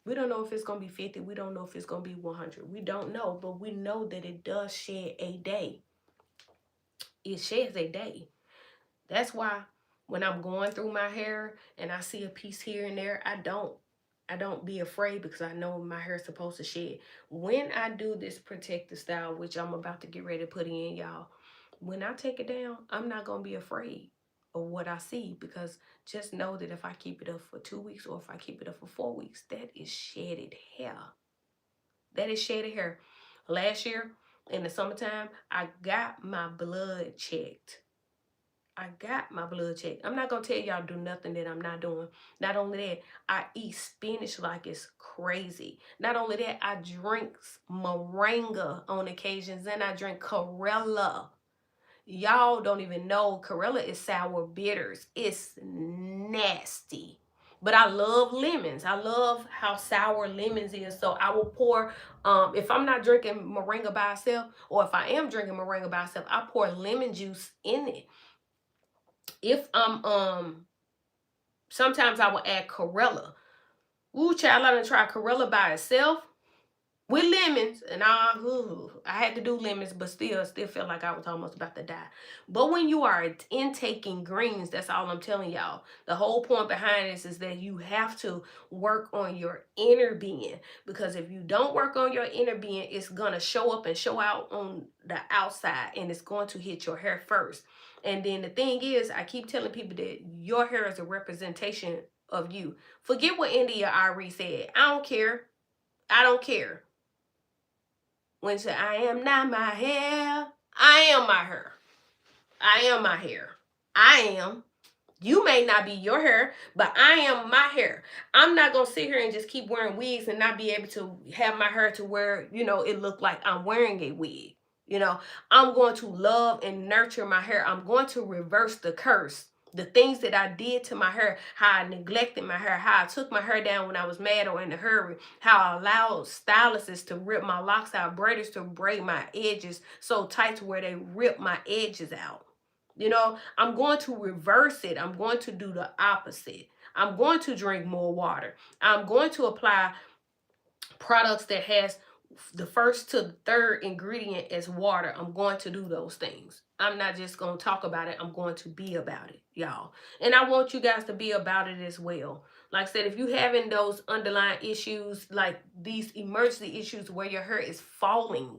We don't know if it's going to be 50. We don't know if it's going to be 100. We don't know, but we know that it does shed a day. It sheds a day. That's why when I'm going through my hair and I see a piece here and there, I don't be afraid, because I know my hair is supposed to shed. When I do this protective style, which I'm about to get ready to put in, y'all, when I take it down, I'm not going to be afraid of what I see, because just know that if I keep it up for 2 weeks, or if I keep it up for 4 weeks, that is shedded hair. That is shedded hair. Last year in the summertime, I got my blood checked. I'm not going to tell y'all do nothing that I'm not doing. Not only that, I eat spinach like it's crazy. Not only that, I drink moringa on occasions, and I drink Corella. Y'all don't even know Corella is sour bitters. It's nasty. But I love lemons. I love how sour lemons is. So I will pour, if I'm not drinking moringa by itself, or if I am drinking moringa by itself, I pour lemon juice in it. If I'm, sometimes I will add Corella. Ooh, child, I done try Corella by itself with lemons, and I had to do lemons, but still felt like I was almost about to die. But when you are intaking greens, that's all I'm telling y'all. The whole point behind this is that you have to work on your inner being, because if you don't work on your inner being, it's gonna show up and show out on the outside, and it's going to hit your hair first. And then the thing is, I keep telling people that your hair is a representation of you. Forget what India Ari said. I don't care. I don't care. When she said, I am not my hair, I am my hair. I am my hair. I am. You may not be your hair, but I am my hair. I'm not going to sit here and just keep wearing wigs and not be able to have my hair to where, it look like I'm wearing a wig. I'm going to love and nurture my hair. I'm going to reverse the curse. The things that I did to my hair, how I neglected my hair, how I took my hair down when I was mad or in a hurry, how I allowed stylists to rip my locks out, braiders to braid my edges so tight to where they rip my edges out. I'm going to reverse it. I'm going to do the opposite. I'm going to drink more water. I'm going to apply products that has the first to the third ingredient as water. I'm going to do those things. I'm not just going to talk about it. I'm going to be about it, y'all. And I want you guys to be about it as well. Like I said, if you having those underlying issues, like these emergency issues where your hair is falling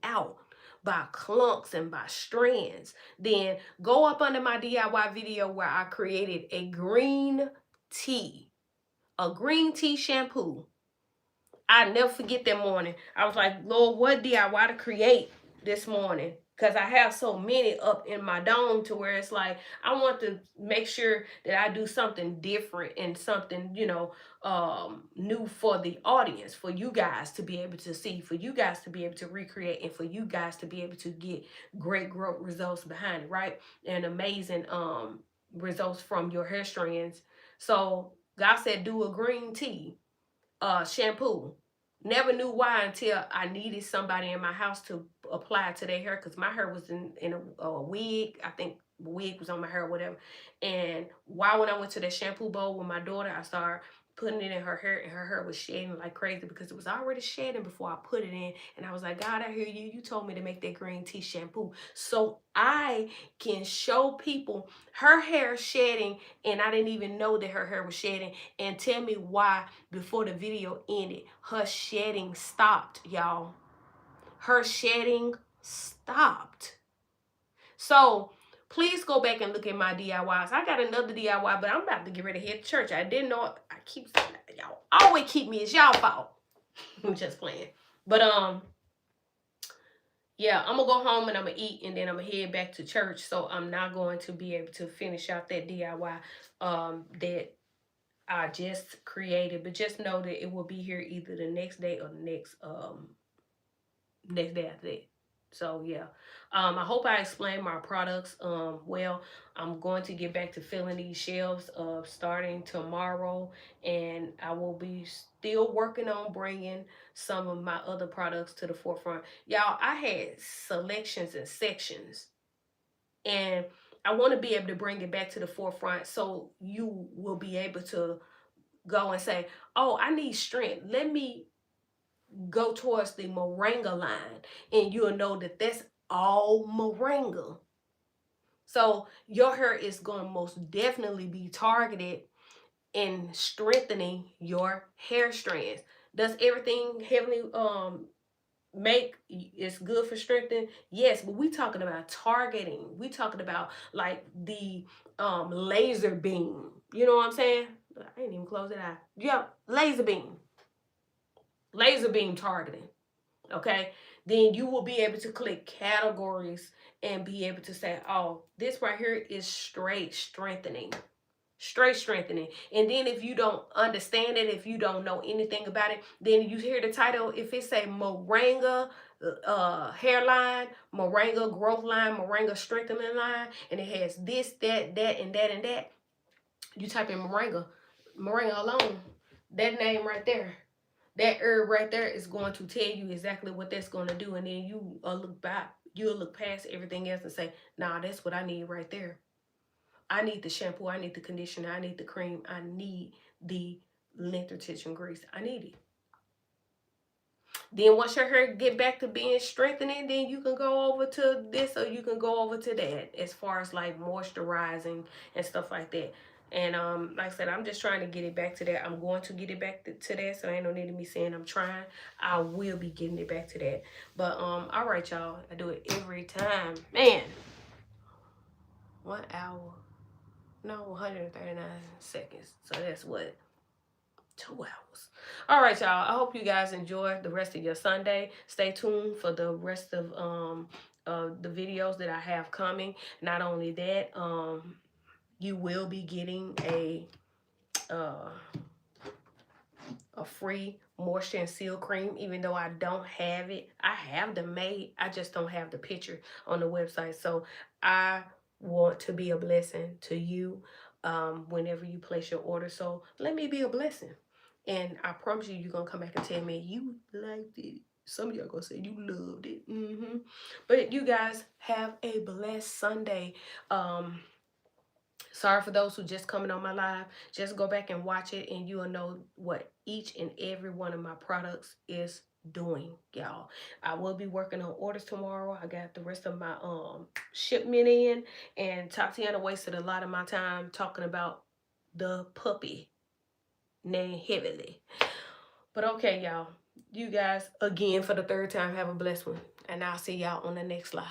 out by clumps and by strands, then go up under my DIY video where I created a green tea shampoo. I never forget that morning. I was like, Lord, what DIY to create this morning? Because I have so many up in my dome to where it's like, I want to make sure that I do something different and something, new for the audience, for you guys to be able to see, for you guys to be able to recreate, and for you guys to be able to get great growth results behind it, right? And amazing results from your hair strands. So God said, do a green tea shampoo. Never knew why until I needed somebody in my house to apply to their hair, because my hair was in a wig. I think the wig was on my hair or whatever. And when I went to that shampoo bowl with my daughter, I started putting it in her hair, and her hair was shedding like crazy because it was already shedding before I put it in. And I was like, God, I hear you. You told me to make that green tea shampoo so I can show people her hair shedding, and I didn't even know that her hair was shedding, and tell me why before the video ended her shedding stopped, y'all. Her shedding stopped. So please go back and look at my DIYs. I got another DIY, but I'm about to get ready to head to church. I didn't know it. I keep saying that, y'all always keep me. It's y'all fault. I'm just playing. But yeah, I'm gonna go home and I'm gonna eat, and then I'm gonna head back to church. So I'm not going to be able to finish out that DIY that I just created. But just know that it will be here either the next day or the next day after that. So yeah, I hope I explained my products well. I'm going to get back to filling these shelves starting tomorrow, and I will be still working on bringing some of my other products to the forefront. Y'all, I had selections and sections, and I want to be able to bring it back to the forefront so you will be able to go and say, oh, I need strength. Let me go towards the moringa line, and you'll know that that's all moringa. So your hair is going to most definitely be targeted in strengthening your hair strands. Does everything heavily make it's good for strengthening? Yes, but we talking about targeting. We talking about like the laser beam. You know what I'm saying? I didn't even close it out. Yeah, laser beam targeting. Okay, then you will be able to click categories and be able to say, oh, this right here is straight strengthening. And then if you don't understand it, if you don't know anything about it, then you hear the title. If it say moringa hairline, moringa growth line, moringa strengthening line, and it has this, that, and that, you type in moringa, moringa alone, that name right there, that herb right there is going to tell you exactly what that's going to do. And then you'll look past everything else and say, nah, that's what I need right there. I need the shampoo, I need the conditioner, I need the cream, I need the length retention grease. I need it. Then once your hair get back to being strengthening, then you can go over to this or you can go over to that as far as like moisturizing and stuff like that. And like I said, I'm just trying to get it back to that. I'm going to get it back to that, so ain't no need of me saying I'm trying. I will be getting it back to that. But all right, y'all. I do it every time. Man, 1 hour. No, 139 seconds. So that's what? 2 hours. All right, y'all. I hope you guys enjoy the rest of your Sunday. Stay tuned for the rest of the videos that I have coming. Not only that, you will be getting a free moisture and seal cream, even though I don't have it. I have them made. I just don't have the picture on the website. So I want to be a blessing to you whenever you place your order. So let me be a blessing. And I promise you, you're going to come back and tell me you liked it. Some of y'all going to say you loved it. But you guys have a blessed Sunday. Sorry for those who just coming on my live. Just go back and watch it and you'll know what each and every one of my products is doing, y'all. I will be working on orders tomorrow. I got the rest of my shipment in, and Tatiana wasted a lot of my time talking about the puppy named Heavily. But okay, y'all. You guys, again, for the third time, have a blessed one. And I'll see y'all on the next live.